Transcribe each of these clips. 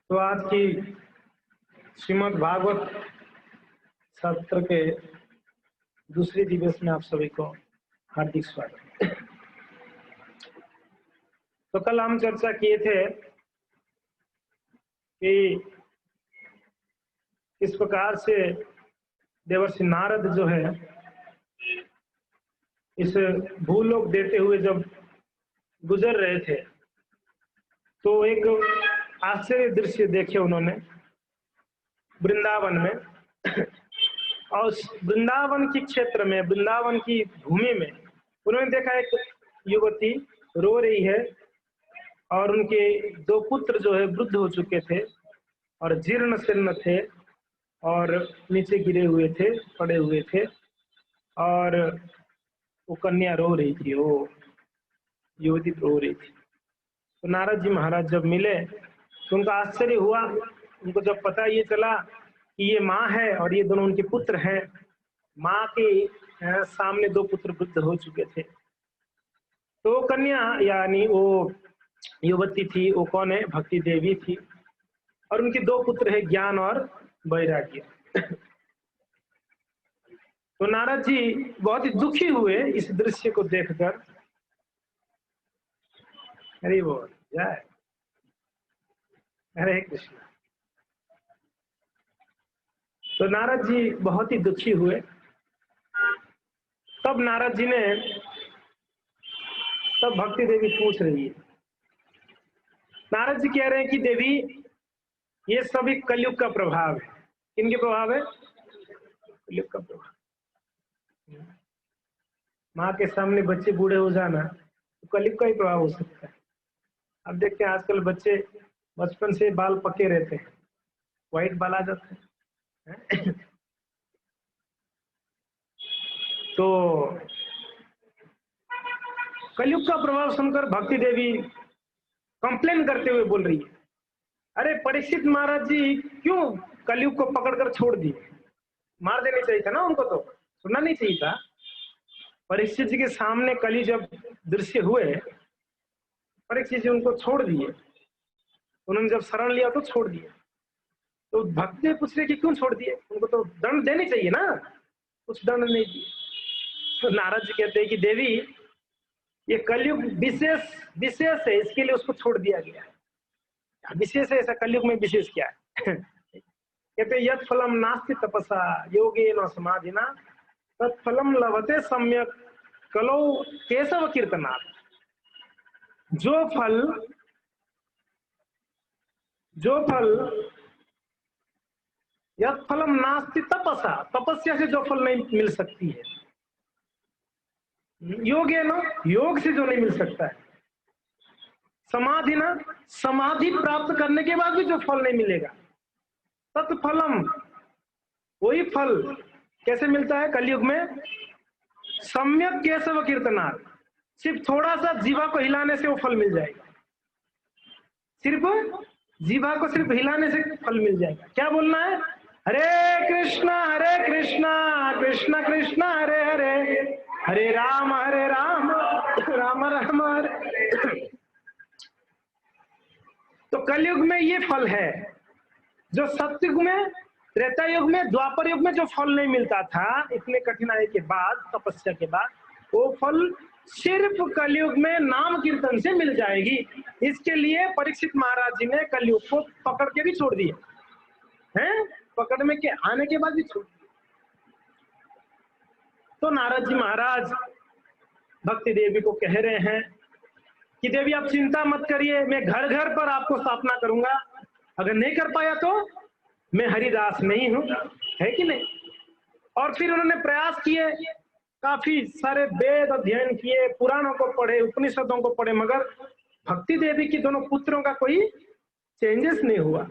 तो आज की श्रीमद् भागवत सत्र के दूसरे दिवस में आप सभी को हार्दिक स्वागत। तो कल हम चर्चा किए थे कि किस प्रकार से देवर्षि नारद जो है इस भूलोक देते हुए जब गुजर रहे थे तो एक आश्चर्य दृश्य देखे उन्होंने वृंदावन में। और वृंदावन की क्षेत्र में, वृंदावन की भूमि में उन्होंने देखा एक युवती रो रही है और उनके दो पुत्र जो है वृद्ध हो चुके थे और जीर्ण शीर्ण थे और नीचे गिरे हुए थे, पड़े हुए थे और वो कन्या रो रही थी, वो युवती रो रही थी। तो नारद जी महाराज जब मिले तो उनका आश्चर्य हुआ। उनको जब पता ये चला कि ये माँ है और ये दोनों उनके पुत्र हैं, माँ के सामने दो पुत्र वृद्ध हो चुके थे। तो कन्या यानी वो युवती थी, वो कौन है? भक्ति देवी थी और उनके दो पुत्र है ज्ञान और वैराग्य। तो नारद जी बहुत ही दुखी हुए इस दृश्य को देखकर। हरि बोल जय, हरे कृष्ण। तो नारद जी बहुत ही दुखी हुए। तब नारद जी ने, तब भक्ति देवी पूछ रही है, नारद जी कह रहे हैं कि देवी ये सभी कलयुग का प्रभाव है। किनके प्रभाव है? कलयुग का प्रभाव। माँ के सामने बच्चे बूढ़े हो जाना तो कलयुग का ही प्रभाव हो सकता है। अब देखते हैं आजकल बच्चे बचपन से बाल पके रहते हैं, व्हाइट बाल आ जाते हैं। तो कलयुग का प्रभाव सुनकर भक्ति देवी कंप्लेन करते हुए बोल रही है, अरे परीक्षित महाराज जी क्यों कलयुग को पकड़कर छोड़ दिए? मार देना चाहिए था ना उनको, तो सुनना नहीं चाहिए था। परीक्षित जी के सामने कली जब दृश्य हुए, परीक्षित जी उनको छोड़ दिए। उन्होंने जब शरण लिया तो छोड़ दिए। तो भक्त पूछ रहे कि क्यों छोड़ दिए? उनको तो दंड देनी चाहिए ना, कुछ दंड नहीं दिए। तो नारद जी कहते हैं कि देवी ये कलयुग विशेष विशेष है, इसके लिए उसको छोड़ दिया गया है। विशेष है, ऐसा कलयुग में विशेष क्या है? कहते यत् फलम नास्ति तपसा योगेन समाधिना तत्फलम लभते सम्यक कलौ केशव कीर्तनात्। जो फल यत् फलम नास्ति तपसा, तपस्या से जो फल नहीं मिल सकती है, योगेन योग से जो नहीं मिल सकता है, समाधि ना समाधि प्राप्त करने के बाद भी जो फल नहीं मिलेगा, तत्फलम वही फल कैसे मिलता है कलयुग में? सम्यक केशव कीर्तनार्थ, सिर्फ थोड़ा सा जीवा को हिलाने से वो फल मिल जाएगा। सिर्फ जीवा को सिर्फ हिलाने से फल मिल जाएगा। क्या बोलना है? हरे कृष्णा कृष्णा कृष्णा हरे हरे, हरे राम राम राम हरे। तो कलयुग में ये फल है जो सतयुग में, त्रेता युग में, द्वापर युग में जो फल नहीं मिलता था इतने कठिनाई के बाद, तपस्या के बाद, वो फल सिर्फ कलयुग में नाम कीर्तन से मिल जाएगी। इसके लिए परीक्षित महाराज जी ने कलयुग को पकड़ के भी छोड़ दिया हैं, पकड़ में के आने के बाद भी छोड़ दिया। तो नारद जी महाराज भक्ति देवी को कह रहे हैं कि देवी आप चिंता मत करिए, मैं घर घर पर आपको स्थापना करूंगा। अगर नहीं कर पाया तो मैं हरिदास नहीं हूं, है कि नहीं? और फिर उन्होंने प्रयास किए, काफी सारे वेद अध्ययन किए, पुराणों को पढ़े, उपनिषदों को पढ़े, मगर भक्ति देवी की दोनों पुत्रों का कोई चेंजेस नहीं हुआ।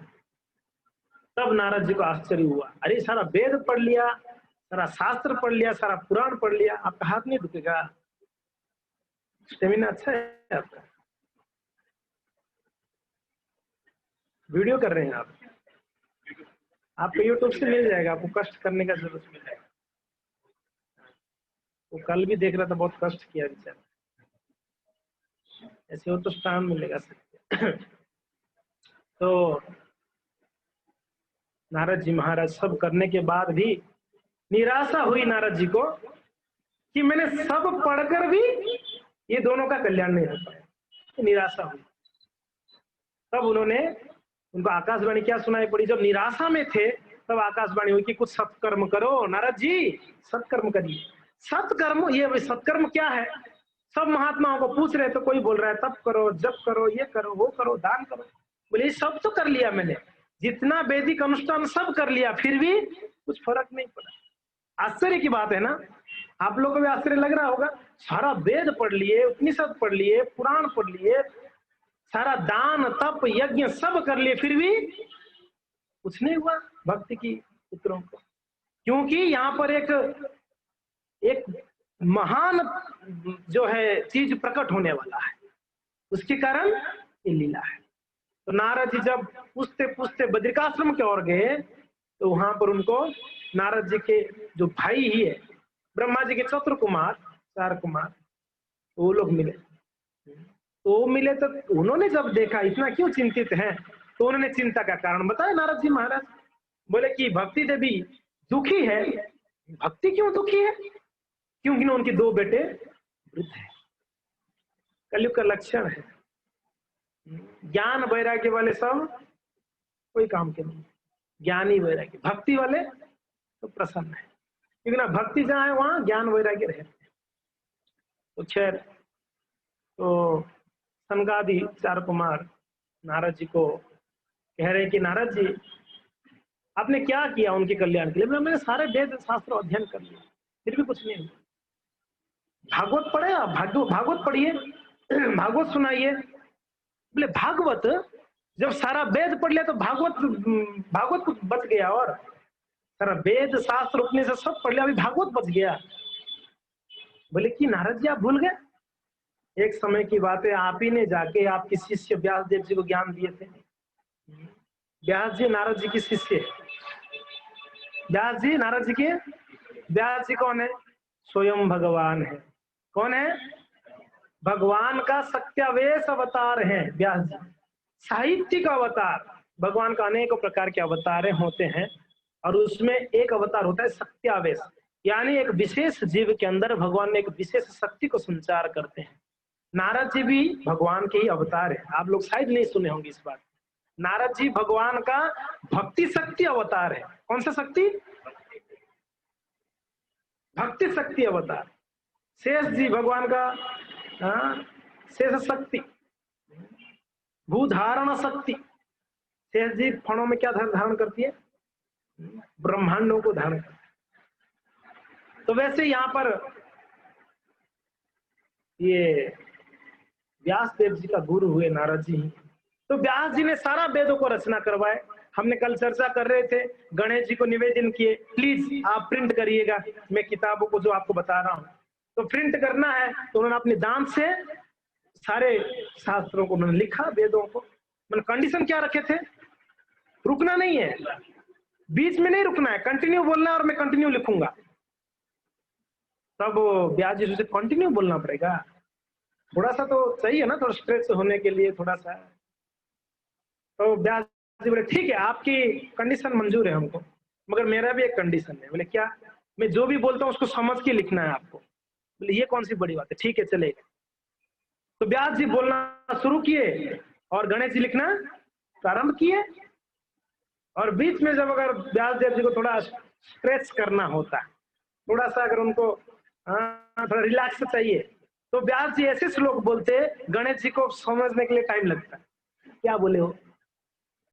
तब नारद जी को आश्चर्य हुआ, अरे सारा वेद पढ़ लिया, सारा शास्त्र पढ़ लिया, सारा पुराण पढ़ लिया, आपका हाथ नहीं दुखेगा? स्टेमिना अच्छा है आपका? वीडियो कर रहे हैं आप? आपको यूट्यूब से मिल जाएगा, आपको कष्ट करने का जरूरत नहीं है। वो कल भी देख रहा था, बहुत कष्ट किया बेचारा, ऐसे हो तो स्थान मिलेगा। तो नारद जी महाराज सब करने के बाद भी निराशा हुई नारद जी को कि मैंने सब पढ़कर भी ये दोनों का कल्याण नहीं हो पाया, तो निराशा हुई। तब उनको आकाशवाणी क्या सुनाई पड़ी, जब निराशा में थे तब आकाशवाणी हुई कि कुछ सत्कर्म करो नारद जी, सत्कर्म करिए। सत्कर्म, ये सत्कर्म क्या है? सब महात्माओं को पूछ रहे तो कोई बोल रहा है तप करो, जप करो, ये करो, वो करो, दान करो। बोले सब तो कर लिया मैंने, जितना वैदिक अनुष्ठान सब कर लिया, फिर भी कुछ फर्क नहीं पड़ा। आश्चर्य की बात है ना, आप लोगों को भी आश्चर्य लग रहा होगा। सारा वेद पढ़ लिए, उपनिषद पढ़ लिए, पुराण पढ़ लिए, सारा दान तप यज्ञ सब कर लिए, फिर भी कुछ नहीं हुआ भक्ति की पुत्रों को। क्योंकि यहाँ पर एक महान जो है चीज प्रकट होने वाला है, उसके कारण ये लीला है। तो नारद जी जब पूछते पूछते बद्रिकाश्रम की ओर गए तो वहां पर उनको नारद जी के जो भाई ही है, ब्रह्मा जी के 4 कुमार, वो लोग मिले। तो वो मिले तो उन्होंने जब देखा इतना क्यों चिंतित हैं, तो उन्होंने चिंता का कारण बताया नारद जी महाराज। बोले कि भक्ति देवी दुखी है। भक्ति क्यों दुखी है? क्योंकि ना उनके 2 बेटे वृद्ध है। कलयुग का लक्षण है। ज्ञान वैराग्य वाले सब कोई काम के नहीं, ज्ञानी वैराग्य, भक्ति वाले तो प्रसन्न है, क्योंकि ना भक्ति जहाँ है वहां ज्ञान वैराग्य रहते हैं। तो खैर, तो सनकादि 4 कुमार नारद जी को कह रहे हैं कि नारद जी आपने क्या किया उनके कल्याण के लिए? मैंने सारे वेद शास्त्र अध्ययन कर लिया, फिर भी कुछ नहीं हुआ। भागवत पढ़े आप? भागवत पढ़िए, भागवत सुनाइए। बोले भागवत? जब सारा वेद पढ़ लिया तो भागवत बच गया, और सारा वेद शास्त्र उपनिषद सब पढ़ लिया, अभी भागवत बच गया। बोले कि नारद जी आप भूल गए, एक समय की बात है, आप ही ने जाके आपके शिष्य व्यास देव जी को ज्ञान दिए थे। व्यास जी नारद जी के शिष्य, व्यास जी नारद जी के, व्यास जी कौन है? स्वयं भगवान है। कौन है? भगवान का सत्यावेश अवतार है व्यास जी, साहित्यिक अवतार। भगवान का अनेक प्रकार के अवतार होते हैं, और उसमें एक अवतार होता है सत्यावेश, यानी एक विशेष जीव के अंदर भगवान ने एक विशेष शक्ति को संचार करते हैं। नारद जी भी भगवान के ही अवतार है। आप लोग शायद नहीं सुने होंगे इस बात। नारद जी भगवान का भक्ति शक्ति अवतार है। कौन सा शक्ति? भक्ति शक्ति अवतार। शेष जी भगवान का शेष शक्ति, भूधारण शक्ति। शेष जी फणों में क्या धारण करती है? ब्रह्मांडों को धारण करती है। तो वैसे यहाँ पर ये व्यास देव जी का गुरु हुए नारद जी। तो व्यास जी ने सारा वेदों को रचना करवाए। हमने कल चर्चा कर रहे थे, गणेश जी को निवेदन किए, प्लीज आप प्रिंट करिएगा मैं किताबों को जो आपको बता रहा हूँ। तो प्रिंट करना है तो उन्होंने अपने दांत से सारे शास्त्रों को उन्होंने लिखा, वेदों को। मैंने कंडीशन क्या रखे थे? रुकना नहीं है, बीच में नहीं रुकना है, कंटिन्यू बोलना है, और मैं कंटिन्यू लिखूंगा। तब व्यास जी से कंटिन्यू बोलना पड़ेगा, थोड़ा सा तो चाहिए ना, थोड़ा स्ट्रेच होने के लिए थोड़ा सा। तो व्यास जी बोले ठीक है, आपकी कंडीशन मंजूर है हमको, मगर मेरा भी एक कंडीशन है। बोले क्या? मैं जो भी बोलता हूँ उसको समझ के लिखना है आपको। बोले ये कौन सी बड़ी बात है, ठीक है चलेगा। तो व्यास जी बोलना शुरू किए और गणेश जी लिखना प्रारंभ किए। और बीच में जब अगर व्यास देव जी को थोड़ा स्ट्रेच करना होता है, थोड़ा सा अगर उनको थोड़ा रिलैक्स चाहिए, तो व्यास जी ऐसे श्लोक बोलते, गणेश जी को समझने के लिए टाइम लगता है, क्या बोले हो।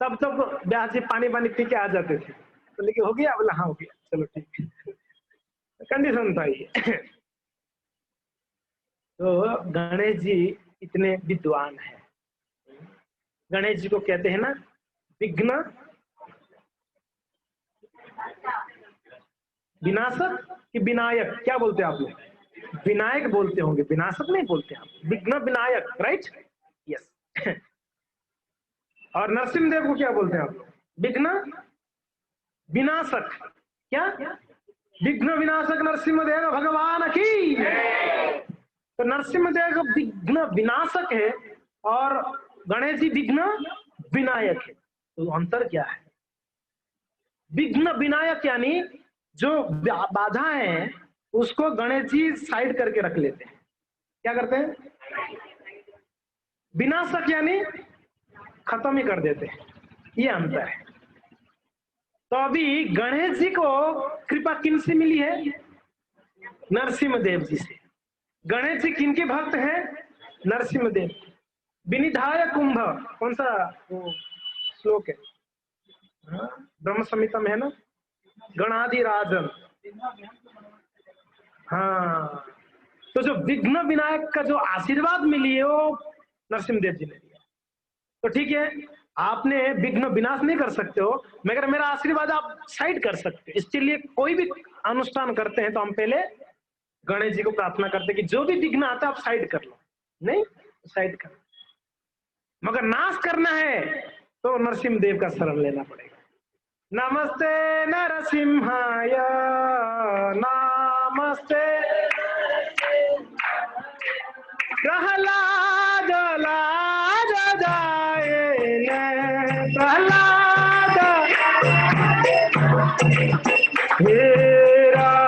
तब व्यास जी पानी पी के आ जाते थे। तो लेकिन हो गया? बोला हाँ हो गया, चलो ठीक है। कंडीशन था ये। तो गणेश जी इतने विद्वान हैं। गणेश जी को कहते हैं ना विघ्न विनाशक कि विनायक, क्या बोलते हैं आप लोग? विनायक बोलते होंगे, विनाशक नहीं बोलते आप, विघ्न विनायक, राइट? यस। और नरसिंहदेव को क्या बोलते हैं आप? विघ्न विनाशक। क्या? विघ्न विनाशक नरसिंहदेव भगवान की। तो नरसिंहदेव विघ्न विनाशक है और गणेश जी विघ्न विनायक है। तो अंतर क्या है? विघ्न विनायक यानी जो बाधा है उसको गणेश जी साइड करके रख लेते हैं। क्या करते हैं? विनाशक यानी खत्म ही कर देते हैं। ये अंतर है। तो अभी गणेश जी को कृपा किन से मिली है? नरसिंहदेव जी से। गणेश जी किनके भक्त हैं? नरसिंहदेव। विनिधाय कुंभ कौन सा वो श्लोक है? ब्रह्म संहिता में है ना, गणादि राजन। हाँ, तो जो विघ्न विनायक का जो आशीर्वाद मिली है वो नरसिंहदेव जी ने दिया। तो ठीक है, आपने विघ्न विनाश नहीं कर सकते हो, मगर मेरा आशीर्वाद आप साइड कर सकते हो। इसके लिए कोई भी अनुष्ठान करते हैं तो हम पहले गणेश जी को प्रार्थना करते हैं कि जो भी विघ्न आता है आप साइड कर लो। नहीं साइड कर, मगर नाश करना है तो नरसिंहदेव का शरण लेना पड़ेगा। नमस्ते नरसिंहाय नमस्ते प्रहलाद लाज जाए प्रहलाद हिरण्यकशिपूर्वक्षः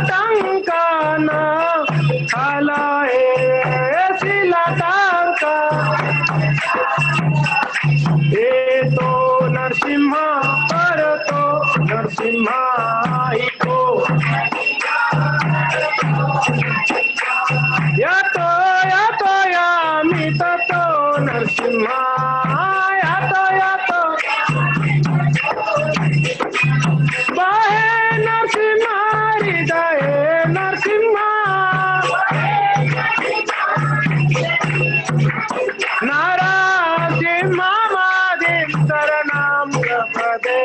शीलाटङ्कन हलये शीलाटङ्क एतो नरसिंह परतो नरसिंहाइको यतो यतो यामि ततो नरसिंह यतो यतो बाहे नरसिंह हृदये नरसिंह नारासिंहमादिं शरणं प्रपदे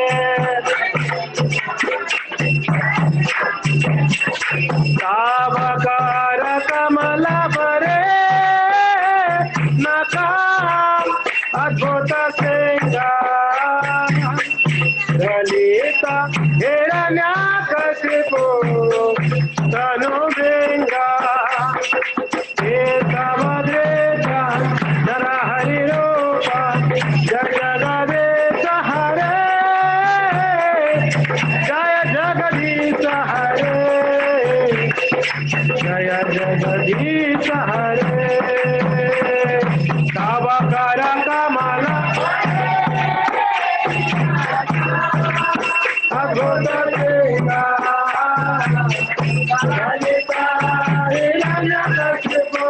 तावकार कमलपरे नकाम अद्भुत सिंगार ललिता हिरण्यकशिपु तनुभृङ्गा एतवद्रेता नरहरिरूपा जगदीश हरे जय जगदीश हरे जय जगदीश हरे तावकर कमल अद्भुत ललिता हिरण्यकशिपु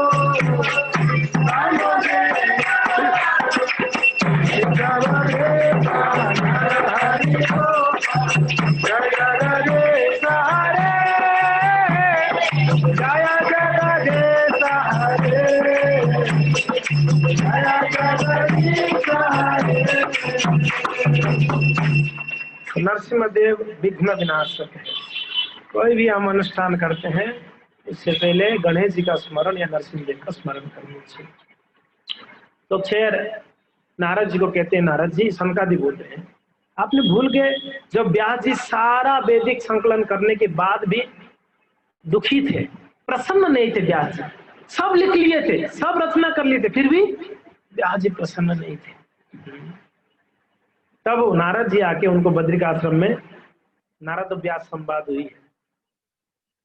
नरसिंहदेव विघ्न विनाशक है। कोई भी हम अनुष्ठान करते हैं इससे पहले गणेश जी का स्मरण या नरसिंहदेव का स्मरण करना चाहिए। तो खैर नारद जी को कहते हैं, नारद जी सनकादि बोलते हैं, आपने भूल गए जब व्यास जी सारा वैदिक संकलन करने के बाद भी दुखी थे, प्रसन्न नहीं थे। व्यास जी सब लिख लिए थे, सब रचना कर लिए थे, फिर भी व्यास जी प्रसन्न नहीं थे। तब नारद जी आके उनको बद्रिकाश्रम में नारद व्यास संवाद हुई है,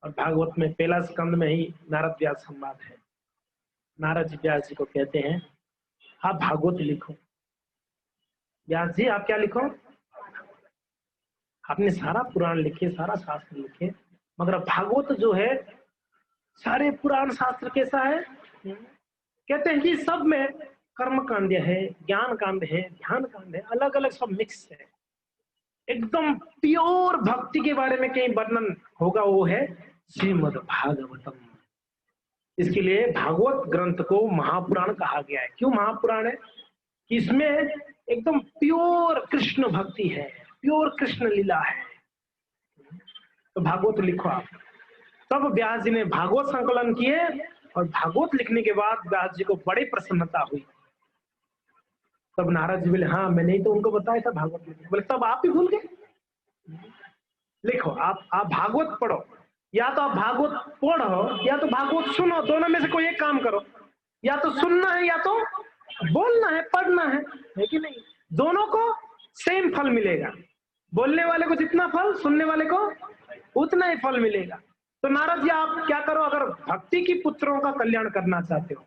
और भागवत में पहला स्कंद में ही नारद व्यास संवाद है। नारद जी व्यास जी को कहते हैं, आप भागवत लिखो। व्यास जी आप क्या लिखो? आपने सारा पुराण लिखे, सारा शास्त्र लिखे, मगर भागवत जो है सारे पुराण शास्त्र कैसा है? कहते हैं कि सब में कर्म कांड है, ज्ञान कांड है, ध्यान कांड है, अलग अलग सब मिक्स है। एकदम प्योर भक्ति के बारे में कहीं वर्णन होगा वो है श्रीमद् भागवतम। इसके लिए भागवत ग्रंथ को महापुराण कहा गया है। क्यों महापुराण है? कि इसमें एकदम प्योर कृष्ण भक्ति है, प्योर कृष्ण लीला है। तो भागवत लिखो आप। तब व्यास जी ने भागवत संकलन किए, और भागवत लिखने के बाद व्यास जी को बड़ी प्रसन्नता हुई। तब नारद जी बोले, हाँ मैंने ही तो उनको बताया था भागवत लिखने। बोले तब आप ही भूल गए? लिखो आप भागवत पढ़ो। या तो आप भागवत पढ़ो या तो भागवत सुनो, दोनों में से कोई एक काम करो। या तो सुनना है या तो बोलना है, पढ़ना है कि नहीं? दोनों को सेम फल मिलेगा। बोलने वाले को जितना फल, सुनने वाले को उतना ही फल मिलेगा। तो नारद जी आप क्या करो, अगर भक्ति की पुत्रों का कल्याण करना चाहते हो,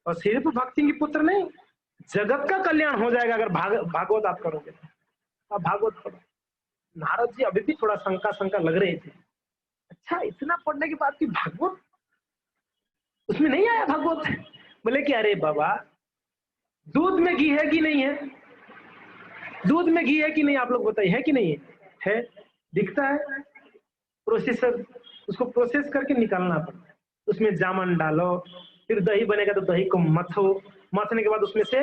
और सिर्फ भक्ति की पुत्र नहीं, जगत का कल्याण हो जाएगा अगर भागवत आप करोगे। आप भागवत पढ़ो। नारद जी अभी भी थोड़ा शंका लग रहे थे, अच्छा इतना पढ़ने के बाद भी भागवत उसमें नहीं आया भागवत? बोले कि अरे बाबा, दूध में घी है कि नहीं है? दूध में घी है कि नहीं, आप लोग बताइए, है कि नहीं है? दिखता है, प्रोसेसर उसको प्रोसेस करके निकालना पड़ता है। उसमें जामन डालो, फिर दही बनेगा तो दही को मथो, मथने के बाद उसमें से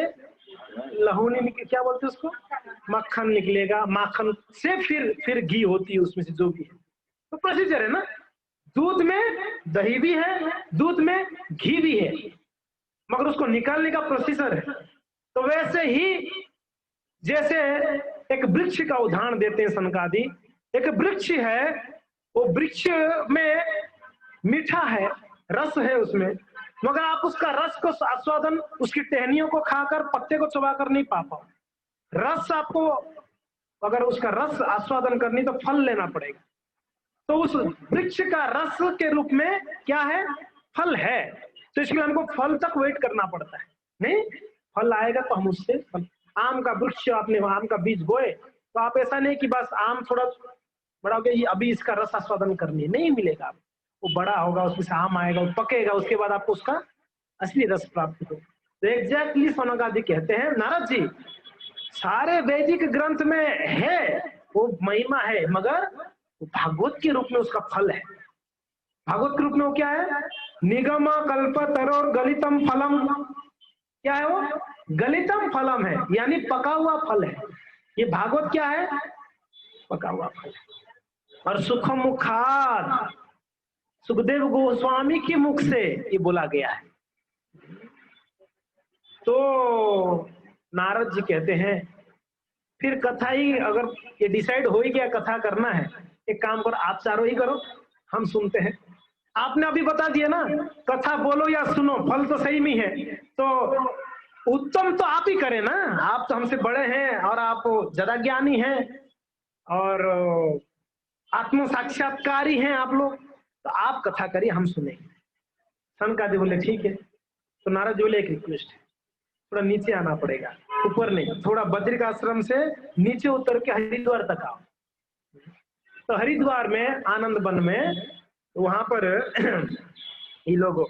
लहूनी निकल, क्या बोलते हैं उसको, मक्खन निकलेगा, माखन से फिर घी होती है उसमें से जो भी है। तो प्रोसीजर है ना, दूध में दही भी है, दूध में घी भी है, मगर उसको निकालने का प्रोसीजर है। तो वैसे ही जैसे एक वृक्ष का उदाहरण देते हैं सनकादि, एक वृक्ष है, वो वृक्ष में मीठा है, रस है उसमें, मगर आप उसका रस को आस्वादन उसकी टहनियों को खाकर, पत्ते को चबाकर नहीं पा पाओ। रस आपको, अगर उसका रस आस्वादन करनी तो फल लेना पड़ेगा। तो उस वृक्ष का रस के रूप में क्या है, फल है। तो इसलिए हमको फल तक वेट करना पड़ता है। नहीं, फल आएगा तो हम उससे फल। आम का वृक्ष, आपने आम का बीज बोए, तो आप ऐसा नहीं कि बस आम थोड़ा बड़ा हो गया, ये अभी इसका रस आस्वादन करनी है, नहीं मिलेगा। वो बड़ा होगा, उसमें से आम आएगा, वो पकेगा, उसके बाद आपको उसका असली रस प्राप्त हो। तो एग्जैक्टली सनकादि कहते हैं, नारद जी सारे वैदिक ग्रंथ में है वो महिमा है, मगर भागवत के रूप में उसका फल है। भागवत के रूप में वो क्या है, निगम कल्प तरोर गलितम फलम। क्या है वो? गलितम फलम है, यानी पका हुआ फल है। ये भागवत क्या है? पका हुआ फल। और सुख मुखाद, सुखदेव गोस्वामी के मुख से ये बोला गया है। तो नारद जी कहते हैं, फिर कथा ही, अगर ये डिसाइड हो ही गया कथा करना है, एक काम करो, आप चारों ही करो, हम सुनते हैं। आपने अभी बता दिया ना, कथा बोलो या सुनो, फल तो सही में है, तो उत्तम तो आप ही करें ना। आप तो हमसे बड़े हैं और आप ज्यादा ज्ञानी हैं और आत्म साक्षात्कारी हैं आप लोग, तो आप कथा करिए, हम सुनेंगे। सनकादि बोले ठीक है। तो नारद जी बोले एक रिक्वेस्ट है, थोड़ा नीचे आना पड़ेगा, ऊपर नहीं, थोड़ा बद्रिक आश्रम से नीचे उतर के हरिद्वार तक आओ। तो हरिद्वार में आनंद वन में, वहां पर ये लोग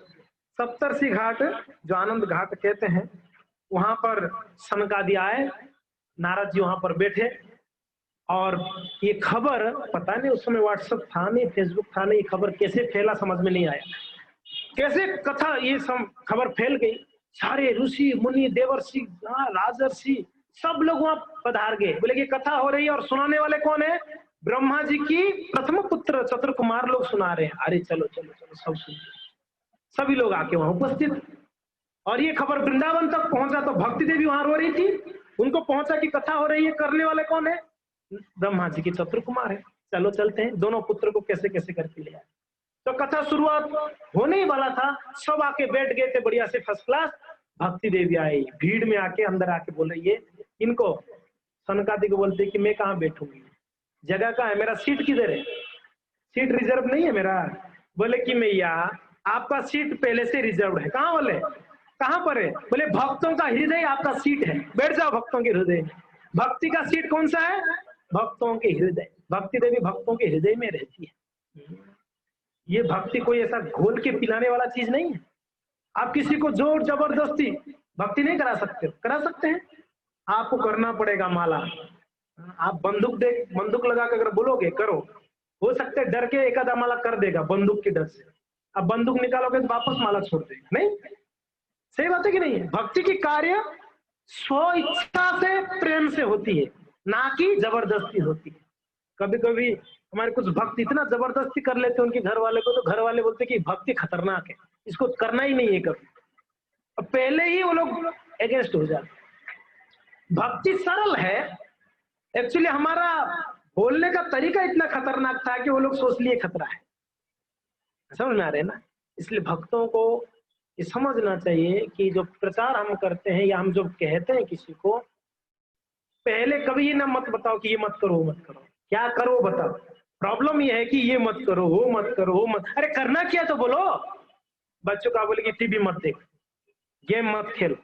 सप्तर्षि घाट, जो आनंद घाट कहते हैं, वहां पर सनकादि आए, नारद जी वहां पर बैठे, और ये खबर, पता नहीं उस समय व्हाट्सएप था नहीं, फेसबुक था नहीं, खबर कैसे फैला समझ में नहीं आया। कैसे कथा ये सब खबर फैल गई, सारे ऋषि मुनि देवर्षि राजर्षि सब लोग वहां पधार गए। बोले कि कथा हो रही है, और सुनाने वाले कौन है? ब्रह्मा जी की प्रथम पुत्र चतुर्कुमार लोग सुना रहे हैं। अरे चलो चलो चलो, सब सुन, सभी लोग आके वहां उपस्थित। और ये खबर वृंदावन तक पहुंचा, तो भक्ति देवी वहां रो रही थी, उनको पहुंचा कि कथा हो रही है, करने वाले कौन है? ब्रह्मा जी की चतुर्कुमार है। चलो चलते हैं, दोनों पुत्र को कैसे कैसे करके ले आए। तो कथा शुरुआत होने ही वाला था, सब आके बैठ गए थे बढ़िया से, फर्स्ट क्लास। भक्ति देवी आई, भीड़ में आके अंदर आके बोल रही है इनको, सनकादि को बोलते कि मैं कहाँ बैठूंगी, जगह कहाँ है, मेरा सीट किधर है, सीट रिजर्व नहीं है मेरा। बोले कि मैया आपका सीट पहले से रिजर्व है। कहाँ? बोले कहाँ पर है? बोले भक्तों का हृदय आपका सीट है, बैठ जाओ भक्तों के हृदय में। भक्ति का सीट कौन सा है? भक्तों के हृदय। भक्ति देवी भक्तों के हृदय में रहती है। ये भक्ति कोई ऐसा घोल के पिलाने वाला चीज नहीं है। आप किसी को जोर जबरदस्ती भक्ति नहीं करा सकते। करा सकते हैं, आपको करना पड़ेगा माला। आप बंदूक लगा के अगर बोलोगे करो, हो सकता है डर के एक आधा माला कर देगा बंदूक के डर से, अब बंदूक निकालोगे तो वापस माला छोड़ देगा। नहीं, सही बात है कि नहीं है? भक्ति की कार्य स्व इच्छा से, प्रेम से होती है, ना कि जबरदस्ती होती है। कभी कभी हमारे कुछ भक्त इतना जबरदस्ती कर लेते हैं उनके घर वाले को, तो घर वाले बोलते कि भक्ति खतरनाक है, इसको करना ही नहीं है कभी। अब पहले ही वो लोग अगेंस्ट हो जाते। भक्ति सरल है, एक्चुअली हमारा बोलने का तरीका इतना खतरनाक था कि वो लोग सोच लिए खतरा है। समझ में आ रहे हैं ना? इसलिए भक्तों को ये समझना चाहिए कि जो प्रचार हम करते हैं या हम जो कहते हैं किसी को, पहले कभी ये ना मत बताओ कि ये मत करो, वो मत करो। क्या करो बताओ। प्रॉब्लम ये है कि ये मत करो, वो मत करो, वो मत, अरे करना क्या तो बोलो। बच्चों का बोले कि टीवी मत देख, गेम मत खेल,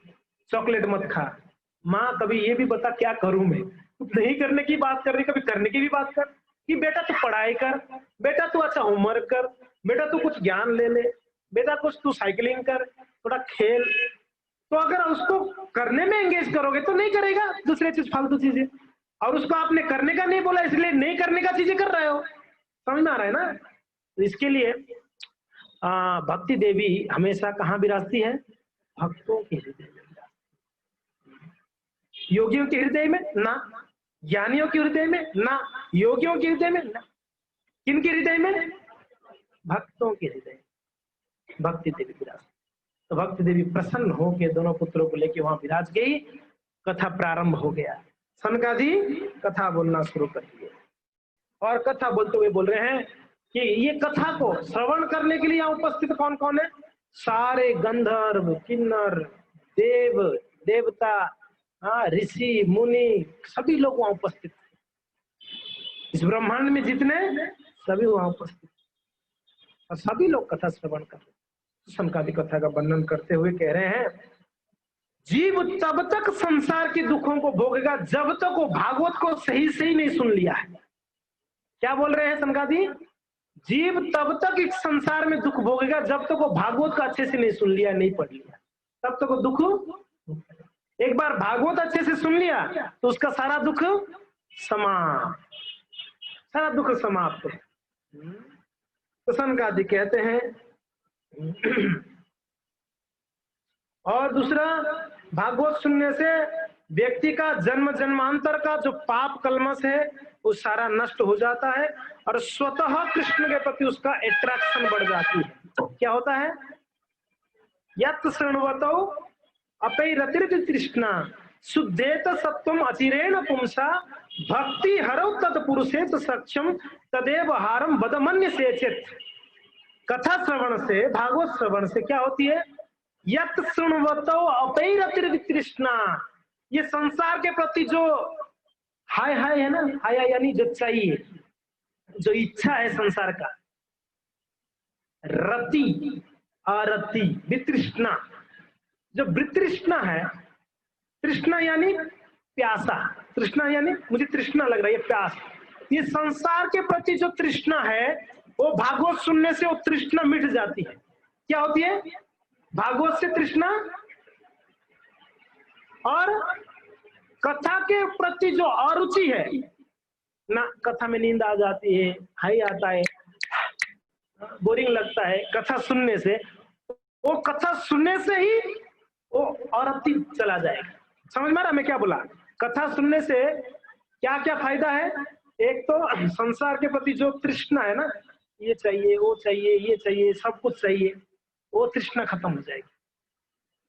चॉकलेट मत खा। माँ कभी ये भी बता क्या करूं मैं। नहीं करने की बात कर रही, कभी करने की भी बात कर कि बेटा तू पढ़ाई कर, बेटा तू अच्छा होमवर्क कर, बेटा तू कुछ ज्ञान ले ले, बेटा कुछ तू साइकिलिंग कर, थोड़ा खेल। तो अगर उसको करने में एंगेज करोगे तो नहीं करेगा दूसरे चीज, फालतू चीजें। और उसको आपने करने का नहीं बोला, इसलिए नहीं करने का चीजें कर रहे हो। समझ में आ रहा है ना? तो इसके लिए भक्ति देवी हमेशा कहाँ विराजती है? भक्तों के हृदय में। योगियों के हृदय में ना, ज्ञानियों के हृदय में ना, योगियों के हृदय में ना, किन के हृदय में? भक्तों के हृदय। भक्ति देवी विराज। तो भक्ति देवी प्रसन्न होकर दोनों पुत्रों को लेकर वहां विराज गई। कथा प्रारंभ हो गया। सनकादि कथा बोलना शुरू कर दिए और कथा बोलते हुए बोल रहे हैं कि ये कथा को श्रवण करने के लिए यहाँ उपस्थित कौन कौन है? सारे गंधर्व, किन्नर, देव, देवता, ऋषि, मुनि, सभी लोग वहां उपस्थित थे। इस ब्रह्मांड में जितने सभी वहां उपस्थित और सभी लोग कथा श्रवण कर रहे। सनकादि कथा का वर्णन करते हुए कह रहे हैं, जीव तब तक संसार के दुखों को भोगेगा जब तक वो भागवत को सही सही नहीं सुन लिया है। क्या बोल रहे हैं सनकादि? जीव तब तक इस संसार में दुख भोगेगा जब तक वो भागवत को अच्छे से नहीं सुन लिया, नहीं पढ़ लिया, तब तक वो दुख। एक बार भागवत अच्छे से सुन लिया तो उसका सारा दुख समाप्त, सारा दुख समाप्त। तो सनकादि कहते हैं और दूसरा, भागवत सुनने से व्यक्ति का जन्म जन्मांतर का जो पाप कलमश है वो सारा नष्ट हो जाता है और स्वतः कृष्ण के प्रति उसका अट्रैक्शन बढ़ जाती है। क्या होता है? यत् शृण्वतो अपैरतिरित तृष्णा शुद्धेत सत्वम अचिरेण पुंसा भक्ति हरौ तत्पुरुषेत सक्षम तदेव हारम बदमन्य सेचित। कथा श्रवण से, भागवत श्रवण से क्या होती है? यत् शृण्वतो अपैरतिरित तृष्णा, ये संसार के प्रति जो हाय हाय है ना, हाय यानी जो चाहिए, जो इच्छा है संसार का, रति अरति वितृष्णा, जो वितृष्णा है, तृष्णा यानी प्यासा, तृष्णा यानी मुझे तृष्णा लग रहा है, ये प्यास, ये संसार के प्रति जो तृष्णा है वो भागवत सुनने से वो तृष्णा मिट जाती है। क्या होती है? भागवत से तृष्णा और कथा के प्रति जो अरुचि है ना, कथा में नींद आ जाती है, हाई आता है, बोरिंग लगता है, कथा सुनने से, वो कथा सुनने से ही वो अरुचि चला जाएगा। समझ में रहा मैं क्या बोला? कथा सुनने से क्या क्या फायदा है? एक तो संसार के प्रति जो तृष्णा है ना, ये चाहिए, वो चाहिए, ये चाहिए, सब कुछ चाहिए, वो तृष्णा खत्म हो जाएगी।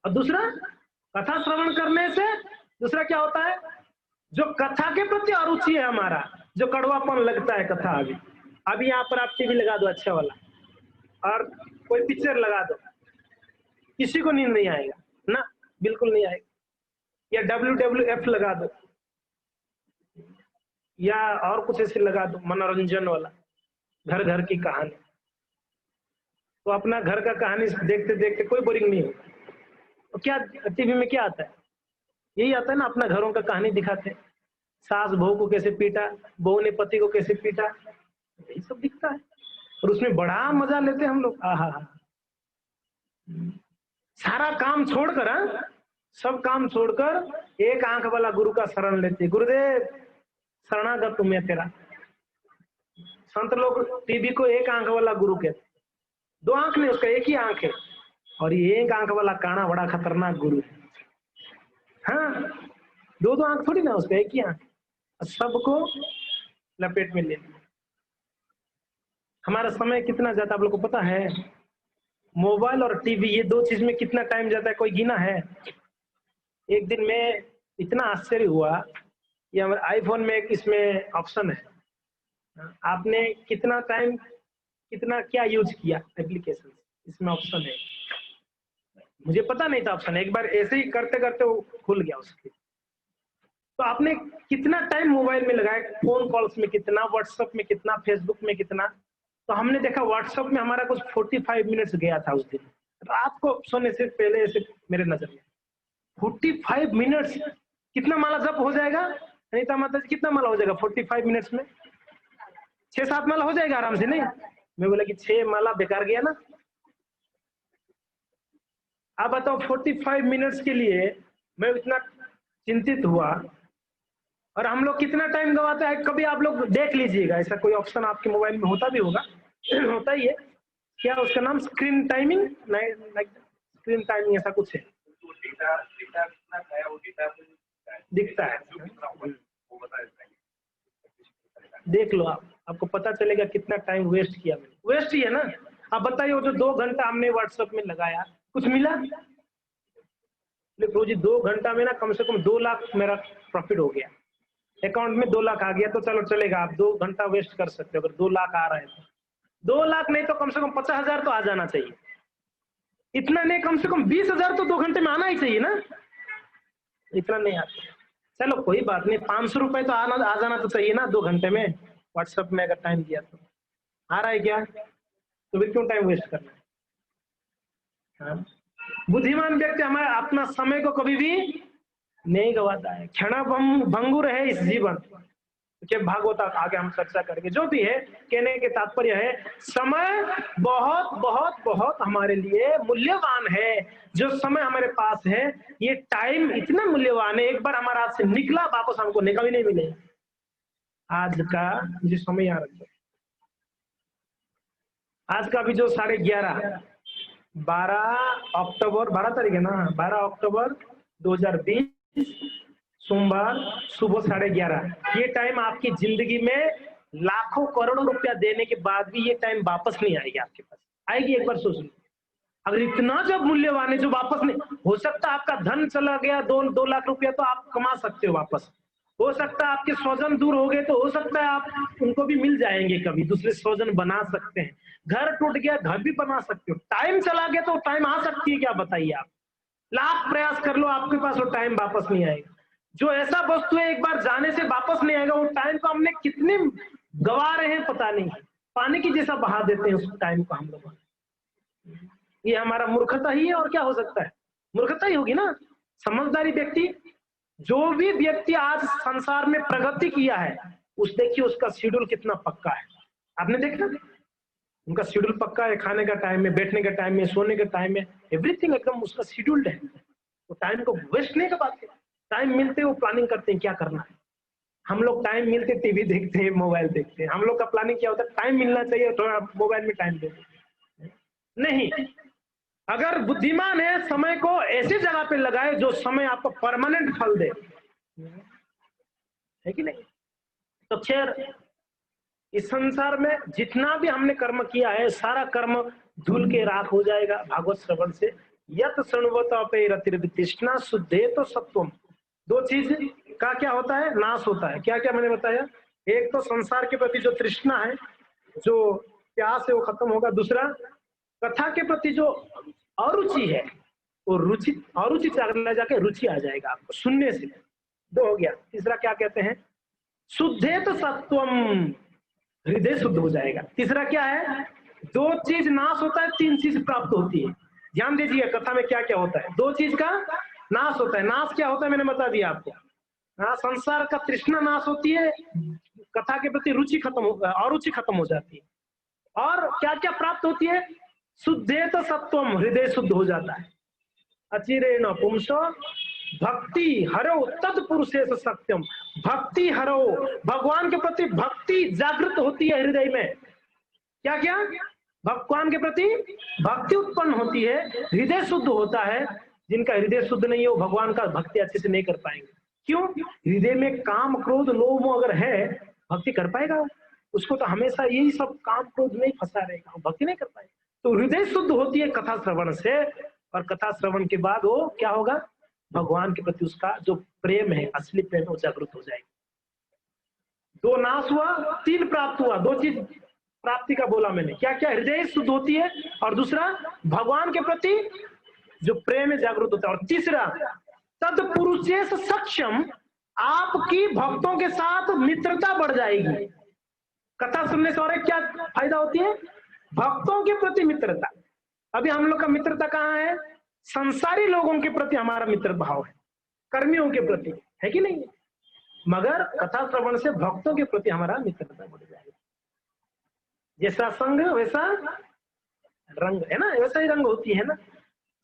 और दूसरा, कथा श्रवण करने से दूसरा क्या होता है? जो कथा के प्रति अरुचि है हमारा, जो कड़वापन लगता है कथा, अभी यहाँ पर आप टीवी लगा दो अच्छा वाला और कोई पिक्चर लगा दो, किसी को नींद नहीं आएगा ना, बिल्कुल नहीं आएगा। या WWF लगा दो या और कुछ ऐसे लगा दो मनोरंजन वाला, घर घर की कहानी, तो अपना घर का कहानी देखते देखते कोई बोरिंग नहीं होगा। तो क्या टीवी में क्या आता है? यही आता है ना, अपना घरों का कहानी दिखाते हैं, सास बहू को कैसे पीटा, बहू ने पति को कैसे पीटा, यही सब दिखता है और उसमें बड़ा मजा लेते हैं हम लोग। आहा, सारा काम छोड़कर, सब काम छोड़कर एक आंख वाला गुरु का शरण लेते, गुरुदेव शरणागत हूं मैं तेरा। संत लोग टीवी को एक आंख वाला गुरु कहते, दो आंख नहीं, उसका एक ही आंख है, और ये एक आंख वाला काना बड़ा खतरनाक गुरु है। हाँ, दो दो आंख थोड़ी ना, उसका एक ही आंख, सबको लपेट में ले लिया। हमारा समय कितना जाता है आप लोग को पता है? मोबाइल और टीवी, ये दो चीज में कितना टाइम जाता है, कोई गिना है? एक दिन में इतना आश्चर्य हुआ, ये हमारे आईफोन में एक इसमें ऑप्शन है, आपने कितना टाइम कितना क्या यूज किया एप्लीकेशन, इसमें ऑप्शन है। मुझे पता नहीं था ऑप्शन, एक बार ऐसे ही करते करते वो खुल गया उसके। तो आपने कितना टाइम मोबाइल में लगाया, फोन कॉल्स में कितना, व्हाट्सएप में कितना, फेसबुक में कितना। तो हमने देखा व्हाट्सएप में हमारा कुछ 45 मिनट्स गया था उस दिन, रात को सोने से पहले ऐसे मेरे नजर में 45 मिनट्स। कितना माला जप हो जाएगा अनीता माता जी, कितना माला हो जाएगा 45 मिनट्स में? 6-7 माला हो जाएगा आराम से, नहीं? मैं बोला कि 6 माला बेकार गया ना। आप बताओ 45 मिनट्स के लिए मैं इतना चिंतित हुआ, और हम लोग कितना टाइम गवाते हैं। कभी आप लोग देख लीजिएगा, ऐसा कोई ऑप्शन आपके मोबाइल में होता भी होगा होता ही है, क्या उसका नाम स्क्रीन टाइमिंग, नहीं स्क्रीन टाइमिंग ऐसा कुछ है, दिखता है। देख लो आप, आपको पता चलेगा कितना टाइम वेस्ट किया मैंने। वेस्ट ही है ना। आप बताइए वो जो 2 घंटा हमने व्हाट्सएप में लगाया, कुछ मिला? देखो जी 2 घंटा में ना कम से कम 2 लाख मेरा प्रॉफिट हो गया, अकाउंट में 2 लाख आ गया। तो चलो चलेगा, आप 2 घंटा वेस्ट कर सकते हो। अगर 2 लाख आ रहा है तो 2 लाख नहीं तो कम से कम 50,000 तो आ जाना चाहिए। इतना नहीं, कम से कम 20,000 तो 2 घंटे में आना ही चाहिए ना। इतना नहीं आता, चलो कोई बात नहीं, 500 रुपए तो आ जाना तो चाहिए ना 2 घंटे में। व्हाट्सएप में अगर टाइम दिया तो आ रहा है क्या? तो फिर क्यों टाइम वेस्ट करना है? हाँ? बुद्धिमान व्यक्ति हमारे अपना समय को कभी भी नहीं गवाता है। क्षण भंगुर है इस जीवन के, भागवत आगे हम चर्चा करेंगे। जो भी है, कहने के तात्पर्य है समय बहुत बहुत बहुत हमारे लिए मूल्यवान है। जो समय हमारे पास है, ये टाइम इतना मूल्यवान है, एक बार हमारा हाथ से निकला वापस हमको कभी नहीं मिले। आज का जो समय यहाँ रखो, आज का भी जो 11:30 12 अक्टूबर, 12 तारीख है ना, 12 अक्टूबर 2020 सोमवार सुबह 11:30। ये टाइम आपकी जिंदगी में लाखों करोड़ों रुपया देने के बाद भी ये टाइम वापस नहीं आएगी आपके पास। आएगी? एक बार सोच लो। अगर इतना जब मूल्यवान है जो वापस नहीं हो सकता, आपका धन चला गया 2 लाख रुपया तो आप कमा सकते हो वापस। हो सकता है आपके स्वजन दूर हो गए तो हो सकता है आप उनको भी मिल जाएंगे, कभी दूसरे स्वजन बना सकते हैं। घर टूट गया, घर भी बना सकते हो। टाइम चला गया तो टाइम आ सकती है क्या? बताइए आप, लाख प्रयास कर लो आपके पास वो टाइम वापस नहीं आएगा। जो ऐसा वस्तु है एक बार जाने से वापस नहीं आएगा, वो टाइम को हमने कितने गवा रहे हैं पता नहीं। पानी की जैसा बहा देते हैं उस टाइम को हम लोग। ये हमारा मूर्खता ही है, और क्या हो सकता है? मूर्खता ही होगी ना। समझदारी व्यक्ति, जो भी व्यक्ति आज संसार में प्रगति किया है, उस देखिए उसका शेड्यूल कितना पक्का है। आपने देखा उनका शेड्यूल पक्का है, खाने का टाइम में, बैठने का टाइम में, सोने का टाइम में, एवरीथिंग एकदम उसका शेड्यूल्ड है। वो टाइम को वेस्ट नहीं करवाते। टाइम मिलते वो प्लानिंग करते हैं क्या करना है। हम लोग टाइम मिलते टीवी देखते हैं, मोबाइल देखते हैं। हम लोग का प्लानिंग क्या होता है? टाइम मिलना चाहिए, थोड़ा मोबाइल में टाइम देते नहीं। अगर बुद्धिमान है, समय को ऐसी जगह पे लगाए जो समय आपको परमानेंट फल दे, है कि नहीं? तो खैर, इस संसार में जितना भी हमने कर्म किया है, सारा कर्म धूल के राख हो जाएगा भागवत श्रवण से। यत तृष्णा शुद्धे तो सत्वम। 2 चीज का क्या होता है? नाश होता है। क्या क्या मैंने बताया? एक तो संसार के प्रति जो तृष्णा है, जो प्यास है, वो खत्म होगा। दूसरा, कथा के प्रति जो अरुचि है, वो अरुचि से अगला जाके रुचि आ जाएगा आपको सुनने से। 2 हो गया। तीसरा क्या कहते हैं? शुद्धे तो सत्वम, हृदय शुद्ध हो जाएगा। तीसरा क्या है? 2 चीज नाश होता है, 3 चीज प्राप्त होती है। ध्यान दीजिए कथा में क्या क्या होता है। 2 चीज का नाश होता है। नाश क्या होता है मैंने बता दिया आपको। हाँ, संसार का तृष्णा नाश होती है, कथा के प्रति रुचि खत्म हो, अरुचि खत्म हो जाती है। और क्या क्या प्राप्त होती है? शुद्धे तो सत्वम, हृदय शुद्ध हो जाता है। अचिरे न पुंसो भक्ति हरो तत्पुरुषेश सत्यम। भक्ति हरो, भगवान के प्रति भक्ति जागृत होती है हृदय में। क्या क्या? भगवान के प्रति भक्ति उत्पन्न होती है, हृदय शुद्ध होता है। जिनका हृदय शुद्ध नहीं है वो भगवान का भक्ति अच्छे से नहीं कर पाएंगे। क्यों? हृदय में काम क्रोध लोभ अगर है, भक्ति कर पाएगा? उसको तो हमेशा यही सब काम क्रोध में ही फंसा रहेगा, भक्ति नहीं कर पाएगा। तो हृदय शुद्ध होती है कथा श्रवण से, और कथा श्रवण के बाद वो क्या होगा? भगवान के प्रति उसका जो प्रेम है, असली प्रेम, वो जागृत हो जाएगा। 2 नाश हुआ, 3 प्राप्त हुआ। 2 चीज प्राप्ति का बोला मैंने, क्या क्या हृदय शुद्ध होती है, और दूसरा भगवान के प्रति जो प्रेम में जागरूक होता है, और तीसरा तत्पुरुषेश सक्षम, आपकी भक्तों के साथ मित्रता बढ़ जाएगी। कथा सुनने से और एक क्या फायदा होती है, भक्तों के प्रति मित्रता। अभी हम लोग का मित्रता कहाँ है, संसारी लोगों के प्रति हमारा मित्र भाव है, कर्मियों के प्रति है कि नहीं, मगर कथा श्रवण से भक्तों के प्रति हमारा मित्रता बढ़ जाएगी। जैसा संग वैसा रंग है ना, वैसा ही रंग होती है ना।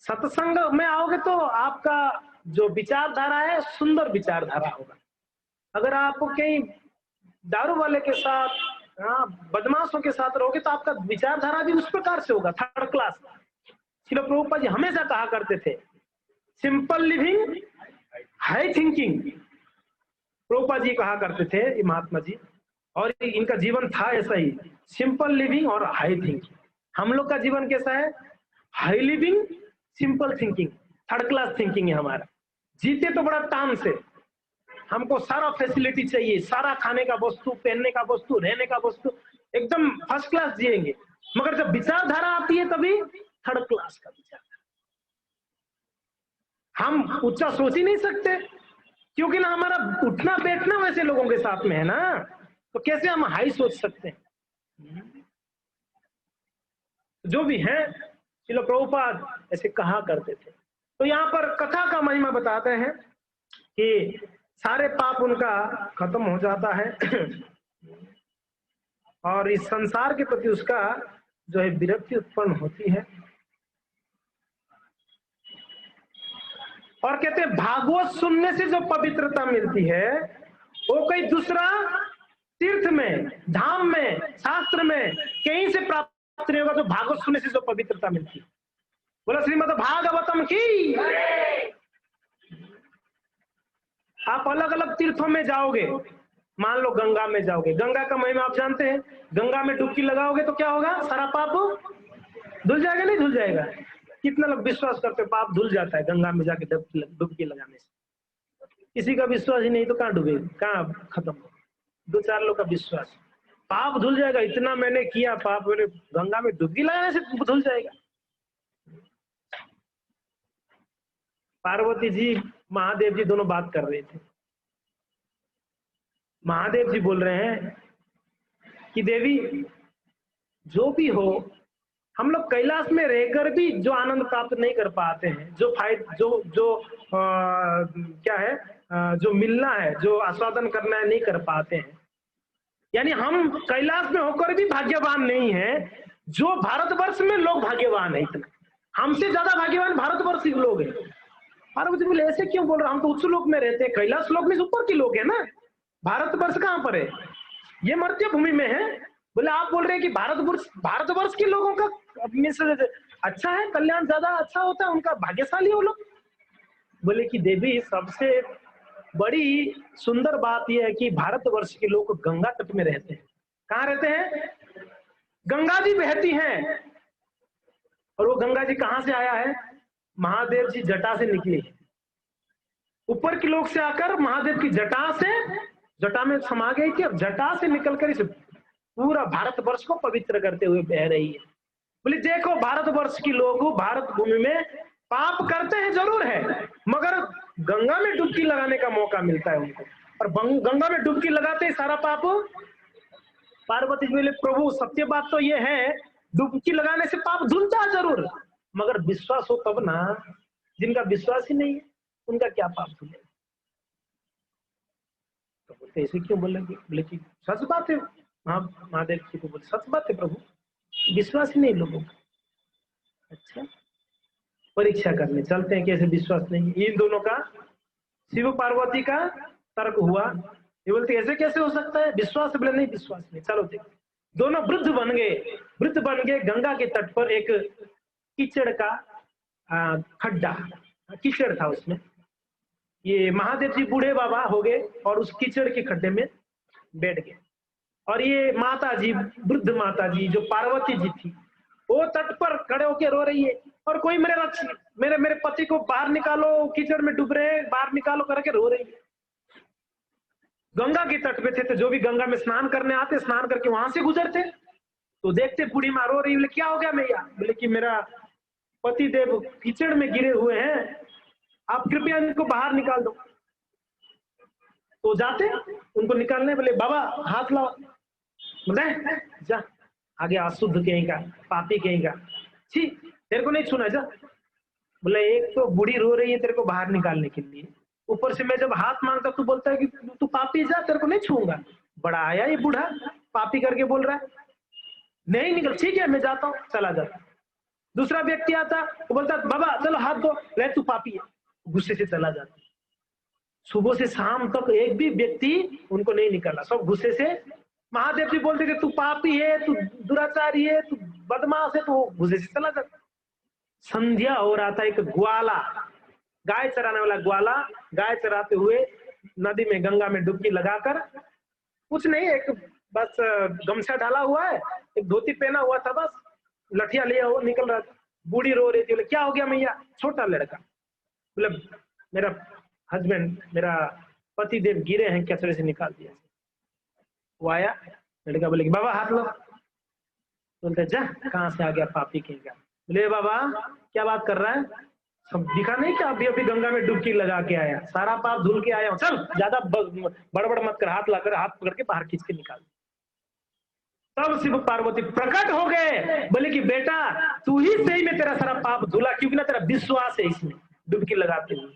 सत्संग में आओगे तो आपका जो विचारधारा है सुंदर विचारधारा होगा। अगर आप कहीं दारू वाले के साथ, बदमाशों के साथ रहोगे तो आपका विचारधारा भी उस प्रकार से होगा, थर्ड क्लास। श्रील प्रभुपाद जी हमेशा कहा करते थे, simple living high thinking. Prabhupada ji कहा करते थे महात्मा जी, और इनका जीवन था ऐसा ही, सिंपल लिविंग और हाई थिंकिंग। हम लोग का जीवन कैसा है, high living, simple thinking, third class thinking है हमारा। जीते तो बड़ा टाइम से, हमको सारा फैसिलिटी चाहिए, सारा खाने का वस्तु, पहनने का वस्तु, रहने का वस्तु, एकदम फर्स्ट क्लास जिएंगे, मगर जब विचारधारा आती है तभी थर्ड क्लास का विचारधारा। हम ऊंचा सोच ही नहीं सकते, क्योंकि ना हमारा उठना बैठना वैसे लोगों के साथ में है ना, तो कैसे हम हाई सोच सकते हैं। जो भी है श्रील प्रभुपाद ऐसे कहा करते थे। तो यहाँ पर कथा का महिमा बताते हैं कि सारे पाप उनका खत्म हो जाता है और इस संसार के प्रति उसका जो है विरक्ति उत्पन्न होती है। और कहते हैं भागवत सुनने से जो पवित्रता मिलती है वो कोई दूसरा तीर्थ में, धाम में, शास्त्र में कहीं से प्राप्त नहीं होगा जो भागवत सुनने से जो पवित्रता मिलती है। बोला श्रीमद् भागवतम की। आप अलग अलग तीर्थों में जाओगे, मान लो गंगा में जाओगे, गंगा का महिमा आप जानते हैं, गंगा में डुबकी लगाओगे तो क्या होगा, सारा पाप धुल जाएगा, नहीं धुल जाएगा? कितना लोग विश्वास करते हैं पाप धुल जाता है गंगा में जाके डुबकी लगाने से? किसी का विश्वास ही नहीं तो कहाँ डूबेगा, कहाँ खत्म? दो चार लोग का विश्वास, पाप धुल जाएगा, इतना मैंने किया पाप, मेरे गंगा में डुबकी लगाने से धुल जाएगा। पार्वती जी महादेव जी दोनों बात कर रहे थे। महादेव जी बोल रहे हैं कि देवी जो भी हो, हम लोग कैलाश में रहकर भी जो आनंद प्राप्त नहीं कर पाते हैं, जो फायदा जो क्या है, जो मिलना है, जो आस्वादन करना है, नहीं कर पाते हैं। यानी हम कैलाश में होकर भी भाग्यवान नहीं है, जो भारतवर्ष में लोग भाग्यवान है। इतना हमसे ज्यादा भाग्यवान भारतवर्ष के लोग हैं। पार्वती बोले ऐसे क्यों बोल रहे, हम तो उच्च लोक में रहते हैं, कैलाश लोक में ऊपर के लोग है ना, भारतवर्ष कहाँ पर है, ये मर्त्य भूमि में है। बोले आप बोल रहे हैं कि भारतवर्ष के लोगों का अच्छा है, कल्याण ज्यादा अच्छा होता है, उनका भाग्यशाली वो लोग। बोले कि देवी सबसे बड़ी सुंदर बात यह है कि भारतवर्ष के लोग गंगा तट में रहते हैं। कहाँ रहते हैं? गंगा जी बहती हैं, और वो गंगा जी कहाँ से आया है? महादेव जी जटा से निकली, ऊपर के लोग से आकर महादेव की जटा में समा गई थी, अब जटा से निकलकर इस पूरा भारतवर्ष को पवित्र करते हुए बह रही है। बोले देखो भारतवर्ष के लोग भारत भूमि में पाप करते हैं जरूर है, मगर गंगा में डुबकी लगाने का मौका मिलता है उनको, और गंगा में डुबकी लगाते ही सारा पाप। पार्वती जी बोले प्रभु सत्य बात तो ये है, डुबकी लगाने से पाप धुलता है जरूर, मगर विश्वास हो तब ना, जिनका विश्वास ही नहीं है उनका क्या पाप धुलेगा? तो बोलते ऐसे क्यों बोलेंगे? बोले कि सच बात है महादेव जी को, बोले सच बात है प्रभु, विश्वास ही नहीं लोगों का। अच्छा परीक्षा करने चलते हैं कैसे विश्वास नहीं। इन दोनों का, शिव पार्वती का तर्क हुआ, ये बोलते ऐसे कैसे हो सकता है, विश्वास? बोले नहीं विश्वास नहीं। चलो देखो, दोनों वृद्ध बन गए गंगा के तट पर। एक कीचड़ का खड्डा, कीचड़ था उसमें, ये महादेव जी बूढ़े बाबा हो गए और उस कीचड़ के खड्डे में बैठ गए, और ये माता जी, वृद्ध माता जी जो पार्वती जी थी, वो तट पर खड़े होकर रो रही है, और कोई मेरे पति को बाहर निकालो, कीचड़ में डूब रहे हैं, बाहर निकालो करके रो रही है। गंगा के तट पे थे, तो जो भी गंगा में स्नान करने आते, स्नान करके वहां से गुजरते, तो देखते बूढ़ी माँ रो रही, बोले क्या हो गया मैया? बोले कि मेरा पति देव कीचड़ में गिरे हुए हैं, आप कृपया इनको बाहर निकाल दो। तो जाते उनको निकालने, बोले बाबा हाथ लाओ। बोले जा, आगे अशुद्ध कहीं का, पापी कहीं का, छी तेरे को नहीं छूना, जा। बोले एक तो बूढ़ी रो रही है तेरे को बाहर निकालने के लिए, ऊपर से मैं जब हाथ मांगता तू बोलता है कि तू पापी, जा तेरे को नहीं छूंगा। बड़ा आया ये बूढ़ा, पापी करके बोल रहा है, नहीं निकल, ठीक है मैं जाता हूँ, चला जाता। दूसरा व्यक्ति आता, वो बोलता बाबा चलो हाथ दो, रह तू पापी है, गुस्से से चला जाता। सुबह से शाम तक एक भी व्यक्ति उनको नहीं निकाला, सब गुस्से से। महादेव जी बोलते कि तू पापी है, तू दुराचारी है, तू बदमाश है, तो गुस्से से चला जाता। संध्या हो रहा था, एक ग्वाला, गाय चराने वाला ग्वाला, गाय चराते हुए नदी में, गंगा में डुबकी लगाकर, कुछ नहीं, एक बस गमछा डाला हुआ है, एक धोती पहना हुआ था, बस लठिया लिया हुआ निकल रहा था। बूढ़ी रो रही थी, बोले क्या हो गया मैया? छोटा लड़का, बोले मेरा हस्बैंड, मेरा पति देव गिरे हैं, कचरे से निकाल दिया। वो आया, लड़का बोले कि बाबा हाथ लो। बोलते जा, कहाँ से आ गया पापी कहीं का। बोले बाबा क्या बात कर रहा है, सब दिखा नहीं क्या, अभी अभी गंगा में डुबकी लगा के आया, सारा पाप धुल के आया हूं, चल ज्यादा बड़बड़ मत कर, हाथ लाकर, हाथ पकड़ के बाहर खींच के निकाल। तब शिव पार्वती प्रकट हो गए, बोले कि बेटा तू ही सही में तेरा सारा पाप धुला, क्योंकि ना तेरा विश्वास है इसमें डुबकी लगाते हुए,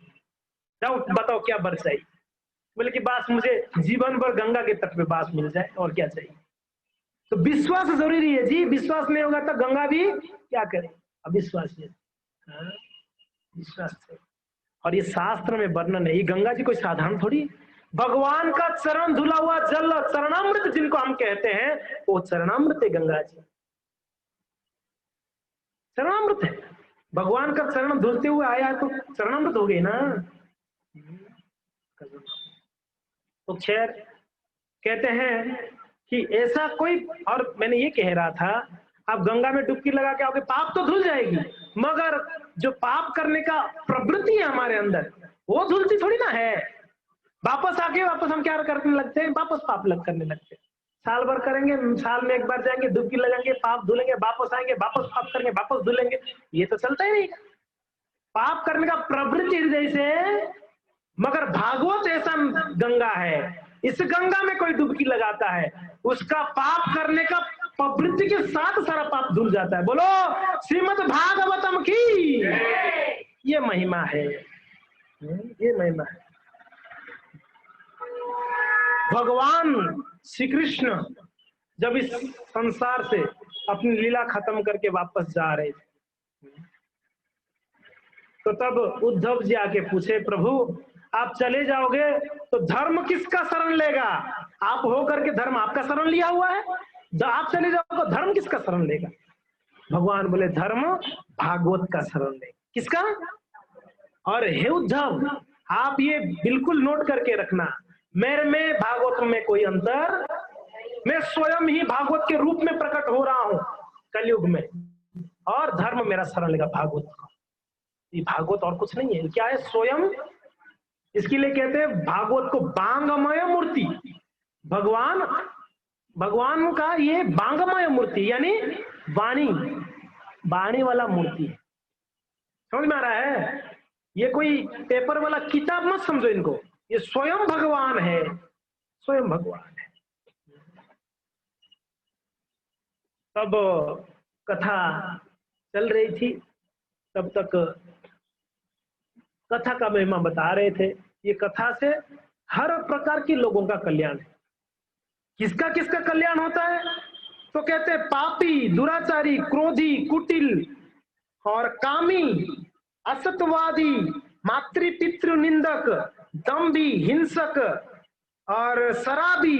जाओ बताओ क्या बरसाई। बोले कि बास मुझे जीवन भर गंगा के तट पे बास मिल जाए, और क्या चाहिए। तो विश्वास जरूरी है जी, विश्वास नहीं होगा तो गंगा भी क्या करे, अविश्वास है। हाँ? विश्वास है। और ये शास्त्र में वर्णन है, ये गंगा जी कोई साधारण थोड़ी, भगवान का चरण धुला हुआ जल, चरणामृत जिनको हम कहते हैं, वो चरणामृत है गंगा जी, चरणामृत है। भगवान का चरण धुलते हुए आया तो चरणामृत हो गई ना। तो खैर कहते हैं कि ऐसा कोई, और मैंने ये कह रहा था, आप गंगा में डुबकी लगा के आओगे पाप तो धुल जाएगी, मगर जो पाप करने का प्रवृत्ति है हमारे अंदर, वो धुलती थोड़ी ना है। वापस आके वापस हम क्या करने लगते हैं, वापस पाप करने लगते हैं। साल भर करेंगे, साल में एक बार जाएंगे, डुबकी लगाएंगे, पाप धुलेंगे, वापस आएंगे, वापस पाप करेंगे, वापस धुलेंगे, ये तो चलता ही नहीं। पाप करने का प्रवृत्ति हृदय से, मगर भागवत ऐसा गंगा है, इस गंगा में कोई डुबकी लगाता है, उसका पाप करने का प्रवृत्ति के साथ सारा पाप धुल जाता है। बोलो श्रीमद् भागवतम की ये महिमा है, ये महिमा है। भगवान श्री कृष्ण जब इस संसार से अपनी लीला खत्म करके वापस जा रहे थे, तो तब उद्धव जी आके पूछे, प्रभु आप चले जाओगे तो धर्म किसका शरण लेगा? आप हो करके धर्म आपका शरण लिया हुआ है, आप चले जाओगे तो धर्म किसका शरण लेगा? भगवान बोले धर्म भागवत का शरण ले। किसका? और हे उद्धव आप ये बिल्कुल नोट करके रखना, मेरे में भागवत में कोई अंतर, मैं स्वयं ही भागवत के रूप में प्रकट हो रहा हूं कलयुग में, और धर्म मेरा शरण लेगा भागवत का। ये भागवत और कुछ नहीं है, क्या है? स्वयं। इसके लिए कहते हैं भागवत को बांगमय मूर्ति। भगवान का ये बांगमय मूर्ति, यानी वाणी वाला मूर्ति। समझ में आ रहा है? ये कोई पेपर वाला किताब मत समझो इनको, ये स्वयं भगवान है, स्वयं भगवान है। तब कथा चल रही थी, तब तक कथा का महिमा बता रहे थे। ये कथा से हर प्रकार के लोगों का कल्याण है। किसका किसका कल्याण होता है? तो कहते हैं पापी, दुराचारी, क्रोधी, कुटिल और कामी, असतवादी, मातृपितृ निंदक, दंभी, हिंसक और शराबी,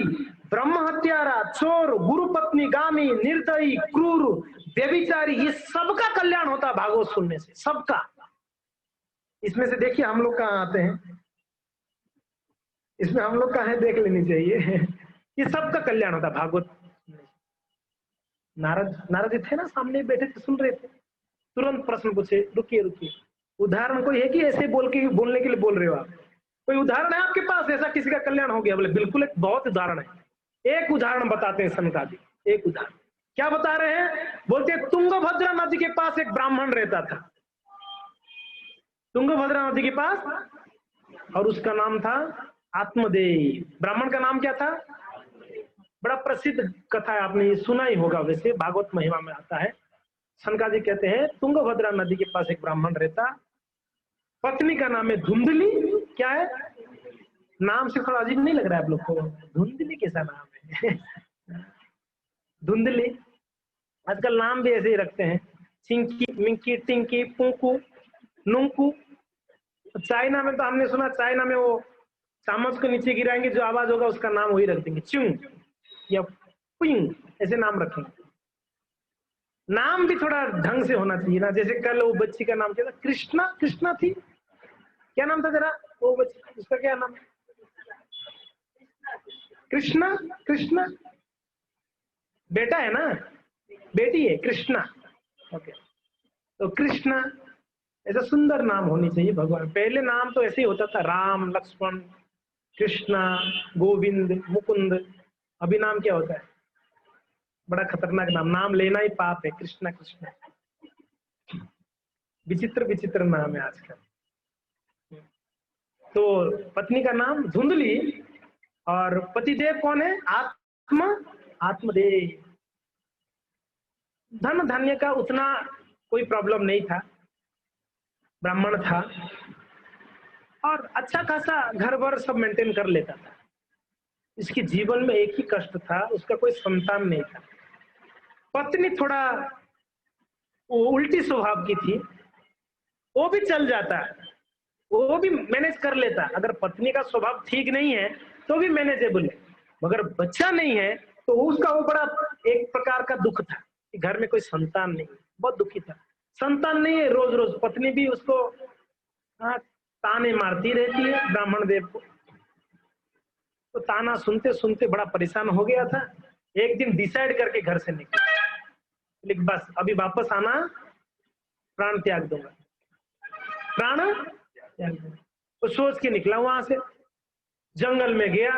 ब्रह्म हत्यारा, चोर, गुरुपत्नी गामी, निर्दयी, क्रूर, व्यभिचारी, ये सबका कल्याण होता है भागवत सुनने से, सबका। इसमें से देखिए हम लोग कहाँ आते हैं, इसमें हम लोग कहाँ है देख लेनी चाहिए। ये सबका कल्याण होता है भागवत। नारद जी थे ना, सामने बैठे थे, सुन रहे थे, तुरंत प्रश्न पूछे, रुकिए उदाहरण कोई है कि ऐसे बोलने के लिए बोल रहे हो आप? कोई उदाहरण है आपके पास ऐसा किसी का कल्याण हो गया? बोले बिल्कुल, एक बहुत उदाहरण है। एक उदाहरण बताते हैं सनकादिक, एक उदाहरण। क्या बता रहे हैं? बोलते तुंगभद्रा नदी के पास एक ब्राह्मण रहता था, तुंगभद्रा नदी के पास, और उसका नाम था आत्मदेव। ब्राह्मण का नाम क्या था? बड़ा प्रसिद्ध कथा है, आपने ये सुना ही होगा, वैसे भागवत महिमा में आता है। सनकादिक कहते हैं तुंगभद्रा नदी के पास एक ब्राह्मण रहता, पत्नी का नाम है धुंधली। क्या है? नाम से थोड़ा अजीब नहीं लग रहा है आप लोग को? धुंधली कैसा नाम है? धुंधली, आजकल नाम भी ऐसे ही रखते हैं, चिंकी, मिंकी, टिंकी, पुंकू, नुंकू। चाइना में तो हमने सुना, चाइना में वो चामच को नीचे गिराएंगे, जो आवाज होगा उसका नाम वही रख देंगे, चुंग या पुंग, ऐसे नाम रखेंगे। नाम भी थोड़ा ढंग से होना चाहिए ना। जैसे कल वो बच्ची का नाम क्या था? कृष्णा, कृष्णा थी, क्या नाम था तेरा? वो बच्ची, उसका क्या नाम? कृष्णा, कृष्णा बेटा है ना, बेटी है कृष्णा। ओके, तो कृष्णा ऐसा सुंदर नाम होनी चाहिए भगवान। पहले नाम तो ऐसे ही होता था, राम, लक्ष्मण, कृष्णा, गोविंद, मुकुंद। अभी नाम क्या होता है? बड़ा खतरनाक नाम, नाम लेना ही पाप है, कृष्णा कृष्णा। विचित्र विचित्र नाम है आजकल। तो पत्नी का नाम धुंधली, और पतिदेव कौन है? आत्मदेव। धन धान्य का उतना कोई प्रॉब्लम नहीं था, ब्राह्मण था और अच्छा खासा घर बार सब मेंटेन कर लेता था। इसके जीवन में एक ही कष्ट था, उसका कोई संतान नहीं था। पत्नी थोड़ा उल्टी स्वभाव की थी, वो भी चल जाता, वो भी मैनेज कर लेता। अगर पत्नी का स्वभाव ठीक नहीं है तो भी मैनेजेबल है, मगर बच्चा नहीं है तो उसका वो बड़ा एक प्रकार का दुख था कि घर में कोई संतान नहीं, बहुत दुखी था। संतान नहीं है, रोज रोज पत्नी भी उसको ताने मारती रहती है ब्राह्मण देव को। तो ताना सुनते सुनते बड़ा परेशान हो गया था। एक दिन डिसाइड करके घर से निकला, लेकिन बस अभी वापस आना, प्राण त्याग दूंगा, प्राण त्याग दूंगा। तो सोच के निकला, वहां से जंगल में गया,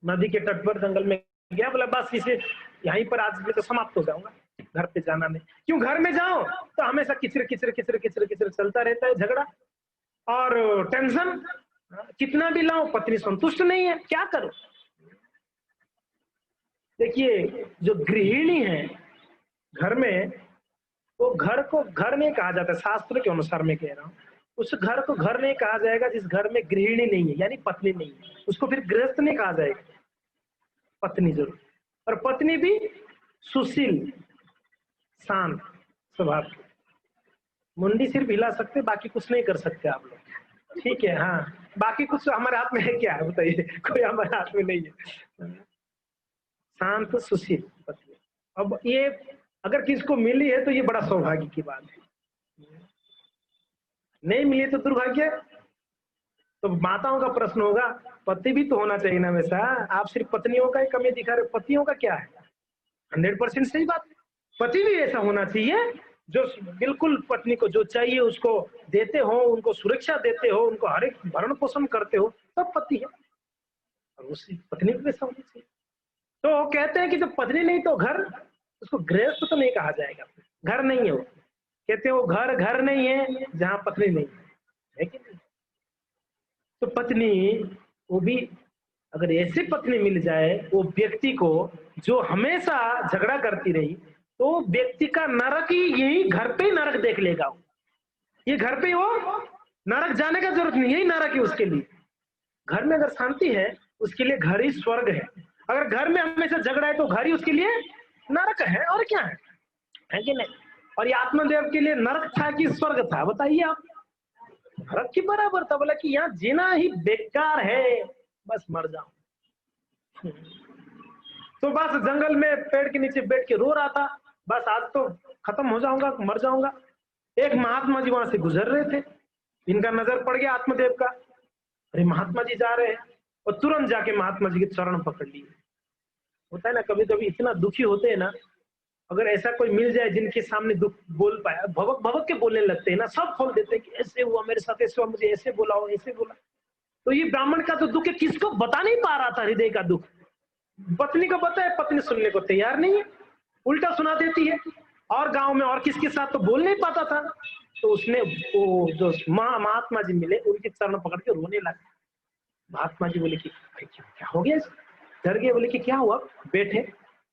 नदी के तट पर जंगल में गया। बोला बस इसे यहीं पर आज मैं तो समाप्त हो जाऊंगा, घर पे जाना नहीं। क्यों? घर में जाओ तो हमेशा किचर किचर किचर किचर किचर चलता रहता है, झगड़ा और टेंशन। कितना भी लाओ पत्नी संतुष्ट नहीं है, क्या करो? देखिए, जो गृहिणी है घर में, वो घर को घर नहीं कहा जाता, शास्त्र के अनुसार मैं कह रहा हूँ। उस घर को घर नहीं कहा जाएगा जिस घर में गृहिणी नहीं है, यानी पत्नी नहीं है, उसको फिर गृहस्थ नहीं कहा जाएगा, पत्नी जरूर। और पत्नी भी सुशील, शांत स्वभाव की। मुंडी सिर्फ हिला सकते, बाकी कुछ नहीं कर सकते आप लोग, ठीक है? हाँ, बाकी कुछ हमारे हाथ में है क्या है बताइए? कोई हमारे हाथ में नहीं है। शांत सुशील पत्नी। अब ये अगर किसको मिली है तो ये बड़ा सौभाग्य की बात है, नहीं मिली तो दुर्भाग्य। तो माताओं का प्रश्न होगा, पति भी तो होना चाहिए ना वैसा। आप सिर्फ पत्नियों का ही कमी दिखा रहे, पतियों का क्या है? 100% सही बात है, पति भी ऐसा होना चाहिए जो बिल्कुल पत्नी को जो चाहिए उसको देते हो, उनको सुरक्षा देते हो, उनको हर एक भरण पोषण करते हो, तब पति है। और उसी पत्नी को वैसा होना चाहिए। तो कहते हैं कि जब पत्नी नहीं तो घर, उसको गृहस्थ तो नहीं कहा जाएगा, घर नहीं है वो। कहते हैं वो घर घर नहीं है जहां पत्नी नहीं है कि नहीं? तो पत्नी, वो भी अगर ऐसे पत्नी मिल जाए वो व्यक्ति को जो हमेशा झगड़ा करती रही, तो व्यक्ति का नरक ही यही घर पे ही नरक देख लेगा। ये घर पे वो नरक जाने का जरूरत नहीं, यही नरक है उसके लिए। घर में अगर शांति है उसके लिए घर ही स्वर्ग है। अगर घर में हमेशा झगड़ा है तो घर ही उसके लिए नरक है, और क्या है कि नहीं? और ये आत्मदेव के लिए नरक था कि स्वर्ग था, बताइए आप? नरक के बराबर था। बोला कि यहाँ जीना ही बेकार है, बस मर जाओ। तो बस जंगल में पेड़ के नीचे बैठ के रो रहा था, बस आज तो खत्म हो जाऊंगा, मर जाऊंगा। एक महात्मा जी वहां से गुजर रहे थे, इनका नजर पड़ गया आत्मदेव का। अरे महात्मा जी जा रहे हैं, और तुरंत जाके महात्मा जी के चरण पकड़ लिए। होता है ना, कभी कभी इतना दुखी होते हैं ना, अगर ऐसा कोई मिल जाए जिनके सामने दुख बोल पाए, भवक भवक के बोलने लगते हैं ना, सब खोल देते हैं कि ऐसे हुआ मेरे साथ, ऐसे हुआ, मुझे ऐसे बोला हो, ऐसे बोला। तो ये ब्राह्मण का तो दुख है, किसको बता नहीं पा रहा था हृदय का दुख। पत्नी को पता है, पत्नी सुनने को तैयार नहीं है। उल्टा सुना देती है, और गांव में और किसके साथ तो बोल नहीं पाता था। तो उसने वो जो महात्मा जी मिले, उनके चरण पकड़ के रोने लगा। महात्मा जी बोले कि भाई क्या क्या हो गया, डर गए। बोले कि क्या हुआ, बैठे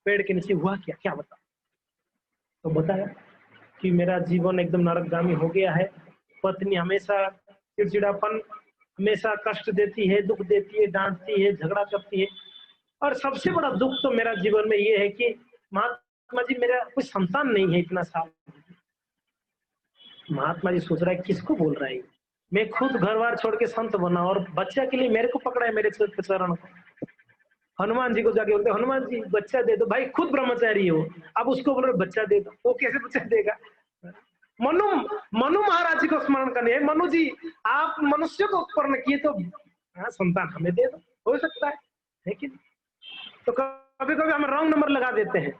पेड़ के नीचे, हुआ क्या, क्या बता। तो बताया कि मेरा जीवन एकदम नरकगामी हो गया है, पत्नी हमेशा चिड़चिड़ापन, हमेशा कष्ट देती है, दुख देती है, डांटती है, झगड़ा करती है, और सबसे बड़ा दुख तो मेरा जीवन में ये है कि महात्मा जी मेरा कोई संतान नहीं है इतना साल। महात्मा जी सोच रहा है किसको बोल रहा है, मैं खुद घर बार छोड़ के संत बना और बच्चा के लिए मेरे को पकड़ा है, मेरे चरण को। हनुमान जी को जाके बोलते, हनुमान जी बच्चा दे दो। भाई खुद ब्रह्मचारी हो, अब उसको बोल रहे बच्चा दे दो, वो कैसे बच्चा देगा। मनु मनु महाराज जी को स्मरण करने, मनु जी आप मनुष्य को उत्पन्न किए तो संतान हमें दे दो, हो सकता है कि। तो कभी कभी हम रॉन्ग नंबर लगा देते हैं।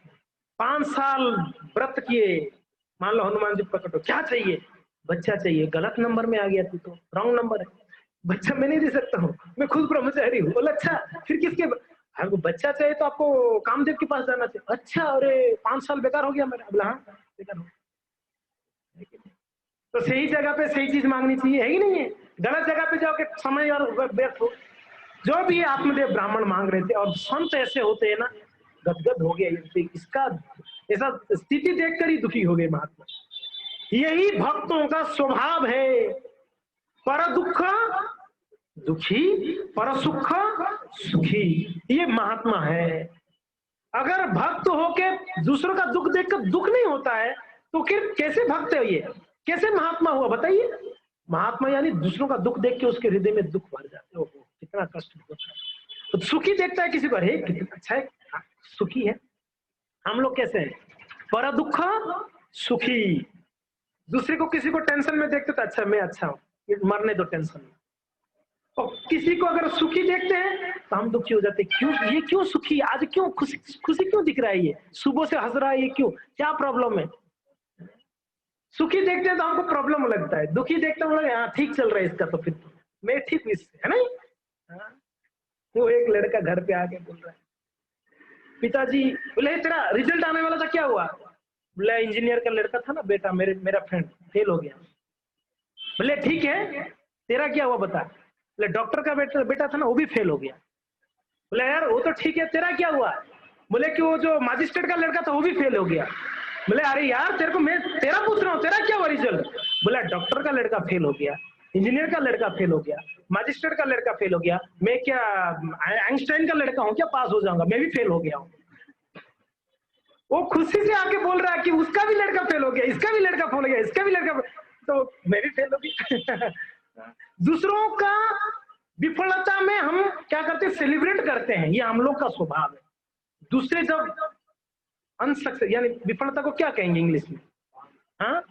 5 साल व्रत किए, मान लो हनुमान जी प्रकट हो, क्या चाहिए, बच्चा चाहिए, गलत नंबर में आ गया, तू तो रॉन्ग नंबर है, बच्चा मैं नहीं दे सकता हूँ, मैं खुद ब्रह्मचारी हूँ। बोला अच्छा फिर किसके, हमको बच्चा चाहिए तो आपको कामदेव के पास जाना चाहिए। अच्छा, अरे 5 साल बेकार हो गया मेरा। बोला हाँ बेकार हो। तो सही जगह पे सही चीज मांगनी चाहिए, है ही नहीं है, गलत जगह पे जाओ के समय और व्यर्थ हो। जो भी आत्मदेव ब्राह्मण मांग रहे थे, और संत ऐसे होते हैं ना, गदगद हो गया इसका, ऐसा स्थिति देखकर ही दुखी हो गए महात्मा। यही भक्तों का स्वभाव है, पर दुख दुखी, पर सुख सुखी, ये महात्मा है। अगर भक्त होके दूसरों का दुख देखकर दुख नहीं होता है तो फिर कैसे भक्त है, ये कैसे महात्मा हुआ बताइए। महात्मा यानी दूसरों का दुख देख के उसके हृदय में दुख भर जाते हो, कितना कष्ट होता है। तो सुखी देखता है किसी को, अरे कितना अच्छा है, सुखी है। हम लोग कैसे हैं, पर दुख सुखी। दूसरे को किसी को टेंशन में देखते तो अच्छा मैं अच्छा हूँ, मरने दो टेंशन में। और किसी को अगर सुखी देखते हैं तो हम दुखी हो जाते, क्यों ये क्यों सुखी, आज क्यों खुशी खुशी क्यों दिख रहा है, ये सुबह से हंस रहा है, ये क्यों, क्या प्रॉब्लम है। सुखी देखते हैं तो हमको प्रॉब्लम लगता है, दुखी देखते हैं हाँ ठीक चल रहा है इसका, तो फिर मैं ठीक इससे है नहीं। हाँ? वो एक लड़का घर पे आके बोल रहा है, पिताजी बोले तेरा रिजल्ट आने वाला था क्या हुआ। बोला इंजीनियर का लड़का था ना बेटा, मेरा फ्रेंड फेल हो गया। बोले ठीक है तेरा क्या हुआ बता। बोले डॉक्टर का बेटा था ना वो भी फेल हो गया। बोले यार वो तो ठीक है, तेरा क्या हुआ। बोले कि वो जो मजिस्ट्रेट का लड़का था वो भी फेल हो गया। बोले अरे यार तेरे को मैं तेरा पूछ रहा हूँ, तेरा क्या हुआ रिजल्ट। बोला डॉक्टर का लड़का फेल हो गया, इंजीनियर का लड़का फेल हो गया, मजिस्ट्रेट का लड़का फेल हो गया, मैं क्या आइंस्टाइन का लड़का हूँ क्या पास हो जाऊंगा, मैं भी फेल हो गया हूँ। वो खुशी से आके बोल रहा है कि उसका भी लड़का फेल हो गया, इसका भी लड़का फेल हो गया, इसका भी लड़का, तो मैं भी फेल हो गया। दूसरों का विफलता में हम क्या करते हैं, सेलिब्रेट करते हैं, ये हम लोग का स्वभाव है। दूसरे जब अनसक्सेस यानी विफलता को क्या कहेंगे इंग्लिश में, हाँ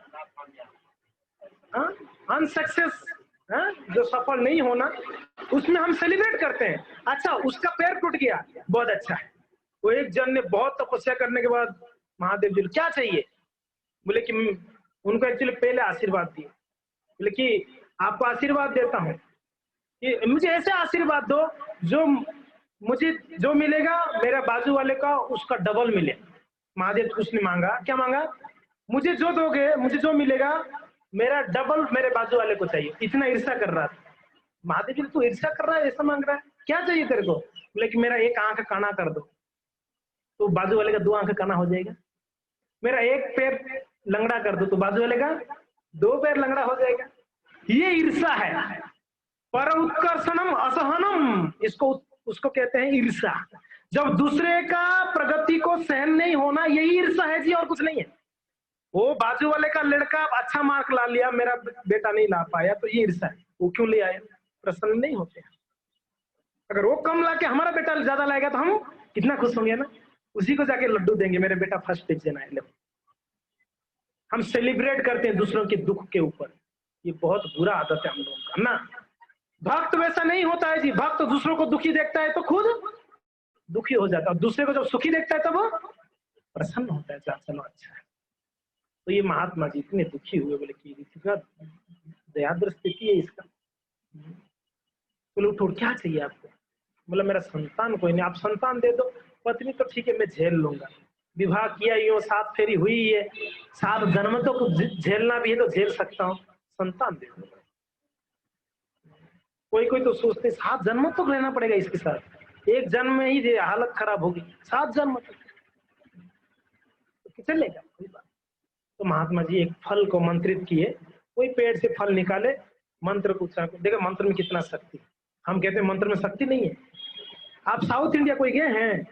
हाँ अनसक्सेस, हाँ जो सफल नहीं होना, उसमें हम सेलिब्रेट करते हैं। अच्छा उसका पैर टूट गया, बहुत अच्छा है। वो एक जन ने बहुत तपस्या करने के बाद महादेव जी क्या चाहिए, बोले कि उनको एक्चुअली पहले आशीर्वाद दिए। बोले कि आपको आशीर्वाद देता हूँ कि मुझे ऐसे आशीर्वाद दो जो मुझे जो मिलेगा मेरे बाजू वाले का उसका डबल मिले। महादेव उसने मांगा, क्या मांगा, मुझे जो दोगे, मुझे जो मिलेगा मेरा डबल मेरे बाजू वाले को चाहिए। इतना ईर्ष्या कर रहा था महादेव जी। तू ईर्ष्या कर रहा है, ऐसा मांग रहा है, क्या चाहिए तेरे को। बोले कि मेरा एक आंख काना कर दो, तो बाजू वाले का 2 आंख काना हो जाएगा। मेरा एक पैर लंगड़ा कर दो, तो बाजू वाले का 2 पैर लंगड़ा हो जाएगा। ये ईर्ष्या है। पर उत्कर्षणम असहनम, इसको उसको कहते हैं ईर्ष्या। जब दूसरे का प्रगति को सहन नहीं होना, यही ईर्ष्या है जी, और कुछ नहीं है। वो बाजू वाले का लड़का अच्छा मार्क ला लिया, मेरा बेटा नहीं ला पाया, तो ये ईर्ष्या है। वो क्यों ले आया, प्रसन्न नहीं होते। अगर वो कम ला के हमारा बेटा ज्यादा लाएगा तो हम कितना खुश होंगे ना, उसी को जाके लड्डू देंगे, मेरे बेटा फर्स्ट डिवीजन आए। हम सेलिब्रेट करते हैं दूसरों के दुख के ऊपर, ये बहुत बुरा आदत है हम लोगों का ना। भक्त वैसा नहीं होता है जी, भक्त दूसरों को दुखी देखता है तो खुद दुखी हो जाता है, दूसरे को जब सुखी देखता है तब वो प्रसन्न होता है, चलो अच्छा है। तो ये महात्मा जी इतने दुखी हुए, बोले कि इतना दयाद्र स्थिति है इसका। बोले उठो, क्या चाहिए आपको। बोला मेरा संतान कोई नहीं, आप संतान दे दो। पत्नी तो ठीक है मैं झेल लूंगा, विवाह किया यूं 7 फेरी हुई है, 7 जन्म तो झेलना भी है तो झेल सकता हूँ, संतान दे दो। कोई कोई तो सोचते 7 जन्म तक रहना पड़ेगा इसके साथ, 1 जन्म में ही हालत खराब होगी, 7 जन्म तक तो चलेगा कोई बात। तो महात्मा जी एक फल को मंत्रित किए, कोई पेड़ से फल निकाले, मंत्र को उच्चारण, देखो मंत्र में कितना शक्ति। हम कहते हैं मंत्र में शक्ति नहीं है। आप साउथ इंडिया कोई गए हैं?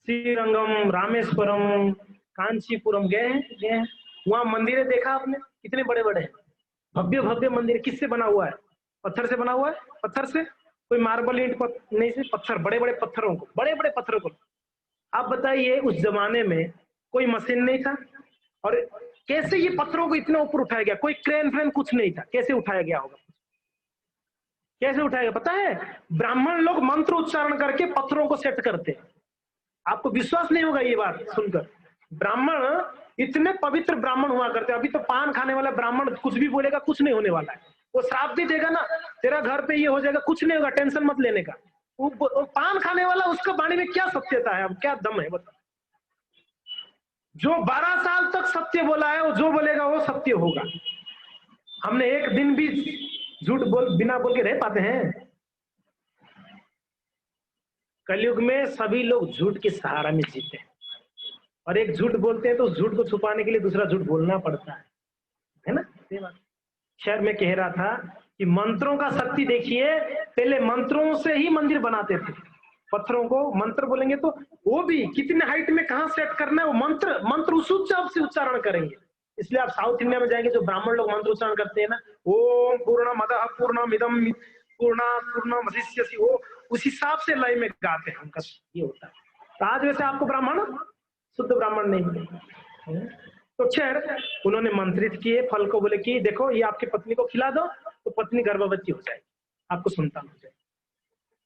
श्रीरंगम, रामेश्वरम, कांचीपुरम गए हैं? वहां मंदिर देखा आपने कितने बड़े बड़े हैं, भव्य भव्य मंदिर। किससे बना हुआ है? पत्थर से बना हुआ है। पत्थर से, कोई मार्बल ईंट नहीं से, पत्थर, बड़े बड़े पत्थरों को, बड़े बड़े पत्थरों को। आप बताइए उस जमाने में कोई मशीन नहीं था, और कैसे ये पत्थरों को इतना ऊपर उठाया गया? कोई क्रेन फ्रेन कुछ नहीं था, कैसे उठाया गया होगा? कैसे उठाएगा पता है? ब्राह्मण लोग मंत्र उच्चारण करके पत्थरों को सेट करते। आपको विश्वास नहीं होगा ये बात सुनकर। ब्राह्मण इतने पवित्र ब्राह्मण हुआ करते। अभी तो पान खाने वाला ब्राह्मण कुछ भी बोलेगा, कुछ नहीं होने वाला है। वो श्राप भी देगा ना, तेरा घर पे ये हो जाएगा, कुछ नहीं होगा, टेंशन मत लेने का। वो पान खाने वाला, उसका वाणी में क्या सत्यता है? अब क्या दम है बता? जो 12 साल तक सत्य बोला है, वो जो बोलेगा वो सत्य होगा। हमने एक दिन भी झूठ बिना बोल के रह पाते हैं? कलयुग में सभी लोग झूठ के सहारा में जीते हैं, और एक झूठ बोलते हैं तो उस झूठ को छुपाने के लिए दूसरा झूठ बोलना पड़ता है ना? ये बात खैर मैं कह रहा था कि मंत्रों का शक्ति देखिए। पहले मंत्रों से ही मंदिर बनाते थे, पत्थरों को मंत्र बोलेंगे तो वो भी कितने हाइट में कहाँ सेट करना है, वो मंत्र उस उच्चारण से उच्चारण करेंगे। इसलिए आप साउथ इंडिया में जाएंगे, जो ब्राह्मण लोग मंत्र उच्चारण करते हैं ना, ओम पूर्णमदः पूर्णमिदं पूर्णात् पूर्णमुदच्यते, वो उस हिसाब से लय में गाते हैं, उनका ये होता है। तो आज वैसे आपको ब्राह्मण, शुद्ध ब्राह्मण नहीं मिलेगा। तो खैर उन्होंने मंत्रित किए फल को, बोले कि देखो ये आपकी पत्नी को खिला दो तो पत्नी गर्भवती हो जाएगी, आपको संतान हो जाएगी।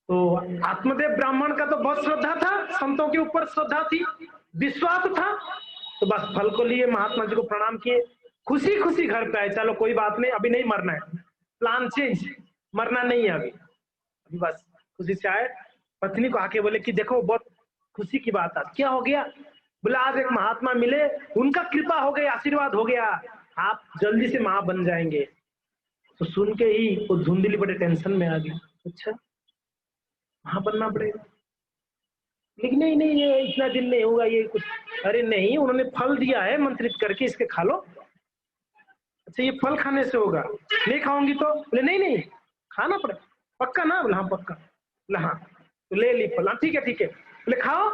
तो आत्मदेव ब्राह्मण का तो बहुत श्रद्धा था, संतों के ऊपर श्रद्धा थी, विश्वास था। तो बस फल को लिए, महात्मा जी को प्रणाम किए, खुशी खुशी घर पे आए। चलो कोई बात नहीं, अभी नहीं मरना है, प्लान चेंज, मरना नहीं है अभी बस खुशी से आए। पत्नी को आके बोले कि देखो बहुत खुशी की बात है। क्या हो गया? बोला आज एक महात्मा मिले, उनका कृपा हो गई, आशीर्वाद हो गया, आप जल्दी से मां बन जाएंगे। तो सुन के ही वो धुंधली बड़े टेंशन में आ गई। अच्छा मां बनना पड़ेगा, लेकिन नहीं नहीं ये इतना दिन नहीं होगा ये कुछ। अरे नहीं, उन्होंने फल दिया है मंत्रित करके, इसके खा लो। अच्छा ये फल खाने से होगा? नहीं खाऊंगी तो? बोले नहीं नहीं खाना पड़ेगा, पक्का ना? बोला हाँ पक्का। बोला हाँ, तो ले ली फल। ठीक है ठीक है। बोले खाओ,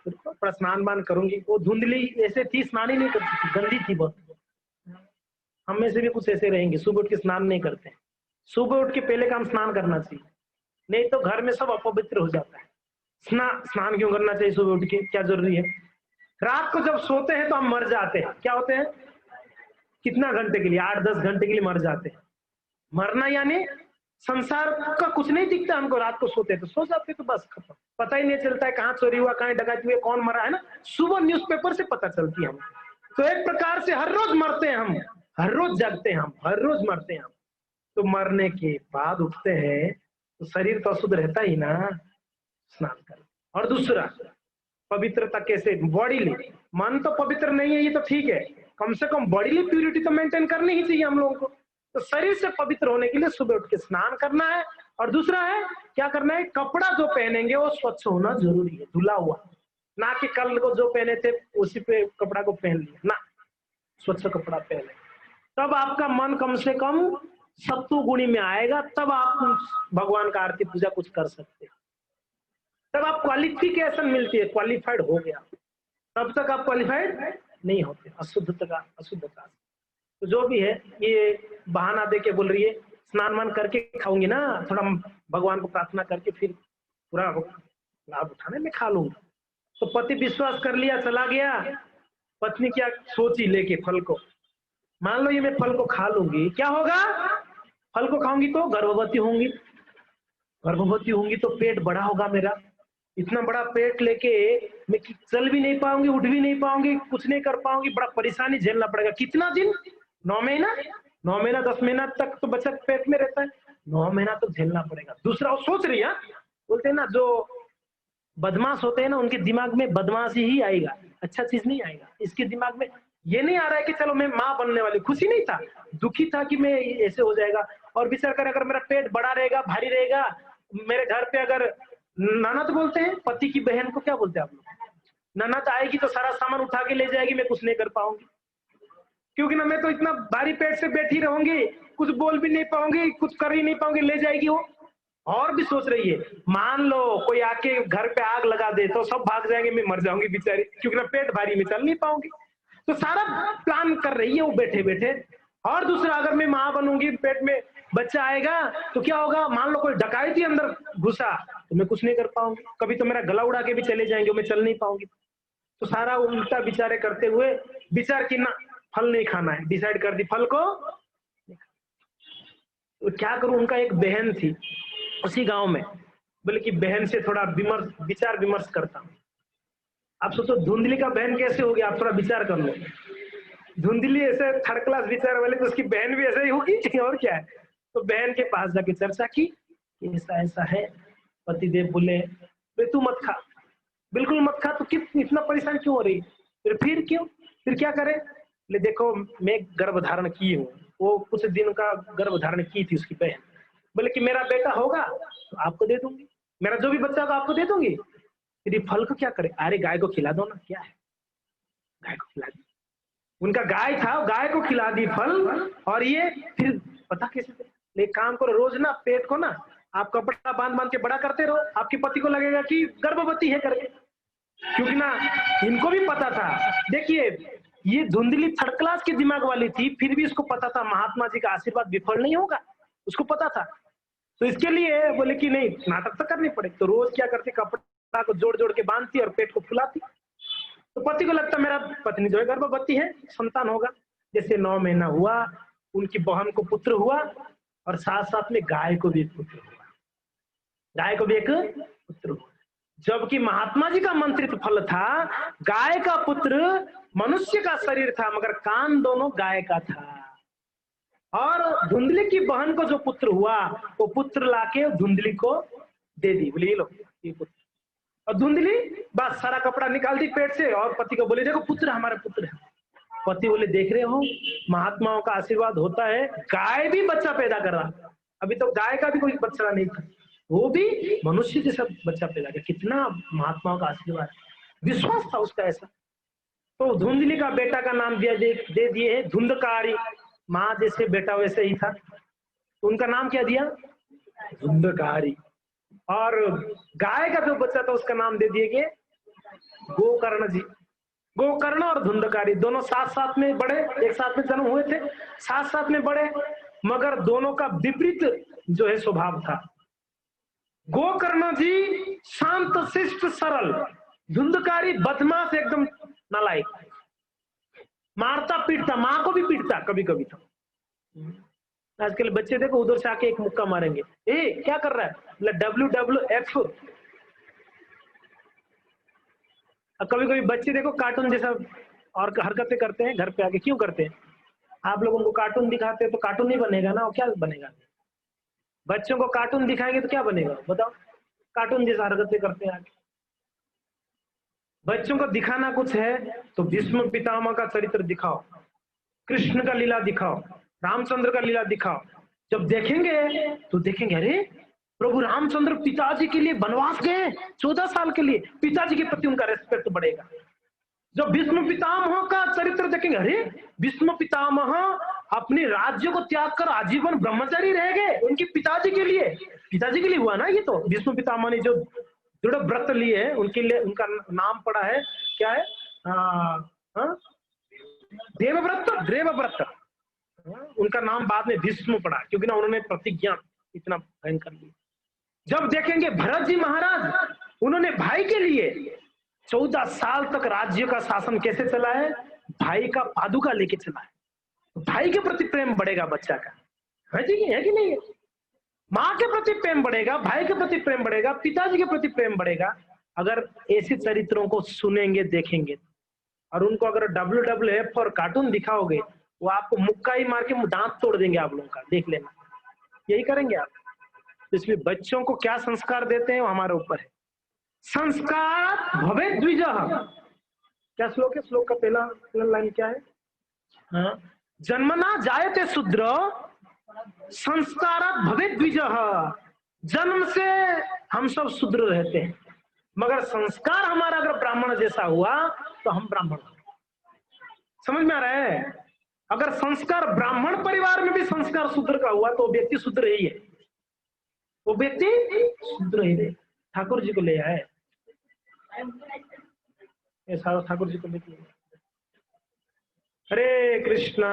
थोड़ा स्नान वान करूंगी। वो धुंधली ऐसे थी, स्नान ही नहीं करती थी, गंदी थी बहुत। हम में से भी कुछ ऐसे रहेंगे, सुबह उठ के स्नान नहीं करते। सुबह उठ के पहले काम स्नान करना चाहिए, नहीं तो घर में सब अपवित्र हो जाता है। स्नान क्यों करना चाहिए सुबह उठ के? क्या जरूरी है? रात को जब सोते हैं तो हम मर जाते हैं। क्या होते हैं? कितना घंटे के लिए? 8-10 घंटे के लिए मर जाते हैं। मरना यानी संसार का कुछ नहीं दिखता हमको। रात को सोते हैं तो सो जाते, तो बस खत्म, पता ही नहीं चलता है कहाँ चोरी हुआ, कहाँ डकैती हुई, कौन मरा है ना। सुबह न्यूज़पेपर से पता चलती है हमको। तो एक प्रकार से हर रोज मरते हैं हम, हर रोज जगते हैं हम, हर रोज मरते हैं हम। तो मरने के बाद उठते हैं तो शरीर तो अशुद्ध रहता ही ना, स्नान कर। और दूसरा पवित्रता कैसे? बॉडीली, मन तो पवित्र नहीं है ये तो ठीक है, कम से कम बॉडीली प्यूरिटी तो मेंटेन करनी ही चाहिए हम लोगों को। तो शरीर से पवित्र होने के लिए सुबह उठ के स्नान करना है। और दूसरा है क्या करना है? कपड़ा जो पहनेंगे वो स्वच्छ होना जरूरी है, धुला हुआ, ना कि कल को जो पहने थे उसी पे कपड़ा को पहन लिया ना, स्वच्छ कपड़ा पहने। तब आपका मन कम से कम सत्व गुणी में आएगा, तब आप भगवान का आरती पूजा कुछ कर सकते हैं। तब आप क्वालिफिकेशन मिलती है, क्वालिफाइड हो गया। तब तक आप क्वालिफाइड नहीं होते, अशुद्धता। तो जो भी है ये बहाना दे के बोल रही है स्नान मान करके खाऊंगी ना, थोड़ा भगवान को प्रार्थना करके फिर पूरा लाभ उठाने में खा लूंगा। तो पति विश्वास कर लिया, चला गया। पत्नी क्या सोची लेके फल को, मान लो ये मैं फल को खा लूंगी, क्या होगा? फल को खाऊंगी तो गर्भवती होंगी, गर्भवती होंगी तो पेट बड़ा होगा मेरा। इतना बड़ा पेट लेके मैं चल भी नहीं पाऊंगी, उठ भी नहीं पाऊंगी, कुछ नहीं कर पाऊंगी, बड़ा परेशानी झेलना पड़ेगा। कितना दिन? 9 महीना, 9 महीना 10 महीना तक तो बच्चा पेट में रहता है, 9 महीना तो झेलना पड़ेगा। दूसरा वो सोच रही है, बोलते हैं ना जो बदमाश होते हैं ना, उनके दिमाग में बदमाशी ही आएगा, अच्छा चीज नहीं आएगा। इसके दिमाग में ये नहीं आ रहा है कि चलो मैं माँ बनने वाली, खुशी नहीं था, दुखी था कि मैं ऐसे हो जाएगा। और विचार कर, अगर मेरा पेट बड़ा रहेगा, भारी रहेगा, मेरे घर पे अगर ननद बोलते हैं, पति की बहन को क्या बोलते हैं आप लोग? ननद आएगी तो सारा सामान उठा के ले जाएगी, मैं कुछ नहीं कर पाऊंगी, क्योंकि ना मैं तो इतना भारी पेट से बैठी रहूंगी, कुछ बोल भी नहीं पाऊंगी, कुछ कर ही नहीं पाऊंगी, ले जाएगी वो। और भी सोच रही है, मान लो कोई आके घर पे आग लगा दे तो सब भाग जाएंगे, मैं मर जाऊंगी बेचारी, क्योंकि ना पेट भारी में चल नहीं पाऊंगी। तो सारा प्लान कर रही है वो बैठे बैठे। और दूसरा, अगर मैं माँ बनूंगी, पेट में बच्चा आएगा तो क्या होगा, मान लो कोई डकायती अंदर घुसा तो मैं कुछ नहीं कर पाऊंगी, कभी तो मेरा गला उड़ा के भी चले जाएंगे, मैं चल नहीं पाऊंगी। तो सारा उल्टा विचारे करते हुए विचार की ना फल नहीं खाना है, डिसाइड कर दी फल को। तो क्या करूं, उनका एक बहन थी उसी गांव में, बोले कि बहन से थोड़ा विचार विमर्श करता हूं। आप सोचो धुंधली का बहन कैसे हो गया, आप थोड़ा विचार कर लो। धुंधली ऐसे थर्ड क्लास विचार वाले, तो उसकी बहन भी ऐसा ही होगी और क्या है। तो बहन के पास जाके चर्चा की, ऐसा ऐसा है। पतिदेव बोले तू मत खा, बिल्कुल मत खा, तो इतना परेशान क्यों हो रही? फिर क्यों, फिर क्या करे? ले देखो मैं गर्भ धारण की हूँ, वो कुछ दिन का गर्भ धारण की थी उसकी बहन। बोले कि मेरा बेटा होगा तो आपको दे दूंगी, मेरा जो भी बच्चा होगा आपको दे दूंगी। फिर ये फल को क्या करे? अरे गाय को खिला दो ना, क्या है, गाय को खिला दी। उनका गाय था, गाय को खिला दी फल। और ये फिर पता कैसे थे? ले काम करो, रोज ना पेट को ना आप कपड़ा बांध बांध के बड़ा करते रहो, आपके पति को लगेगा कि गर्भवती है करके, क्योंकि ना इनको भी पता था। देखिए ये धुंधली थर्ड क्लास के दिमाग वाली थी, फिर भी उसको पता था महात्मा जी का आशीर्वाद विफल नहीं होगा, उसको पता था। तो इसके लिए बोले कि नहीं, नाटक तो करनी पड़ेगी। तो रोज क्या करती, कपड़ा को जोड़ जोड़ के बांधती और पेट को फुलाती। तो पति को लगता मेरा पत्नी जो है गर्भवती है, संतान होगा। जैसे 9 महीना हुआ, उनकी बहन को पुत्र हुआ, और साथ साथ में गाय को भी एक पुत्र हुआ, गाय को भी एक पुत्र हुआ। जबकि महात्मा जी का मंत्रित फल था, गाय का पुत्र मनुष्य का शरीर था, मगर कान दोनों गाय का था। और धुंधली की बहन को जो पुत्र हुआ, वो पुत्र लाके धुंधली को दे दी, बोले ये लो ये पुत्र। और धुंधली बस सारा कपड़ा निकाल दी पेट से, और पति को बोले देखो पुत्र हमारा पुत्र है। पति बोले देख रहे हो, महात्माओं का आशीर्वाद होता है, गाय भी बच्चा पैदा कर रहा, अभी तो गाय का भी कोई बच्चा नहीं था, वो भी मनुष्य जैसा बच्चा पैदा किया। कितना महात्माओं का आशीर्वाद, विश्वास था उसका ऐसा। तो धुंधली का बेटा का नाम दे दिए है धुंधकारी, माँ जैसे बेटा वैसे ही था, तो उनका नाम क्या दिया, धुंधकारी। और गाय का जो बच्चा था उसका नाम दे दिए गए गोकर्ण जी। गोकर्ण और धुंधकारी दोनों साथ साथ में बड़े, एक साथ में जन्म हुए थे, साथ साथ में बड़े, मगर दोनों का विपरीत जो है स्वभाव था। गोकर्ण जी शांत शिष्ट सरल, धुंधकारी बदमाश एकदम नालायक, मारता पीटता, माँ को भी पीटता कभी कभी। तो आजकल बच्चे देखो उधर से आके एक मुक्का मारेंगे, ए क्या कर रहा है, WWF। कभी कभी बच्चे देखो कार्टून जैसा और हरकतें करते हैं घर पे आके, क्यों करते हैं? आप लोग उनको कार्टून दिखाते हैं तो कार्टून नहीं बनेगा ना, और क्या बनेगा? बच्चों को कार्टून दिखाएंगे तो क्या बनेगा बताओ? कार्टून जैसा हरकतें करते हैं आगे। बच्चों को दिखाना कुछ है तो भीष्म पितामह का चरित्र दिखाओ, कृष्ण का लीला दिखाओ, रामचंद्र का लीला दिखाओ। जब देखेंगे तो देखेंगे अरे प्रभु रामचंद्र पिताजी के लिए वनवास गए 14 साल के लिए, पिताजी के प्रति उनका रेस्पेक्ट बढ़ेगा। जब भीष्म पितामह का चरित्र देखेंगे, अरे भीष्म पितामह अपने राज्य को त्याग कर आजीवन ब्रह्मचारी रह गए उनके पिताजी के लिए। पिताजी के लिए हुआ ना ये, तो भीष्म पितामह ने जो दृढ़ व्रत लिए है उनके लिए, उनका नाम पड़ा है क्या है, देवव्रत, देवव्रत। उनका नाम बाद में भीष्म पड़ा, क्योंकि ना उन्होंने प्रतिज्ञा इतना भयंकर ली। जब देखेंगे भरत जी महाराज, उन्होंने भाई के लिए 14 साल तक राज्य का शासन कैसे चला है, भाई का पादुका लेके चला है। तो भाई के प्रति प्रेम बढ़ेगा बच्चा का, है जी, है कि नहीं है? माँ के प्रति प्रेम बढ़ेगा, भाई के प्रति प्रेम बढ़ेगा, पिताजी के प्रति प्रेम बढ़ेगा, अगर ऐसे चरित्रों को सुनेंगे देखेंगे। और उनको अगर WWF और कार्टून दिखाओगे, वो आपको मुक्का ही मार के दांत तोड़ देंगे आप लोगों का, देख लेना, यही करेंगे आप। इसमें बच्चों को क्या संस्कार देते हैं वो हमारे ऊपर है। संस्कार भवेत् द्विजः। क्या श्लोक है? श्लोक का पहला लाइन क्या है? हाँ, जन्मना जायते शूद्र संस्कारात् भवेत् द्विजः। जन्म से हम सब शूद्र रहते हैं, मगर संस्कार हमारा अगर ब्राह्मण जैसा हुआ तो हम ब्राह्मण। समझ में आ रहा है? अगर संस्कार ब्राह्मण परिवार में भी संस्कार शूद्र का हुआ तो व्यक्ति शूद्र ही है, वो व्यक्ति शूद्र ही है। ठाकुर जी को ले आए, सारा ठाकुर जी को लेके। हरे कृष्णा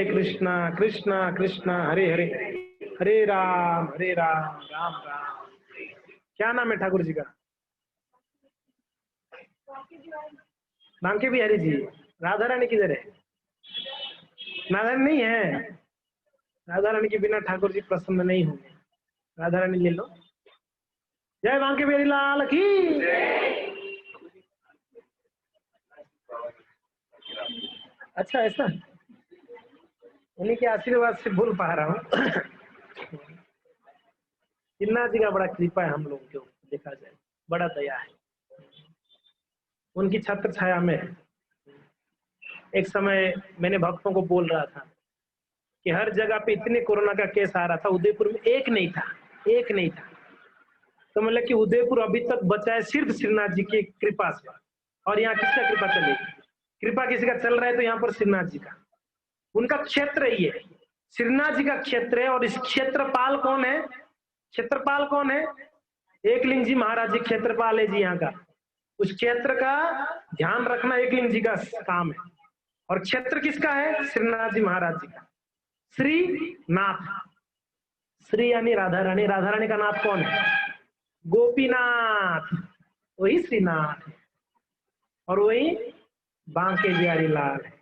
कृष्णा कृष्णा हरे हरे, हरे राम राम राम। क्या नाम है ठाकुर जी का? बांके बिहारी जी। राधा रानी किधर है? राधा रानी नहीं है। राधा रानी के बिना ठाकुर जी प्रसन्न नहीं होंगे। राधा रानी ले लो। जय बांके बिहारी लाल की। अच्छा, ऐसा उन्हीं के आशीर्वाद से बोल पा रहा हूँ। चिन्ना जी का बड़ा कृपा है हम लोगों के ऊपर, देखा जाए बड़ा दया है, उनकी छत्र छाया में। एक समय मैंने भक्तों को बोल रहा था कि हर जगह पे इतने कोरोना का केस आ रहा था, उदयपुर में एक नहीं था। तो मतलब कि उदयपुर अभी तक बचा है सिर्फ श्रीनाथ जी की कृपा से। और यहाँ किसका कृपा चलेगी? कृपा किसी का चल रहा है तो यहाँ पर श्रीनाथ जी का, उनका क्षेत्र ही है, श्रीनाथ जी का क्षेत्र है। और इस क्षेत्रपाल कौन है? क्षेत्रपाल कौन है? एकलिंग जी महाराज जी क्षेत्रपाल है जी यहाँ का। उस क्षेत्र का ध्यान रखना एकलिंग जी का काम है। और क्षेत्र किसका है? श्रीनाथ जी महाराज जी का। श्रीनाथ, श्री यानी राधा रानी, राधा रानी का नाथ कौन है? गोपीनाथ, वही श्रीनाथ है। और वही बांके बिहारी लाल है।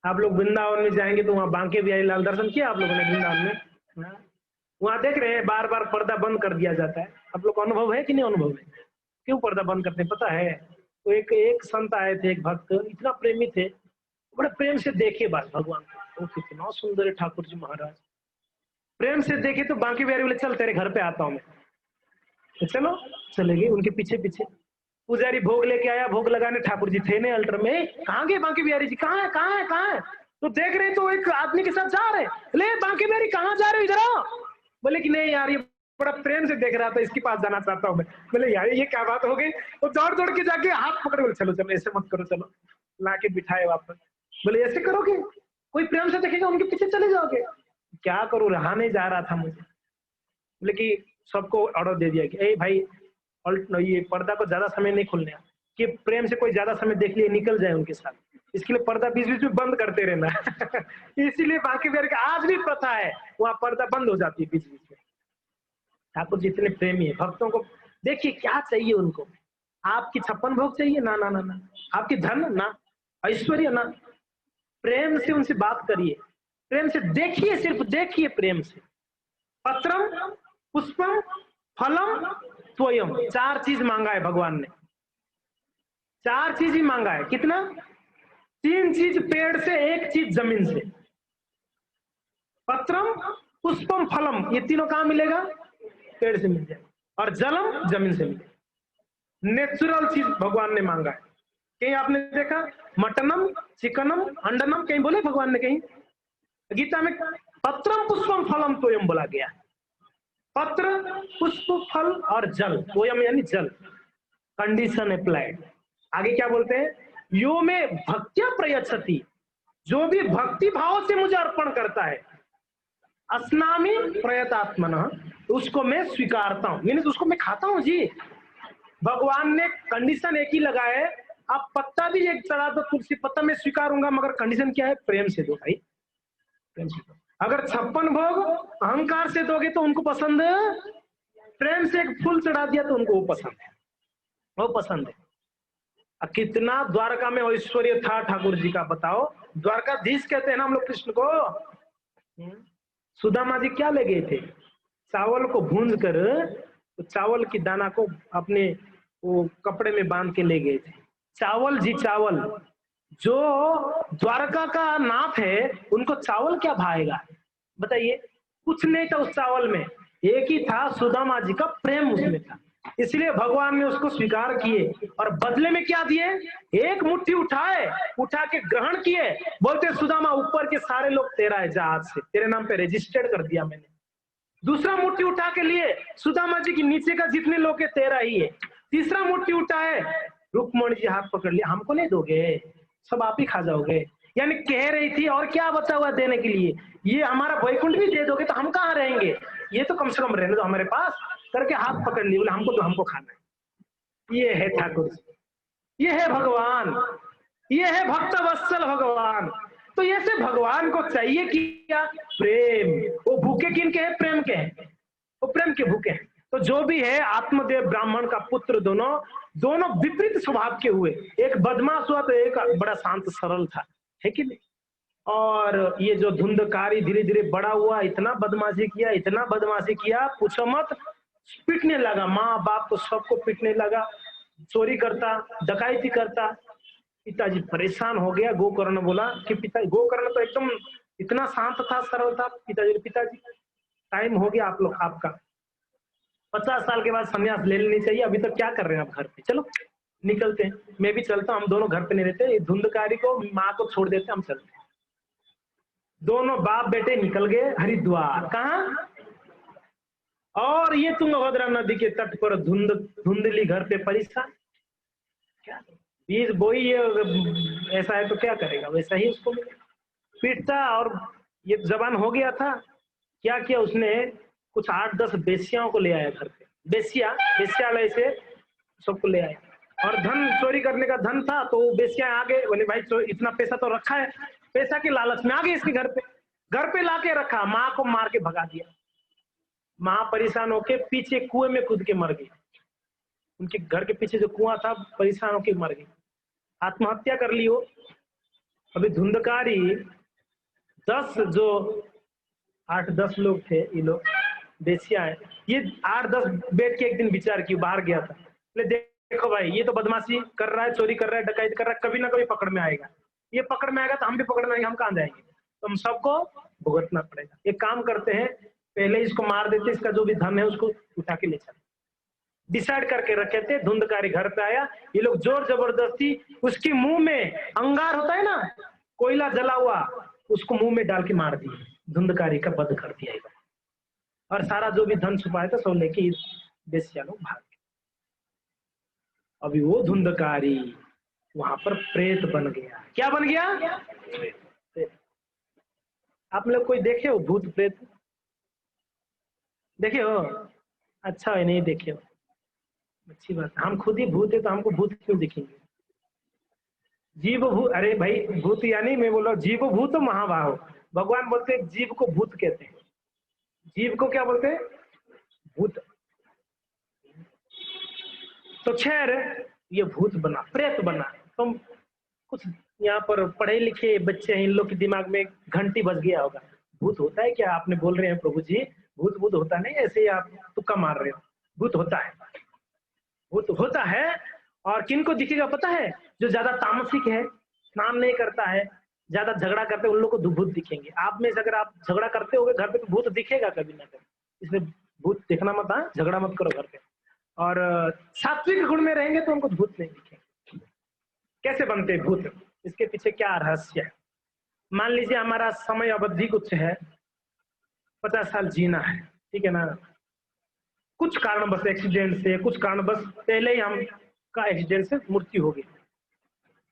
आप लोग वृंदावन में जाएंगे तो वहां बांके बिहारी लाल दर्शन किया आप लोगों ने? वृंदावन में वहां देख रहे हैं बार बार पर्दा बंद कर दिया जाता है। आप लोग को अनुभव है कि नहीं अनुभव है? क्यों पर्दा बंद करते हैं पता है? तो एक संत आए थे, एक भक्त, इतना प्रेमी थे, बड़े प्रेम से देखे बस भगवान को, कितना सुंदर है ठाकुर जी महाराज। प्रेम से देखे तो बांके बिहारी बोले चल तेरे घर पे आता हूँ मैं। तो चलो चले गए उनके पीछे पीछे। पुजारी भोग लेके आया, भोग लगाने ठाकुर जी थे नहीं अल्टर में। कहाँ गए बांके बिहारी जी? कहाँ है? तो देख रहे तो एक आदमी के साथ जा रहे, ले बांके बिहारी कहाँ जा रहे हो, इधर आओ। बोले कि नहीं यार, ये बड़ा प्रेम से देख रहा था, इसके पास जाना चाहता हूँ मैं। बोले यार ये क्या बात हो गई? वो दौड़ के जाके हाथ पकड़े, बोले चलो ऐसे मत करो, चलो लाके बिठाए वापस। बोले ऐसे करोगे? कोई प्रेम से देखेगा उनके पीछे चले जाओगे? क्या करूँ, रहा नहीं जा रहा था मुझे। बोले कि सबको ऑर्डर दे दिया कि ए भाई ये पर्दा को ज्यादा समय नहीं खोलने, कि प्रेम से कोई ज्यादा समय देख लिए निकल जाए उनके साथ, इसके लिए पर्दा बीच बीच में बंद करते रहना। इसीलिए बांके बिहारी का आज भी प्रथा है, वहां पर्दा बंद हो जाती है बीच बीच में। ठाकुर जी इतने प्रेमी है, भक्तों को देखिए क्या चाहिए उनको? आपकी 56 भोग चाहिए ना? ना ना ना। आपकी धन ना, ऐश्वर्य ना, प्रेम से उनसे बात करिए, प्रेम से देखिए, सिर्फ देखिए प्रेम से। पत्रम पुष्पम फलम त्वयम, 4 चीज मांगा है भगवान ने, 4 चीज ही मांगा है। कितना? 3 चीज पेड़ से, 1 चीज जमीन से। पत्रम पुष्पम फलम, ये तीनों कहां मिलेगा? पेड़ से मिल जाए। और जलम जमीन से मिलेगा। नेचुरल चीज भगवान ने मांगा है। कहीं आपने देखा मटनम चिकनम अंडनम कहीं बोले भगवान ने? कहीं गीता में पत्रम पुष्पम फलम तोयम बोला गया। पत्र पुष्प फल और जल, तोयम यानी जल, कंडीशन अप्लाइड। आगे क्या बोलते हैं? यो में भक्त्या प्रयच्छति, जो भी भक्ति भाव से मुझे अर्पण करता है, अस्नामि प्रयतात्मनः, उसको मैं स्वीकारता हूं, मीन्स उसको मैं खाता हूं जी। भगवान ने कंडीशन एक ही लगाया है, आप पत्ता भी एक चढ़ा दो, तुलसी पत्ता मैं स्वीकारूंगा, मगर कंडीशन क्या है? प्रेम से दो भाई, प्रेम से दो। अगर 56 भोग अहंकार से दोगे तो उनको पसंद, प्रेम से एक फूल चढ़ा दिया तो उनको वो पसंद है, वो पसंद है। कितना द्वारका में ऐश्वर्य था ठाकुर जी का, बताओ। द्वारकाधीश कहते हैं ना हम लोग कृष्ण को। सुदामा जी क्या ले गए थे? चावल को भूंज कर, तो चावल की दाना को अपने वो कपड़े में बांध के ले गए थे। चावल जी चावल, जो द्वारका का नाथ है उनको चावल क्या भाएगा बताइए? कुछ नहीं था उस चावल में, एक ही था सुदामा जी का प्रेम उसमें था। इसलिए भगवान ने उसको स्वीकार किए और बदले में क्या दिए, एक मुट्ठी उठाए, उठा के ग्रहण किए, बोलते सुदामा ऊपर के सारे लोग तेरा है, जहाज से तेरे नाम पे रजिस्टर्ड कर दिया मैंने। दूसरा मुट्ठी उठा के लिए सुदामा जी की नीचे का जितने लोग है तेरा ही है। तीसरा मुट्ठी उठाए, रुक्मणी जी हाथ पकड़ लिया, हमको नहीं दोगे, सब आप ही खा जाओगे। यानी कह रही थी और क्या बचा हुआ देने के लिए, ये हमारा वैकुंठ भी दे दोगे तो हम कहाँ रहेंगे, ये तो कम से कम रहने दो हमारे पास, करके हाथ पकड़ लिए, बोले हमको तो हमको खाना है। ये है ठाकुर जी, ये है भगवान, ये है भक्त वत्सल भगवान। तो ऐसे भगवान को चाहिए क्या, प्रेम। वो भूखे किन के हैं, प्रेम के हैं, वो प्रेम के भूखे हैं। तो जो भी है आत्मदेव ब्राह्मण का पुत्र, दोनों दोनों विपरीत स्वभाव के हुए, एक बदमाश हुआ तो एक बड़ा शांत सरल था, है कि नहीं। और ये जो धुंधकारी धीरे धीरे बड़ा हुआ, इतना बदमाशी किया, इतना बदमाशी किया, पूछो मत, पीटने लगा, माँ बाप तो सबको पीटने लगा, चोरी करता, डकैती करता। पिताजी परेशान हो गया। गोकर्ण बोला कि पिता, गोकर्ण तो एकदम इतना शांत था, सरल था। पिताजी टाइम हो गया, आप लोग आपका 50 साल के बाद संन्यास ले लेनी चाहिए, अभी तक क्या कर रहे हैं आप घर पे, चलो निकलते हैं, मैं भी चलता हूँ, हम दोनों घर पे नहीं रहते, धुंधकारी को माँ को छोड़ देते, हम चलते हैं। दोनों बाप बेटे निकल गए हरिद्वार। कहा, और ये तुंगभद्रा नदी के तट पर धुंधली घर पे परेशान, क्या बीज बोई है, ऐसा है तो क्या करेगा, वैसा ही उसको पीटता। और ये जवान हो गया था, क्या किया उसने, कुछ 8-10 बेसियाओं को ले आया घर पे, बेस्यालय से सबको ले आया, और धन चोरी करने का धन था, तो बेसिया आगे बोले भाई इतना पैसा तो रखा है, पैसा के लालच में आ गए इसके घर पे लाके रखा, माँ को मार के भगा दिया। माँ परेशान होके पीछे कुएं में कूद के मर गई, उनके घर के पीछे जो कुआं था, परेशान होके मर गई, आत्महत्या कर ली हो। अभी धुंधकारी 10 जो 8-10 लोग थे, ये लोग बेसिया है, ये 8-10 बैठ के एक दिन विचार की, बाहर गया था, बोले देखो भाई ये तो बदमाशी कर रहा है, चोरी कर रहा है, डकैती कर रहा है, कभी ना कभी पकड़ में आएगा, ये पकड़ में आएगा तो हम भी पकड़ में आएंगे, हम कहाँ जाएंगे, तो हम सबको भुगतना पड़ेगा। एक काम करते हैं, पहले इसको मार देते, इसका जो भी धन है उसको उठा के ले चलते। डिसाइड करके रखे थे। धुंधकारी घर पे आया, ये लोग जोर जबरदस्ती उसके मुंह में अंगार होता है ना, कोयला जला हुआ, उसको मुंह में डाल के मार दिए, धुंधकारी का वध कर दिया। और सारा जो भी धन छुपाया था सब लेके बेसिया लोग भाग गए। अभी वो धुंधकारी वहां पर प्रेत बन गया। क्या बन गया, प्रेत। आप लोग कोई देखे हो भूत प्रेत, देखे हो, अच्छा है, नहीं देखे हो, अच्छी बात। हम खुद ही भूत है तो हमको भूत क्यों दिखेंगे, जीव भूत, अरे भाई भूत यानी मैं बोल रहा हूँ जीव भूत महाबाहो, भगवान बोलते हैं जीव को भूत कहते हैं, जीव को क्या बोलते हैं, भूत। तो खैर ये भूत बना, प्रेत बना। तुम कुछ यहाँ पर पढ़े लिखे बच्चे हैं, इन लोग के दिमाग में घंटी बज गया होगा, भूत होता है क्या, आपने बोल रहे हैं प्रभु जी भूत भूत होता नहीं, ऐसे ही आप तुक्का मार रहे हो, भूत होता है, भूत होता है। और किनको दिखेगा पता है, जो ज्यादा तामसिक है, स्नान नहीं करता है, ज्यादा झगड़ा करते हैं, उन लोग को भूत दिखेंगे। आप में से अगर आप झगड़ा करते होगे घर पे तो भूत दिखेगा कभी ना कभी, इसलिए भूत देखना मत, हाँ झगड़ा मत करो घर पे। और सात्विक गुण में रहेंगे तो उनको भूत नहीं दिखेंगे। कैसे बनते हैं भूत, इसके पीछे क्या रहस्य है। मान लीजिए हमारा समय अवधि कुछ है, 50 साल जीना है, ठीक है ना, कुछ कारणवश एक्सीडेंट से, कुछ कारणवश पहले ही हम का एक्सीडेंट से मृत्यु हो गई,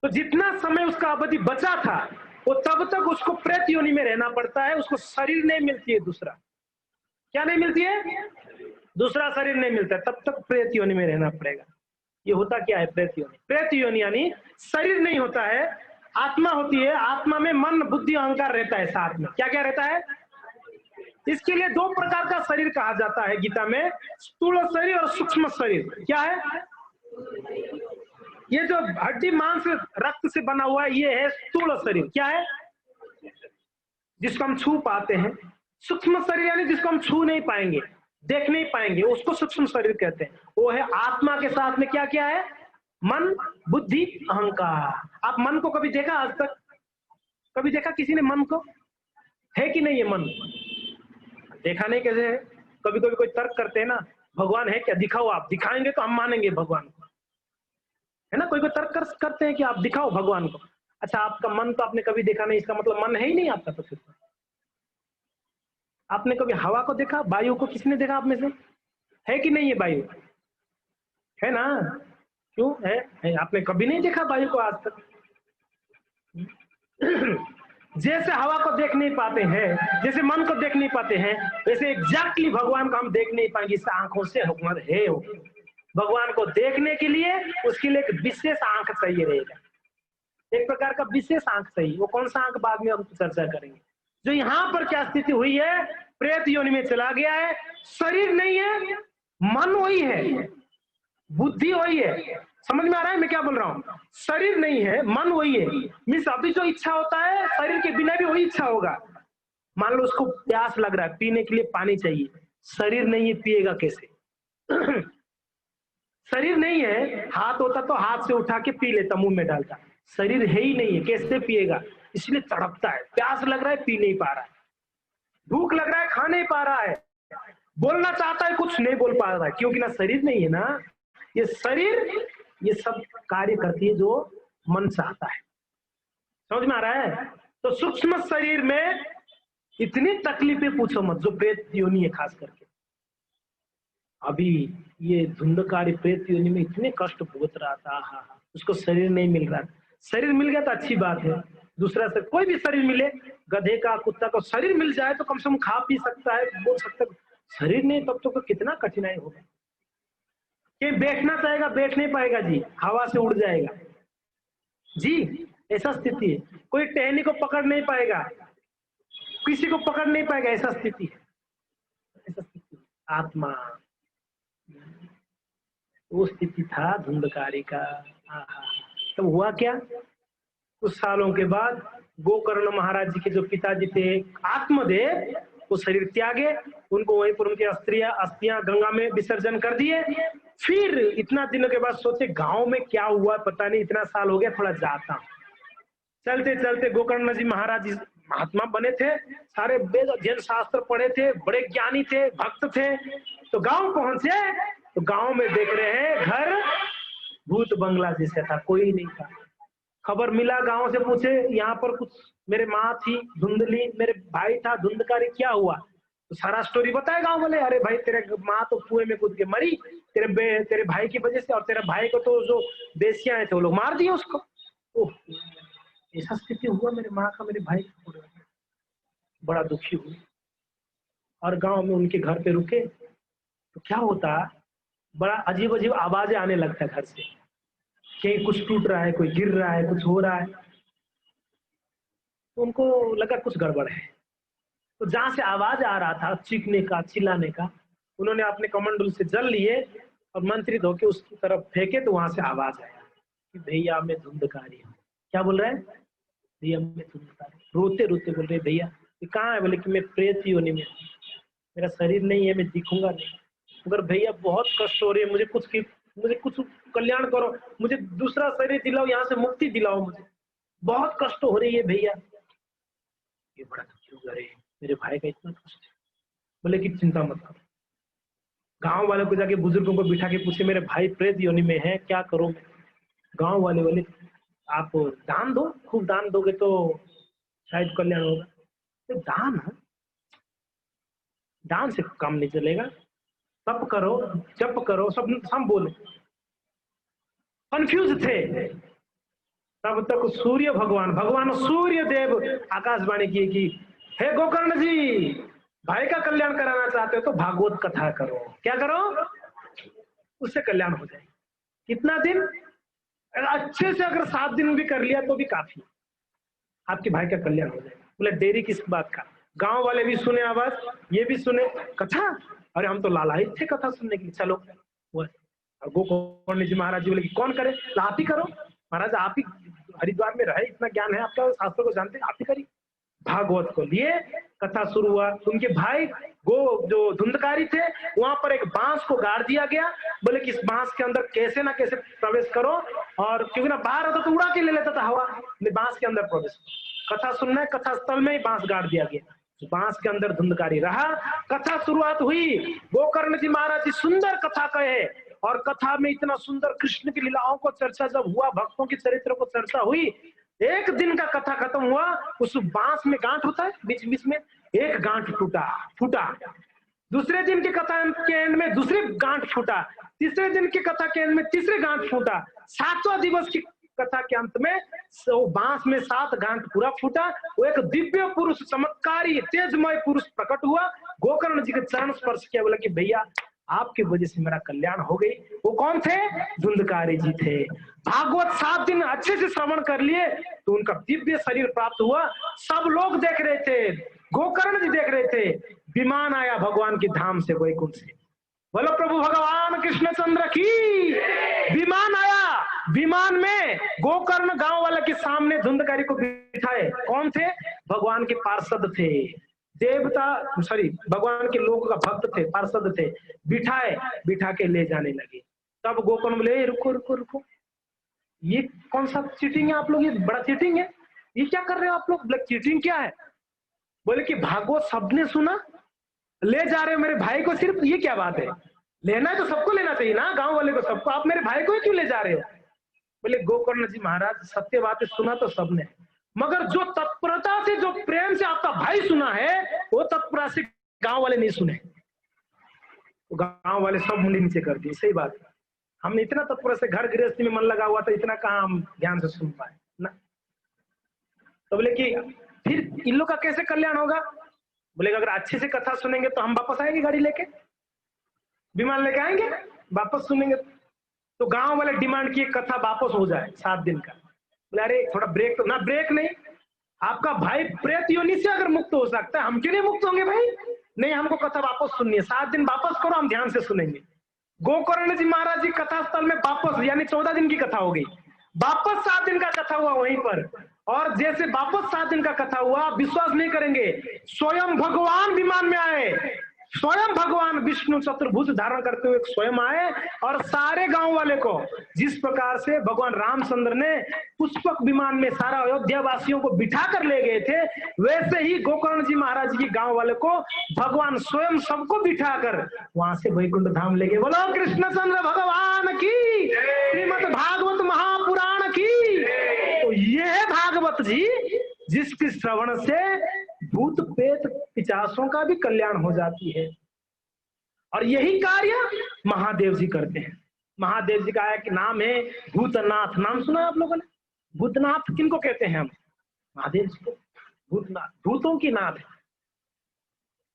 तो जितना समय उसका अवधि बचा था वो तब तक उसको प्रेत योनि में रहना पड़ता है, उसको शरीर नहीं मिलती है दूसरा, क्या नहीं मिलती है, दूसरा शरीर नहीं मिलता है, तब तक प्रेत योनि में रहना पड़ेगा। ये होता क्या है प्रेत योनि, प्रेत योनि यानी शरीर नहीं होता है, आत्मा होती है, आत्मा में मन बुद्धि अहंकार रहता है साथ में, क्या क्या रहता है। इसके लिए 2 प्रकार का शरीर कहा जाता है गीता में, स्थूल शरीर और सूक्ष्म शरीर। क्या है, ये जो हड्डी मांस रक्त से बना हुआ है ये है स्थूल शरीर, क्या है, जिसको हम छू पाते हैं। सूक्ष्म शरीर यानी जिसको हम छू नहीं पाएंगे, देख नहीं पाएंगे, उसको सूक्ष्म शरीर कहते हैं। वो है आत्मा के साथ में क्या क्या है, मन बुद्धि अहंकार। आप मन को कभी देखा आज तक, कभी देखा किसी ने मन को, है कि नहीं, ये मन देखा नहीं, कैसे है। कभी कभी कोई तर्क करते हैं ना भगवान है क्या, दिखाओ, आप दिखाएंगे तो हम मानेंगे भगवान को, है ना। कोई कोई तर्क करते हैं कि आप दिखाओ भगवान को। अच्छा, आपका मन तो आपने कभी देखा नहीं, इसका मतलब मन है ही नहीं आपका। तो फिर आपने कभी हवा को देखा, वायु को किसने देखा आप में से, है कि नहीं है वायु, है ना। क्यों है आपने कभी नहीं देखा वायु को आज तक। जैसे हवा को देख नहीं पाते हैं, जैसे मन को देख नहीं पाते हैं, वैसे एग्जैक्टली भगवान को हम देख नहीं पाएंगे इस आंखों से। हुकूमत है वो, भगवान को देखने के लिए उसके लिए एक विशेष आंख चाहिए रहेगा, एक प्रकार का विशेष आंख चाहिए। वो कौन सा आंख बाद में हम चर्चा करेंगे। जो यहाँ पर क्या स्थिति हुई है, प्रेत योनि में चला गया है, शरीर नहीं है, मन वही है, बुद्धि वही है। समझ में आ रहा है मैं क्या बोल रहा हूँ। शरीर नहीं है, मन वही है। मीन्स अभी जो इच्छा होता है शरीर के बिना भी वही इच्छा होगा। मान लो उसको प्यास लग रहा है, पीने के लिए पानी चाहिए, शरीर नहीं है, पिएगा कैसे। शरीर नहीं है, हाथ होता तो हाथ से उठा के पी लेता, मुंह में डालता। शरीर है ही नहीं है, कैसे पिएगा, इसलिए तड़पता है। प्यास लग रहा है, पी नहीं पा रहा है, भूख लग रहा है, खा नहीं पा रहा है, बोलना चाहता है, कुछ नहीं बोल पा रहा है, क्योंकि ना शरीर नहीं है ना। ये शरीर ये सब कार्य करती है जो मन चाहता है। समझ में आ रहा है। तो सूक्ष्म शरीर में इतनी तकलीफें पूछो मत, जो प्रेत योनि है खास करके। अभी ये धुंधकारी प्रेत योनि में इतने कष्ट भुगत रहा था, हाँ, उसको शरीर नहीं मिल रहा। शरीर मिल गया तो अच्छी बात है, दूसरा से कोई भी शरीर मिले, गधे का, कुत्ता का शरीर मिल जाए तो कम से कम खा पी सकता है, बोल सकता है। शरीर नहीं तब तो कितना कठिनाई होगा। कि बैठना चाहेगा बैठ नहीं पाएगा जी, हवा से उड़ जाएगा जी, ऐसा स्थिति है। कोई टहनी को पकड़ नहीं पाएगा, किसी को पकड़ नहीं पाएगा, ऐसा स्थिति है, ऐसा स्थिति। आत्मा वो स्थिति था धुंधकारी का। तब हुआ क्या, कुछ सालों के बाद गोकर्ण महाराज जी के जो पिताजी थे आत्मदेव, वो शरीर त्यागे, उनको वहीं पर उनकी अस्थियां गंगा में विसर्जन कर दिए। फिर इतना दिनों के बाद सोचे गांव में क्या हुआ पता नहीं, इतना साल हो गया, थोड़ा जाता। चलते चलते गोकर्ण जी महाराज जी महात्मा बने थे, सारे वेद अध्ययन शास्त्र पढ़े थे, बड़े ज्ञानी थे, भक्त थे। तो गांव पहुंचे तो गांव में देख रहे हैं घर भूत बंगला जैसे था, कोई नहीं था। खबर मिला, गांव से पूछे, यहाँ पर कुछ मेरे माँ थी धुंधली, मेरे भाई था धुंधकारी, क्या हुआ। तो सारा स्टोरी बताया गांव वाले। अरे भाई तेरे माँ तो कुएं में कूद के मरी तेरे भाई की वजह से, और तेरे भाई को तो जो बेसियां थे वो लोग मार दिए उसको। ओह, ऐसा स्थिति हुआ मेरे माँ का, मेरे भाई का। बड़ा दुखी हुई और गांव में उनके घर पे रुके तो क्या होता, बड़ा अजीब अजीब आवाजें आने लगता है घर से, कहीं कुछ टूट रहा है, कोई गिर रहा है, कुछ हो रहा है। तो उनको लगा कुछ गड़बड़ है। तो जहां से आवाज आ रहा था चीखने का, चिल्लाने का, उन्होंने अपने कमंडल से जल लिए और मंत्रित होकर उसकी तरफ फेंके, तो वहां से आवाज आया कि भैया मैं धुंधकारी हूँ। क्या बोल रहे हैं, भैया मैं धुंधकारी। रोते रोते बोल रहे भैया ये कहाँ है, बोले कि मैं प्रेत योनि में, मेरा शरीर नहीं है, मैं दिखूंगा नहीं। मगर भैया बहुत कष्ट हो रही है, मुझे कुछ कल्याण करो, मुझे दूसरा शरीर दिलाओ, यहाँ से मुक्ति दिलाओ, मुझे बहुत कष्ट हो रही है भैया। ये बड़ा दुखी हो गए, मेरे भाई का इतना कष्ट है। बोले कि चिंता मत करो। गांव वालों को जाके बुजुर्गों को बिठा के पूछे मेरे भाई प्रेत योनि में है, क्या करो मैं। गांव वाले बोले आप दान दो, खूब दान दोगे तो शायद कल्याण होगा। तो दान से काम नहीं चलेगा, तप करो, जप करो, सब बोले। कंफ्यूज थे। तब तक भगवान सूर्य देव आकाशवाणी की कि हे गोकर्ण जी, भाई का कल्याण कराना चाहते हो तो भागवत कथा करो। क्या करो, उससे कल्याण हो जाए। कितना दिन, अच्छे से अगर 7 दिन भी कर लिया तो भी काफी, आपके भाई का कल्याण हो जाएगा। बोले देरी किस बात का। गांव वाले भी सुने आवाज, ये भी सुने कथा, अरे हम तो लालायित थे कथा सुनने के लिए, चलो। गोकर्ण जी महाराज जी बोले कि कौन करे, आप ही करो महाराज, आप ही हरिद्वार में रहे, इतना ज्ञान है आपका, शास्त्रों को जानते, आप ही करिए। भागवत को लिए कथा शुरू हुआ। उनके भाई जो धुंधकारी थे, वहां पर एक बांस को गाड़ दिया गया। बोले कि इस बांस के अंदर कैसे ना कैसे प्रवेश करो, और क्योंकि ना बाहर होता तो उड़ा के ले लेता था हवा, बांस के अंदर प्रवेश। कथा सुनना है, कथा स्थल में ही बांस गाड़ दिया गया। बांस के अंदर धुंधकारी रहा। कथा शुरुआत हुई, गोकर्ण जी महाराज जी सुंदर कथा कहे, और कथा में इतना सुंदर कृष्ण की लीलाओं को चर्चा जब हुआ, भक्तों की चरित्र को चर्चा हुई, एक दिन का कथा खत्म हुआ, उस बांस में गांठ होता है बीच बीच में, एक गांठ फूटा। दूसरे दिन की कथा के एंड में दूसरे गांठ फूटा, तीसरे दिन की कथा के एंड में तीसरे गांठ फूटा, 7वां दिवस की कथा के अंत में बांस में 7 गांठ पूरा फूटा। वो एक दिव्य पुरुष, चमत्कारी तेजमय पुरुष प्रकट हुआ, गोकर्ण जी के चरण स्पर्श किया, बोला कि भैया आपकी वजह से मेरा कल्याण हो गई। वो कौन थे? धुंधकारी जी थे। भागवत 7 दिन अच्छे से श्रवण कर लिए तो उनका दिव्य शरीर प्राप्त हुआ। सब लोग देख रहे थे, गोकर्ण जी देख रहे थे। विमान आया भगवान की धाम से, वैकुंठ से। बोलो प्रभु भगवान कृष्णचंद्र की। विमान आया, विमान में गोकर्ण गांव वाले के सामने धुंधकारी को बिठाए। कौन थे? भगवान के पार्षद थे, देवता भगवान के लोगों का भक्त थे, पार्षद थे। बिठा के ले जाने लगे। तब गोकर्ण बोले रुको रुको रुको, ये कौन सा चीटिंग है आप लोग? ये बड़ा चीटिंग है, ये क्या कर रहे हो आप लोग? बोले चीटिंग क्या है? बोले कि भागवत सबने सुना, ले जा रहे हो मेरे भाई को सिर्फ, ये क्या बात है? लेना है तो सबको लेना चाहिए ना, गांव वाले को सबको, आप मेरे भाई को ही क्यों ले जा रहे हो? बोले गोकर्ण जी महाराज सत्य बात है, सुना तो सबने, मगर जो तत्परता से, जो प्रेम से आपका भाई सुना है, वो तत्परता से गांव वाले नहीं सुने। गांव वाले सब मुंडी नीचे कर दिए। सही बात है, हमने इतना तत्पर से घर गृहस्थी में मन लगा हुआ था, इतना कहाँ हम ध्यान से सुन पाए ना। तो बोले कि फिर इन लोग का कैसे कल्याण होगा? बोले अगर अच्छे से कथा सुनेंगे तो हम वापस आएंगे, गाड़ी लेके विमान लेके आएंगे, वापस सुनेंगे। तो गांव वाले डिमांड किए कथा वापस हो जाए 7 दिन का। बोले अरे थोड़ा ब्रेक तो ना। ब्रेक नहीं, आपका भाई प्रेत योनि से अगर मुक्त हो सकता है, हम क्यों नहीं मुक्त होंगे भाई? नहीं, हमको कथा वापस सुननी है, 7 दिन वापस करो, हम ध्यान से सुनेंगे। गोकर्ण जी महाराज जी कथा स्थल में वापस, यानी 14 दिन की कथा हो गई, वापस 7 दिन का कथा हुआ वहीं पर। और जैसे वापस 7 दिन का कथा हुआ, विश्वास नहीं करेंगे, स्वयं भगवान विमान में आए, स्वयं भगवान विष्णु चतुर्भुज धारण करते हुए स्वयं आए, और सारे गांव वाले को, जिस प्रकार से भगवान रामचंद्र ने पुष्पक विमान में सारा अयोध्या वासियों को बिठा कर ले गए थे, वैसे ही गोकर्ण जी महाराज की गांव वाले को भगवान स्वयं सबको बिठा कर वहां से वैकुंठ धाम ले गए। बोलो कृष्णचंद्र भगवान की, श्रीमद् भागवत महापुराण की। तो ये है भागवत जी, जिसके श्रवण से भूत प्रेत पिशाचों का भी कल्याण हो जाती है। और यही कार्य महादेव जी करते हैं। महादेव जी का एक नाम है भूतनाथ। नाम सुना आप लोगों ने? भूतनाथ किनको कहते हैं हम? महादेव जी को भूतनाथ, भूतों की नाथ है।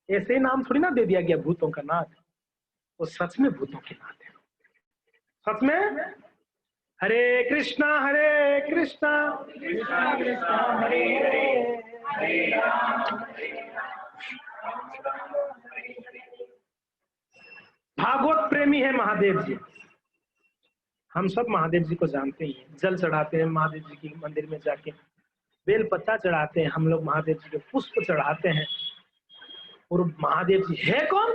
ऐसे नाम थोड़ी ना दे दिया गया भूतों का नाथ, वो सच में भूतों की नाथ है, सच में। हरे कृष्णा कृष्णा कृष्णा हरे हरे, हरे राम भागवत प्रेमी है महादेव जी। हम सब महादेव जी को जानते ही हैं, जल चढ़ाते हैं महादेव जी की मंदिर में जाके, बेल पत्ता चढ़ाते हैं हम लोग, महादेव जी के पुष्प चढ़ाते हैं। और महादेव जी है कौन?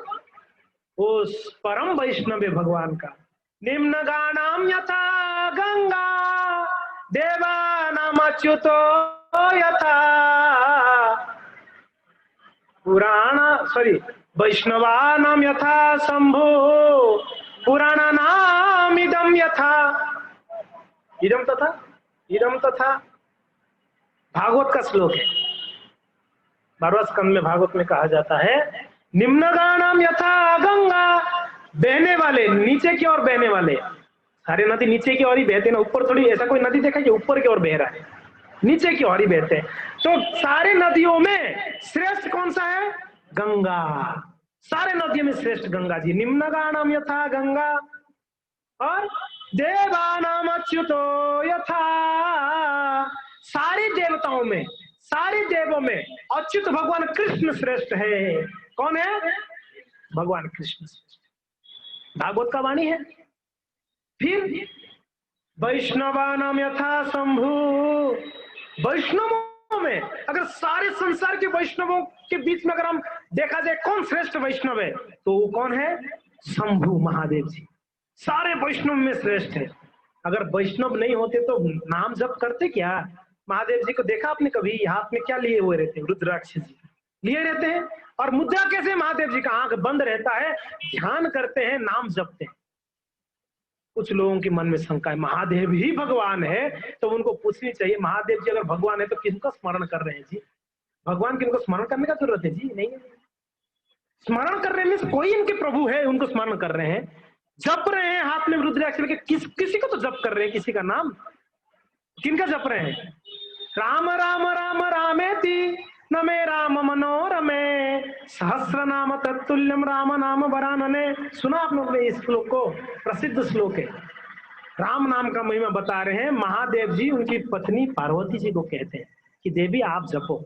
वो परम वैष्णव है भगवान का। निम्न गानाम यथा गंगा, देवानाम अच्युतो यथा, वैष्णवानाम यथा शंभो, पुराणानाम इदम यथा। इदम तथा भागवत का श्लोक है, 12वें स्कंद में भागवत में कहा जाता है, निम्न गानाम यथा गंगा, बहने वाले, नीचे की ओर बहने वाले। सारे नदी नीचे की ओर ही बहते ना, ऊपर थोड़ी। ऐसा कोई नदी देखा कि ऊपर की ओर बह रहा है? नीचे की ओर ही बहते हैं। तो सारे नदियों में श्रेष्ठ कौन सा है? गंगा। सारे नदियों में श्रेष्ठ गंगा जी। निम्न गानाम यथा गंगा, और देवानाम अच्युतो यथा। सारे देवताओं में, सारे देवों में अच्युत भगवान कृष्ण श्रेष्ठ है। कौन है? भगवान कृष्ण श्रेष्ठ। भागवत का वाणी है। फिर वैष्णवानाम यथा शंभु, वैष्णवों में अगर सारे संसार के वैष्णवों के बीच में अगर हम देखा जाए कौन श्रेष्ठ वैष्णव है, तो वो कौन है? शंभु महादेव जी। सारे वैष्णव में श्रेष्ठ है। अगर वैष्णव नहीं होते तो नाम जप करते क्या? महादेव जी को देखा आपने कभी? हाथ में क्या लिए हुए रहते? रुद्राक्ष जी। लिए रहते हैं। और मुद्रा कैसे? महादेव जी का आंख बंद रहता है, ध्यान करते हैं, नाम जपते हैं। कुछ लोगों के मन में शंका है, महादेव ही भगवान है, तो उनको पूछनी चाहिए, महादेव जी अगर भगवान है तो किसका स्मरण कर रहे हैं जी? भगवान किनको स्मरण करने का जरूरत है जी? नहीं, स्मरण करने में कोई इनके प्रभु है, उनको स्मरण कर रहे हैं, जप रहे हैं, हाथ में रुद्राक्ष लेके, किसी को तो जप कर रहे हैं, किसी का नाम। किनका जप रहे हैं? राम राम राम रामेति नमे राम मनोरमे सहस्र नाम तत्तुल्यम राम नाम वरानने। सुना आप लोगों ने इस श्लोक को? प्रसिद्ध श्लोक है। राम नाम का महिमा बता रहे हैं। महादेव जी उनकी पत्नी पार्वती जी को कहते हैं कि देवी आप जपो।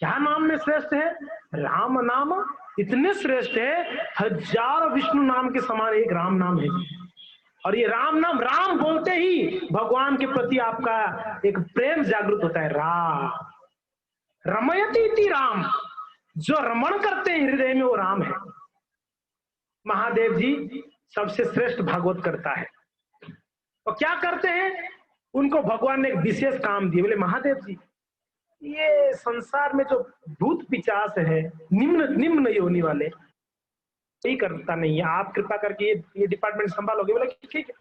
क्या नाम में श्रेष्ठ है? राम नाम इतने श्रेष्ठ है, हजार विष्णु नाम के समान एक राम नाम है। और ये राम नाम, राम बोलते ही भगवान के प्रति आपका एक प्रेम जागृत होता है। रमयति इति राम, जो रमण करते हैं हृदय में, वो राम है। महादेव जी सबसे श्रेष्ठ भागवत करता है। और क्या करते हैं? उनको भगवान ने एक विशेष काम दिए। बोले महादेव जी, ये संसार में जो भूत पिचास है, निम्न योनि वाले, यही करता नहीं है, आप कृपा करके ये डिपार्टमेंट संभालोगे? बोला ठीक है,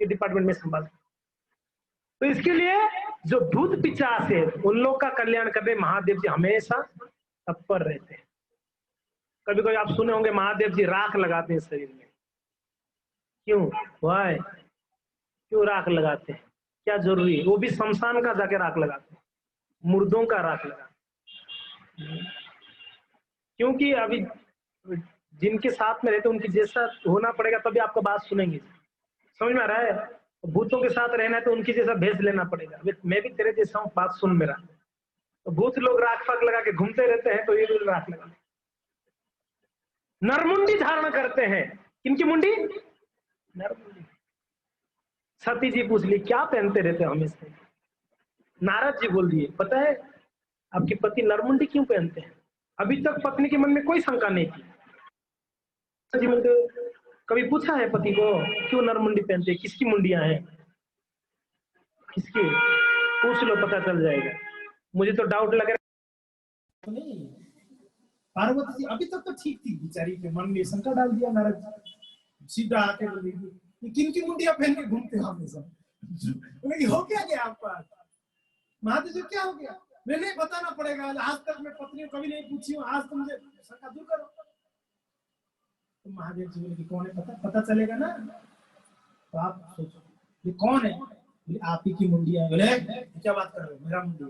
ये डिपार्टमेंट में संभाल। तो इसके लिए जो भूत पिचास है, उन लोग का कल्याण करने महादेव जी हमेशा तत्पर रहते हैं। कभी कभी आप सुने होंगे महादेव जी राख लगाते हैं शरीर में। क्यों? वाय क्यों राख लगाते हैं? क्या जरूरी है? वो भी शमशान का जाके राख लगाते हैं, मुर्दों का राख लगाते हैं। क्योंकि अभी जिनके साथ में रहते उनकी जैसा होना पड़ेगा, तभी आपका बात सुनेंगे। समझ में आ रहा है? भूतों के साथ रहना है तो उनकी जैसा भेष लेना पड़ेगा। मैं भी तेरे जैसा हूँ, बात सुन मेरा। तो भूत लोग राख फाक लगा के घूमते रहते हैं, तो ये लोग राख लगा नरमुंडी धारण करते हैं। किनकी मुंडी? नरमुंडी। सती जी पूछ ली क्या पहनते रहते हो हमेशा? नारद जी बोल दिए, पता है आपके पति नरमुंडी क्यों पहनते हैं? अभी तक पत्नी के मन में कोई शंका नहीं थी। जी बोलते, कभी पूछा है पति को क्यों नरमुंडी पहनते हैं? किसकी मुंडियां हैं? किसकी? पूछ लो, पता चल जाएगा। मुझे तो डाउट लग रहा है। नहीं, पार्वती जी अभी तक तो ठीक थी, बेचारी के मन में शंका डाल दिया नारद जी। सीधा आके बोलेगी किन की मुंडियां पहन के घूमते हो हमेशा? हो क्या गया आपका? महादेव जी क्या हो गया? मैं नहीं बताना पड़ेगा, आज तक मैं पत्नी को कभी नहीं पूछी हूँ, आज तो मुझे शंका दूर करो। तो महादेव जी बोले कि कौन है? पता चलेगा ना। तो आप सोचो ये कौन है? बोले आप ही की मुंडियां। बोले क्या बात कर रहे हो? मेरा मुंडी?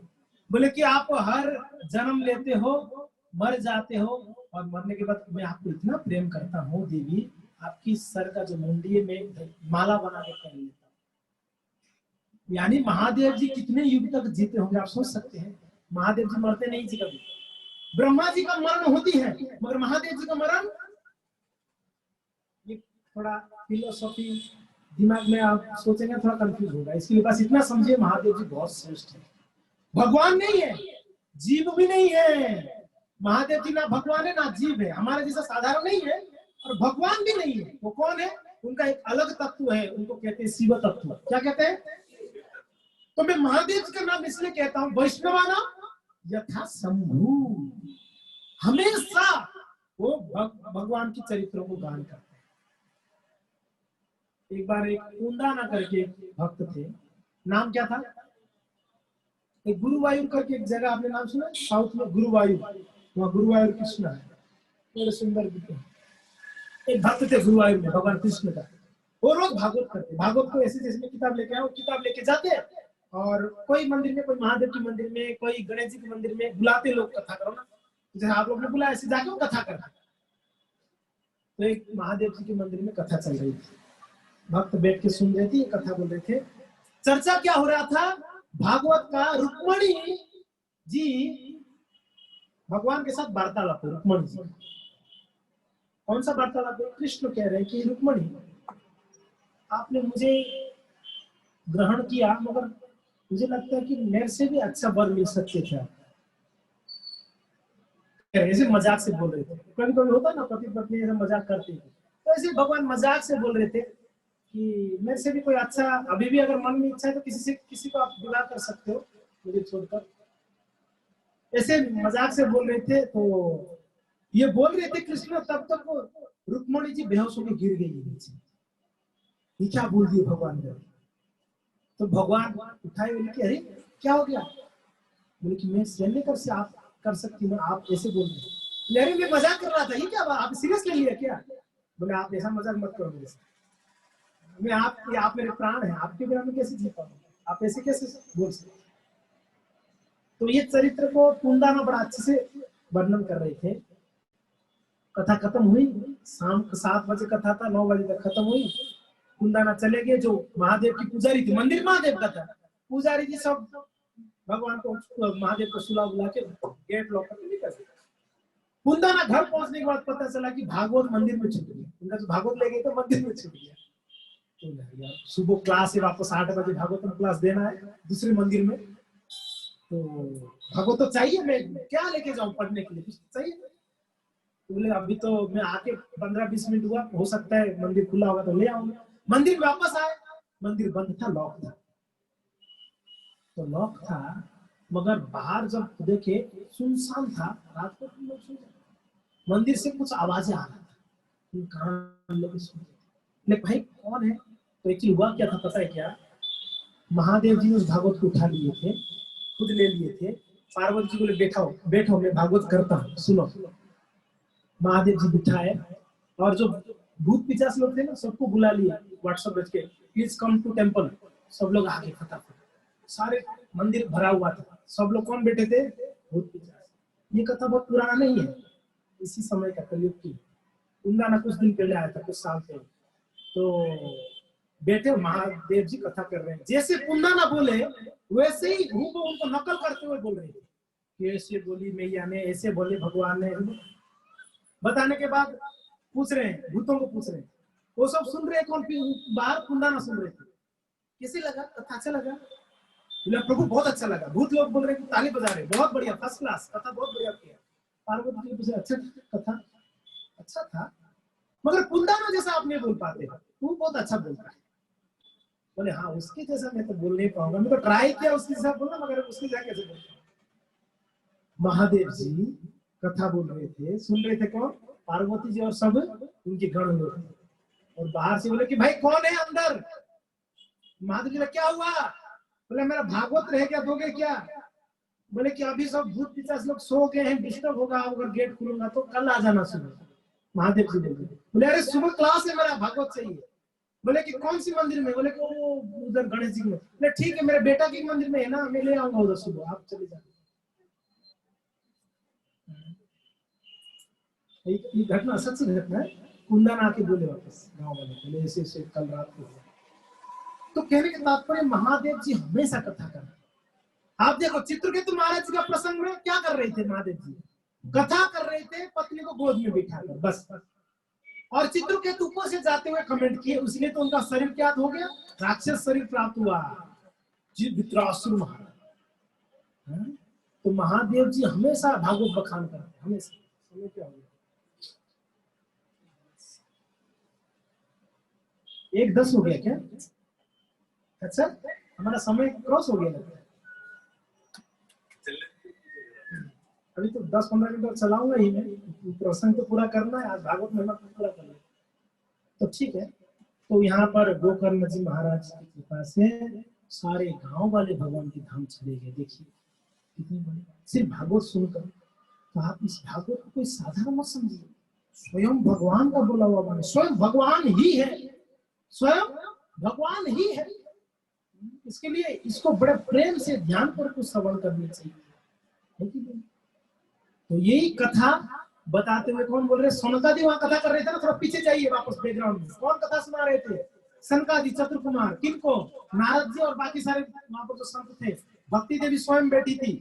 बोले कि आप हर जन्म लेते हो, मर जाते हो, और मरने के बाद मैं आपको इतना प्रेम करता हूँ देवी, आपकी सर का जो मुंडी है मैं माला बना के पहन लेता हूँ। यानी महादेव जी कितने युग तक जीते होंगे आप सोच सकते हैं। महादेव जी मरते नहीं जी कभी। ब्रह्मा जी का मरण होती है, मगर महादेव जी का मरण, ये थोड़ा फिलोसॉफी दिमाग में आप सोचेंगे थोड़ा कंफ्यूज होगा। इसके लिए बस इतना समझिए, महादेव जी बहुत श्रेष्ठ है। भगवान नहीं है, जीव भी नहीं है। महादेव जी ना भगवान है ना जीव है, हमारे जैसा साधारण नहीं है, और भगवान भी नहीं है। वो कौन है? उनका एक अलग तत्व है, उनको कहते हैं शिव तत्व। क्या कहते हैं? तो मैं महादेव जी का नाम इसलिए कहता हूँ, वैष्णवाना यथा शंभु, हमेशा वो भगवान के चरित्रों को गान करते हैं। एक बार एक कुंदाना करके भक्त थे, नाम क्या था? एक गुरुवायूर करके एक जगह, आपने नाम सुना? साउथ में गुरुवायूर, वहाँ गुरुवायूर कृष्ण है, बड़े सुंदर दिखते। एक भक्त थे गुरुवायूर में भगवान कृष्ण का, वो रोज भागवत करते। भागवत को ऐसे जैसे किताब लेके आओ, किताब लेके जाते, और कोई मंदिर में, कोई महादेव के मंदिर में, कोई गणेश जी के मंदिर में बुलाते लोग कथा करो ना, जैसे आप लोग ने बुलाया ऐसे जाके वो कथा करना। तो एक महादेव जी के मंदिर में कथा चल रही थी, भक्त बैठ के सुन रहे थे, कथा बोल रहे थे। चर्चा क्या हो रहा था? भागवत का रुक्मणी जी भगवान के साथ वार्तालाप। रुक्मणी जी कौन सा वार्तालाप? कृष्ण कह रहे हैं कि रुक्मणी आपने मुझे ग्रहण किया, मगर मुझे लगता है कि मेरे से भी अच्छा वर मिल सकते थे। ऐसे मजाक से बोल रहे थे। कभी कभी होता ना पति पत्नी ऐसे मजाक करते थे, तो ऐसे भगवान मजाक से बोल रहे थे कि मेरे से भी कोई अच्छा, अभी भी अगर मन में इच्छा है तो किसी को आप विवाह कर सकते हो मुझे छोड़कर। ऐसे मजाक से बोल रहे थे, तो ये बोल रहे थे कृष्ण, तब तक वो रुक्मणी जी बेहोश होकर गिर गई नीचे। ये क्या बोल दिए भगवान ने? तो भगवान उठाए, बोले कि अरे क्या हो गया? बोले कि मैं सहन नहीं कर सकती मैं, आप ऐसे बोल रहे हैं। अरे मैं मजाक कर रहा था, ये क्या आप सीरियस ले लिया क्या? बोले आप ऐसा मजाक मत करो मेरे से, मैं आप मेरे प्राण हैं, आपके बिना मैं कैसे जी पाऊंगा, आप ऐसे कैसे बोल सकते? तो ये चरित्र को कुंदाना बड़ा अच्छे से वर्णन कर रहे थे। कथा खत्म हुई, शाम को 7 बजे कथा था, 9 बजे तक खत्म हुई। कुंदाना चले गए, जो महादेव की पुजारी थी, मंदिर महादेव का था, पुजारी जी सब भगवान को, महादेव को सुला बुला के गेट लॉक करके निकल गए। कुंदाना घर पहुंचने के बाद पता चला कि भागवत मंदिर में छूट गया। उनका जो भागवत ले गए तो मंदिर में छूट गया। तो यार सुबह क्लास है, वापस 8 बजे भागवतम क्लास देना है दूसरे मंदिर में, तो भागवत तो चाहिए, मैं क्या लेके जाऊं पढ़ने के लिए, कुछ चाहिए। तो बोले अभी तो मैं आके 15-20 मिनट हुआ, हो सकता है मंदिर खुला होगा तो ले आऊंगा। मंदिर में वापस आए, मंदिर बंद था, लॉक था। तो लॉक था, मगर बाहर जब देखे सुनसान था, रात को लोग सो जाते। मंदिर से कुछ आवाजें आ रहा था, कहाँ लोग सो रहे, भाई कौन है? तो एक्चुअली हुआ क्या था पता है क्या? महादेव जी उस भागवत को उठा लिए थे, खुद ले लिए थे। पार्वती जी बोले बैठो बैठो, मैं भागवत करता हूँ, सुनो। महादेव जी बिठाए, और जो भूत पिचास लोग थे ना, सबको बुला लिया व्हाट्सएप भेज के, प्लीज कम टू टेम्पल। सब लोग आगे फटाफट, सारे मंदिर भरा हुआ था। सब लोग कौन बैठे थे? भूत पिचास। ये कथा बहुत पुराना नहीं है, इसी समय का, कलयुग की। कुंदाना कुछ दिन पहले आया था, कुछ साल पहले। तो बैठे महादेव जी कथा कर रहे हैं, जैसे कुंदाना बोले वैसे ही वो उनको नकल करते हुए बोल रहे थे कि ऐसे बोली मैया ने, ऐसे बोले भगवान ने। बताने के बाद पूछ रहे हैं, भूतों को पूछ रहे हैं, वो सब सुन रहे हैं। कौन? बाहर कुंदाना सुन रहे थे। कैसे लगा कथा? अच्छा लगा? बोला प्रभु बहुत अच्छा लगा। भूत लोग बोल रहे हैं, ताली बजा रहे, बहुत बढ़िया, फर्स्ट क्लास कथा, बहुत बढ़िया किया। पार्वती जी पूछे अच्छा कथा? अच्छा था, मगर कुंदाना जैसा आप नहीं बोल पाते, वो बहुत अच्छा बोलता है। बोले हाँ, उसके जैसा मैं तो बोल नहीं पाऊंगा, मैं तो ट्राई किया उसके जैसा बोलना, मगर उसके जैसा कैसे बोलता? महादेव जी कथा बोल रहे थे, सुन रहे थे कौन? पार्वती जी और सब उनके गण लोग। और बाहर से बोले कि भाई कौन है अंदर? महादेव जी ने क्या हुआ? बोले मेरा भागवत रह गया, दोगे क्या? बोले कि अभी सब भूत पिशाच लोग सो गए हैं, डिस्टर्ब होगा, अगर गेट खुलूंगा तो कल आ जाना सुबह। महादेव जी बोले अरे सुबह क्लास है, मेरा भागवत चाहिए। बोले कि कौन सी मंदिर में? बोले कि वो उधर गणेश जी में। बोले ठीक है, मेरे बेटा के मंदिर में है ना, मैं ले आऊंगा उधर सुबह, आप चले जाए। ये घटना सच्ची घटना है। कुंदन आके बोले वापस गांव वाले, बोले ऐसे ऐसे कल रात को। तो कहने के तात्पर्य महादेव जी हमेशा कथा कर रहे। आप देखो चित्रकेतु महाराज जी का प्रसंग में क्या कर रहे थे? महादेव जी कथा कर रहे थे, पत्नी को गोद में बिठाकर, बस। और चित्रकेतु ऊपर से जाते हुए कमेंट किए, उसने तो उनका शरीर क्या हो गया? राक्षस शरीर प्राप्त हुआ, वित्रासुर महाराज। तो महादेव जी हमेशा भागवत बखान करते, हमेशा। समय क्या हो गया? 1:10 हो गया क्या? अच्छा, हमारा समय क्रॉस हो गया लगता है। अभी तो 10-15 मिनट चलाऊंगा ही मैं, प्रसंग तो पूरा करना है आज, भागवत महिमा पूरा करना है। तो ठीक है, तो यहाँ पर गोकर्ण जी महाराज की कृपा से सारे गांव वाले भगवान के धाम चले गए। देखिए कितनी बड़ी, सिर्फ भागवत सुनकर। तो आप इस भागवत को कोई साधारण मत समझिए, स्वयं भगवान का बोला हुआ माने, स्वयं भगवान ही है, स्वयं भगवान ही है। इसके लिए इसको बड़े प्रेम से ध्यान पर कुछ श्रवण करनी चाहिए। तो यही कथा बताते हुए कौन बोल रहे? सनकादि वहां कथा कर रहे थे ना, थोड़ा पीछे जाइए वापस बैकग्राउंड में। कौन कथा सुना रहे थे? सनकादि, चतुर्कुमार। किनको? नारद जी और बाकी सारे वहां पर जो संत थे। भक्ति देवी स्वयं बैठी थी।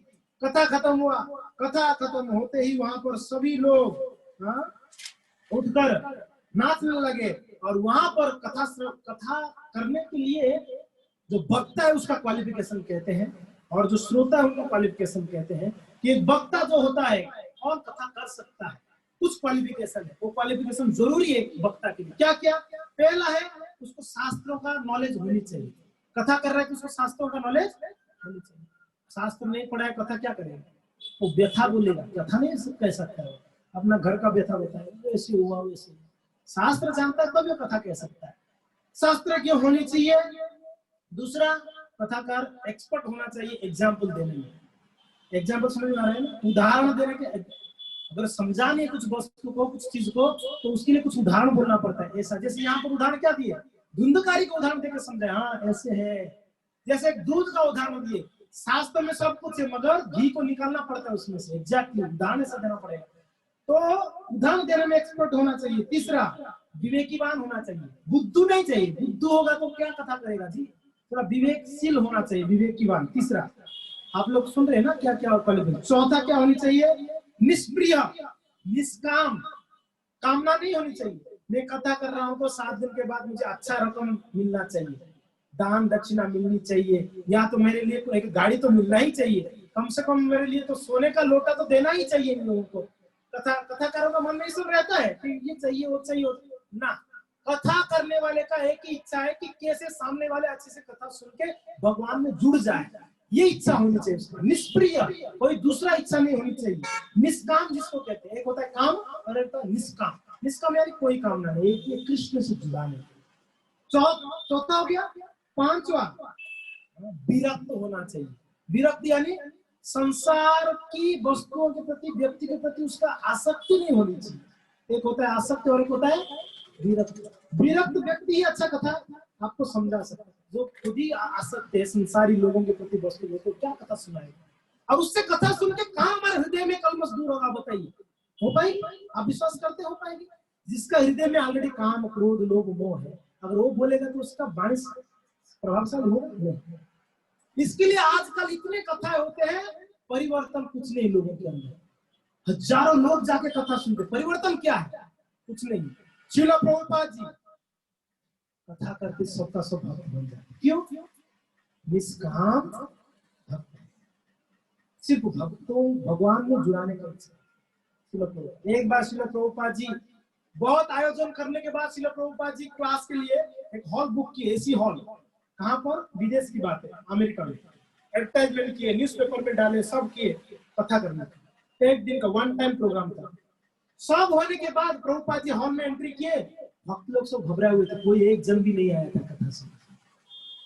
कथा खत्म हुआ, कथा खत्म होते ही वहां पर सभी लोग उठकर नाचने लगे। और वहां पर कथा करने के लिए जो वक्ता है उसका क्वालिफिकेशन कहते हैं, और जो श्रोता है उनका क्वालिफिकेशन कहते हैं। कि एक वक्ता जो होता है और कथा कर सकता है, कुछ क्वालिफिकेशन है। वो क्वालिफिकेशन जरूरी है वक्ता के लिए। क्या क्या? पहला है उसको शास्त्रों का नॉलेज होनी चाहिए। कथा कर रहा है तो उसको शास्त्रों का नॉलेज होनी चाहिए। शास्त्र नहीं पढ़ा है, कथा क्या करेगा? वो व्यथा बोलेगा, व्यथा नहीं कह सकता है, अपना घर का व्यथा बताएगा, ऐसे हुआ वैसे। शास्त्र जानता है तब ये कथा कह सकता है। शास्त्र क्यों होनी चाहिए? दूसरा, कथाकार एक्सपर्ट होना चाहिए एग्जाम्पल देने में। एग्जाम्पल समझ में आ रहा है ना? उदाहरण देने के, अगर समझा नहीं कुछ वस्तु को, कुछ चीज को, तो उसके लिए कुछ उदाहरण बोलना पड़ता है। ऐसा जैसे यहाँ पर उदाहरण क्या दिए, धुंधकारी का उदाहरण देकर समझाए, हाँ ऐसे है। जैसे दूध का उदाहरण दिए, शास्त्र में सब कुछ है मगर घी को निकालना पड़ता है उसमें से, एग्जैक्टली उदाहरण ऐसा देना पड़ेगा। तो उदाहरण देने में एक्सपर्ट होना चाहिए। तीसरा, विवेकीवान होना चाहिए, बुद्धू नहीं चाहिए। बुद्धू होगा तो क्या कथा करेगा जी, थोड़ा विवेकशील होना चाहिए, विवेकीवान। तीसरा, आप लोग सुन रहे हैं ना क्या क्या पहले। चौथा क्या होनी चाहिए? निष्प्रिय, निष्काम, कामना नहीं होनी चाहिए। मैं कथा कर रहा हूं तो 7 दिन के बाद मुझे अच्छा रकम मिलना चाहिए, दान दक्षिणा मिलनी चाहिए, या तो मेरे लिए एक गाड़ी तो मिलना ही चाहिए, कम से कम मेरे लिए तो सोने का लोटा तो देना ही चाहिए इन लोगों को। कथाकारों का मन में सब रहता है कि ये चाहिए वो चाहिए ना। कथा करने वाले का एक ही इच्छा है कि कैसे सामने वाले अच्छे से कथा सुन के भगवान में जुड़ जाए, ये इच्छा होनी चाहिए उसका। निष्प्रिय, कोई दूसरा इच्छा नहीं होनी चाहिए। निष्काम जिसको कहते हैं, एक होता है काम और एक होता है निष्काम। निष्काम यानी कोई कामना नहीं, एक ये कृष्ण से जुड़ा नहीं। चौथा हो गया। पांचवा, विरक्त होना चाहिए। विरक्त यानी संसार की वस्तुओं के प्रति, व्यक्ति के प्रति उसका आसक्ति नहीं होनी चाहिए। एक होता है आसक्ति और एक होता है विरक्त। विरक्त व्यक्ति ही अच्छा कथा आपको समझा सकता है। जो खुद ही आसक्त है संसारी लोगों के प्रति, वस्तु को, तो क्या कथा सुनाएगा? और उससे कथा सुन के कहां हमारे हृदय में कलमश दूर होगा? बताइए, हो पाएगी? आप विश्वास करते हो पाएगी? जिसका हृदय में ऑलरेडी काम, क्रोध, लोभ, मोह है, अगर वो बोलेगा तो उसका वाणी प्रभावशाली होगा। इसके लिए आजकल इतने कथाएं होते हैं, परिवर्तन कुछ नहीं लोगों के अंदर। हजारों लोग जाके कथा सुनते, परिवर्तन क्या है? कुछ नहीं। श्रील प्रभुपाद जी कथा करके सबका सब भक्त बन जाते। क्यों? निष्काम भक्त, सिर्फ भक्तों भगवान में जुड़ाने का इच्छा। एक बार श्रील प्रभुपाद जी बहुत आयोजन करने के बाद श्रील प्रभुपाद जी क्लास के लिए एक हॉल बुक किए, एसी हॉल। कहां पर? विदेश की बात है, अमेरिका में। एडवर्टाइजमेंट किए, न्यूज़पेपर में डाले, सब किए कथा करने का। एक दिन का वन टाइम प्रोग्राम था। सब होने के बाद प्रभुपाद जी हॉल में एंट्री किए, भक्त लोग सब घबराए हुए थे, कोई एक जन भी नहीं आया था कथा सुनने।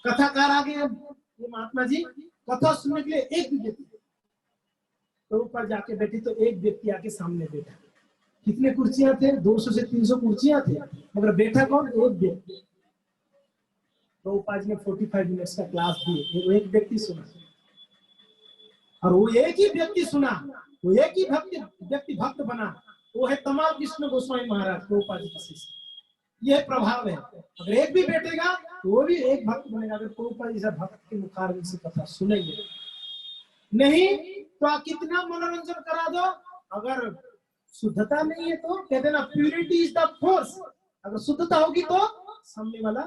कथाकार आ गए, ये महात्मा जी कथा सुनने के लिए एक भी व्यक्ति। प्रभुपाद जाके बैठे तो एक व्यक्ति आके सामने बैठा। कितने कुर्सियां थे? 200 से 300 कुर्सियां थे, मगर बैठा कौन? एक व्यक्ति। प्रभुपाद जी ने 45 मिनट्स का क्लास दिए, वो एक व्यक्ति सुना, और वो एक ही व्यक्ति सुना, वो एक ही व्यक्ति भक्त बना। वो है तमाल कृष्ण गोस्वामी महाराज, प्रभुपाद जी के शिष्य। यह प्रभाव है, अगर एक भी बैठेगा तो वो भी एक भक्त बनेगा। अगर प्रभुपाद जी भक्त के मुखारबिंद से कथा सुनेंगे, नहीं तो आप कितना मनोरंजन करा दो, अगर शुद्धता नहीं है तो कहते ना, प्यूरिटी इज द फोर्स। अगर शुद्धता होगी तो सामने वाला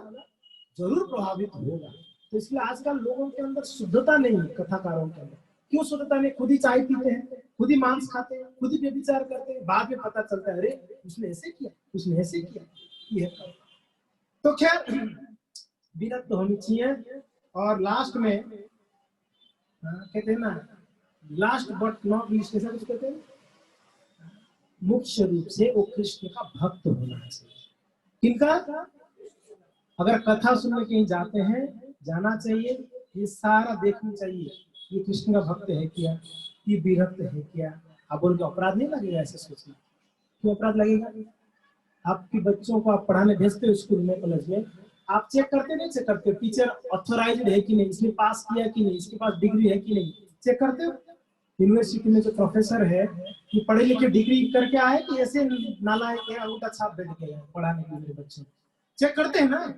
जरूर प्रभावित होगा। तो इसलिए आजकल लोगों के अंदर शुद्धता नहीं है, कथाकारों के अंदर। क्यों शुद्धता नहीं? खुद ही चाय पीते हैं, खुद ही मांस खाते हैं, खुद ही व्यभिचार करते हैं, बाद में पता चलता है अरे उसने ऐसे किया, उसने ऐसे किया। ये तो खैर विरक्त होनी चाहिए। और लास्ट में कहते हैं ना, लास्ट बट नॉट लीस्ट ऐसा कुछ कहते हैं, मुख्य रूप से वो कृष्ण का भक्त होना चाहिए। किनका? अगर कथा सुनने कहीं जाते हैं, जाना चाहिए, ये सारा देखना चाहिए, ये कृष्ण का भक्त है क्या, ये विरक्त है क्या। आप बोल के अपराध नहीं लगेगा ऐसे सोचना। क्यों अपराध लगेगा? आपके बच्चों को आप पढ़ाने भेजते हो स्कूल में, कॉलेज में, आप चेक करते नहीं? चेक करते हो टीचर ऑथोराइज्ड है कि नहीं, इसने पास किया कि नहीं, इसके पास डिग्री है कि नहीं, चेक करते हो? यूनिवर्सिटी में जो प्रोफेसर है, ये पढ़े लिखे डिग्री करके आए कि ऐसे नालायक है, अंगूठा छाप दे के पढ़ाने के लिए बच्चों? चेक करते हैं ना।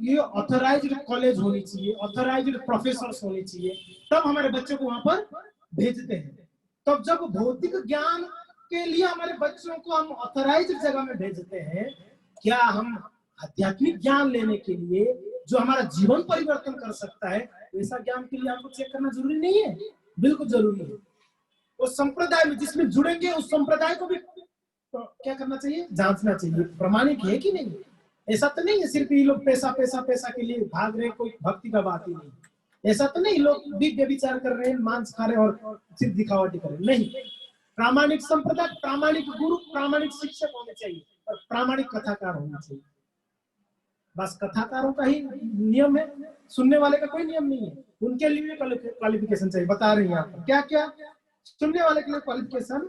ये ऑथोराइज्ड कॉलेज होनी चाहिए, ऑथोराइज्ड प्रोफेसर होनी चाहिए, तब हमारे बच्चों को वहां पर भेजते हैं। तब जब भौतिक ज्ञान के लिए हमारे बच्चों को हम ऑथोराइज्ड जगह में भेजते हैं, क्या हम आध्यात्मिक ज्ञान लेने के लिए, जो हमारा जीवन परिवर्तन कर सकता है, वैसा ज्ञान के लिए हमको चेक करना जरूरी नहीं है? बिल्कुल जरूरी है। उस संप्रदाय में जिसमें जुड़ेंगे, उस संप्रदाय को भी तो क्या करना चाहिए? जांचना चाहिए, प्रमाणिक है कि नहीं। ऐसा तो नहीं है सिर्फ ये लोग पैसा पैसा पैसा के लिए भाग रहे, कोई भक्ति का बात ही नहीं। ऐसा तो नहीं लोग भी व्यभिचार कर रहे हैं, मांस खा रहे हैं और सिर्फ दिखावटी कर रहे हैं, नहीं। प्रामाणिक संप्रदाय, प्रामाणिक गुरु, प्रामाणिक शिक्षक होने चाहिए और प्रामाणिक कथाकार होना चाहिए। बस कथाकारों का ही नियम है, सुनने वाले का कोई नियम नहीं है। उनके लिए क्वालिफिकेशन चाहिए, बता रहे हैं यहाँ पर क्या क्या सुनने वाले के लिए क्वालिफिकेशन,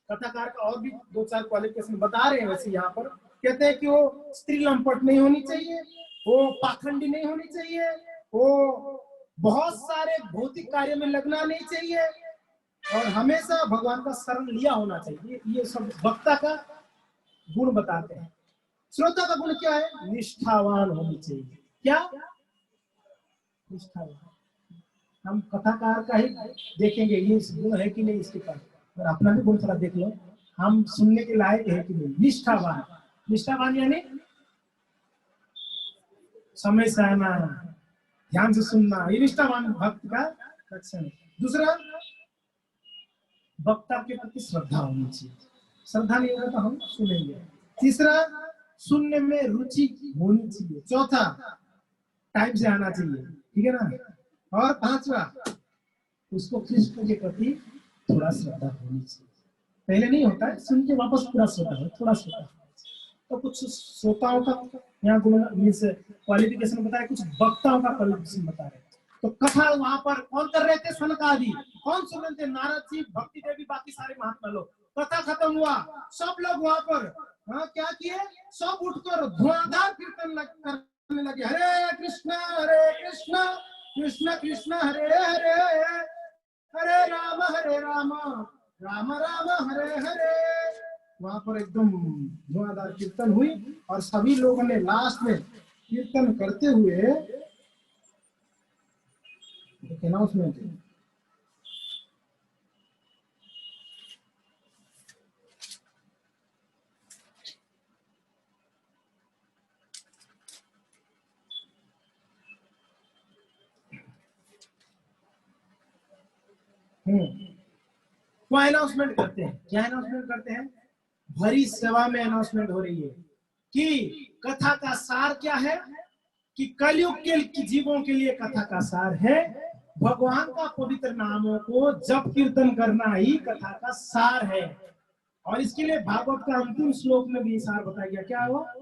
कथाकार का और भी 2-4 क्वालिफिकेशन बता रहे हैं। वैसे यहाँ पर कहते हैं कि वो स्त्री लंपट नहीं होनी चाहिए, वो पाखंडी नहीं होनी चाहिए, वो बहुत सारे भौतिक कार्य में लगना नहीं चाहिए और हमेशा भगवान का शरण लिया होना चाहिए। ये सब वक्ता का गुण बताते हैं। श्रोता का गुण क्या है? निष्ठावान होनी चाहिए। क्या? निष्ठावान। हम कथाकार का ही देखेंगे ये गुण है कि नहीं इसके पास, और अपना भी गुण थोड़ा देख लो, हम सुनने के लायक है कि नहीं। निष्ठावान, निष्ठावान यानी समय से आना, ध्यान से सुनना, ये निष्ठावान भक्त का लक्षण है। दूसरा, वक्ता के प्रति श्रद्धा होनी चाहिए, श्रद्धा नहीं होगा तो हम सुनेंगे। तीसरा, सुनने में रुचि होनी चाहिए। चौथा, टाइम से आना चाहिए, ठीक है ना। और पांचवा, उसको कृष्ण के प्रति थोड़ा श्रद्धा होनी चाहिए। पहले नहीं होता है, सुन के वापस पूरा श्रद्धा हो, थोड़ा श्रद्धा। तो कुछ श्रोताओं का यहाँ गुण मीन्स क्वालिफिकेशन बताया, कुछ वक्ताओं का क्वालिफिकेशन बता रहे हैं। तो कथा वहां पर कौन कर रहे थे? सनक आदि। कौन सुन रहे थे? नारद जी, भक्ति देवी, बाकी सारे महात्मा लोग। कथा खत्म हुआ, सब लोग वहां पर क्या किए? सब उठकर धुआंधार कीर्तन करने लगे। हरे कृष्ण कृष्ण कृष्ण हरे हरे, हरे राम राम राम हरे हरे। वहां पर एकदम धुआंधार कीर्तन हुई और सभी लोगों ने लास्ट में कीर्तन करते हुए अनाउंसमेंट है। वो अनाउंसमेंट करते हैं। क्या अनाउंसमेंट करते हैं? भरी सभा में अनाउंसमेंट हो रही है कि कथा का सार क्या है, कि कलयुग के जीवों के लिए कथा का सार है भगवान का पवित्र नामों को जप कीर्तन करना ही कथा का सार है। और इसके लिए भागवत का अंतिम श्लोक में भी सार बताया गया। क्या हुआ?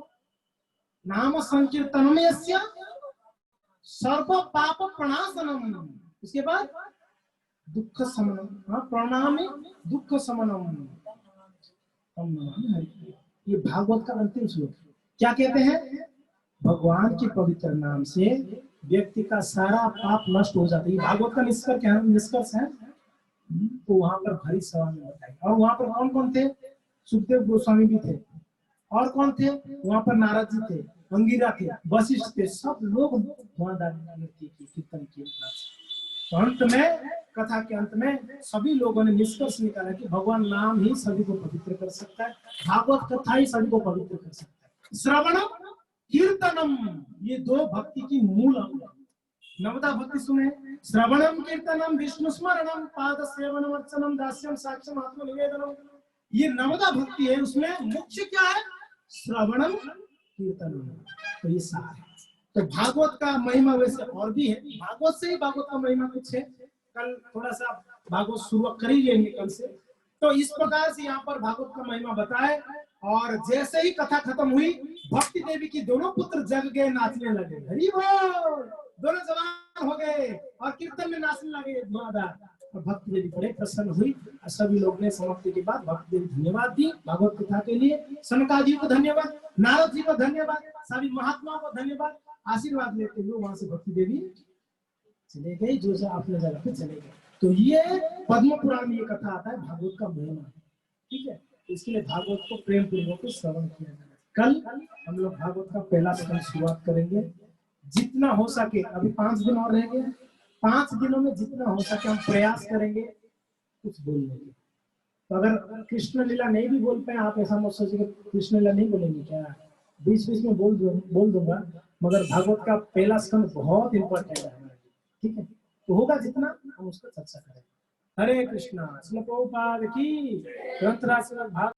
नाम संकीर्तनम यस्य सर्व पाप प्रणाशनम, उसके बाद दुख शमनम, प्रणामी दुख शमनम। ये भागवत का अंतिम श्लोक। क्या कहते हैं? भगवान के पवित्र नाम से व्यक्ति का सारा पाप नष्ट हो जाता है। भागवत का निष्कर्ष है। तो वहां पर भरी सभा में बताया। और वहां पर कौन कौन थे? सुखदेव गोस्वामी भी थे। और कौन थे वहां पर? नारद जी थे, अंगिरा थे, वशिष्ठ थे, सब लोग वहां कीर्तन किए। तो अंत में, कथा के अंत में सभी लोगों ने निष्कर्ष निकाला कि भगवान नाम ही सभी को पवित्र कर सकता है, भागवत कथा ही सभी को पवित्र कर सकता है। श्रवणम कीर्तनम, ये दो भक्ति की मूल अंग। नवदा भक्ति सुने, श्रवणम कीर्तनम विष्णु स्मरणम पाद सेवनम अर्चनम दास्यम साक्ष्यम आत्मनिवेदनम, ये नवदा भक्ति है। उसमें मुख्य क्या है? श्रवणम कीर्तनम। तो ये सार है। तो भागवत का महिमा वैसे और भी है, भागवत से ही भागवत का महिमा कुछ है। कल थोड़ा सा भागवत शुरू कर ही लेंगे कल से। तो इस प्रकार से यहाँ पर भागवत का महिमा बताए। और जैसे ही कथा खत्म हुई, भक्ति देवी की दोनों पुत्र जग गए, नाचने लगे। हरि बोल, दोनों जवान हो गए और कीर्तन में नाचने लगे धुआंधार। और भक्ति देवी बड़े प्रसन्न हुई। सभी लोग ने समाप्ति के बाद भक्ति देवी धन्यवाद दी भागवत कथा के लिए। सनकादि को धन्यवाद, नारद जी को धन्यवाद, सभी महात्माओं को धन्यवाद। आशीर्वाद लेते हुए वहां से भक्ति देवी चले गई, जो अपने जगह पे चले गए। तो ये पद्म पुराण में ये कथा आता है, भागवत का महिमा। ठीक है, इसके लिए भागवत को प्रेम पूर्वक श्रवण किया जाए। कल हम लोग भागवत का पहला स्कंद शुरुआत करेंगे। जितना हो सके, अभी 5 दिन और रह गए, 5 दिनों में जितना हो सके हम प्रयास करेंगे कुछ बोलने के। तो अगर कृष्ण लीला नहीं भी बोल पाए, आप ऐसा मत सोचिए कृष्ण लीला नहीं बोलेंगे क्या, बीच बीच में बोल दूंगा। मगर भागवत का पहला स्कंद बहुत इंपॉर्टेंट है हमारे लिए। ठीक है, तो होगा जितना हम उसको चर्चा करेंगे। हरे कृष्णा। श्रील प्रभुपाद की ग्रंथराज भाग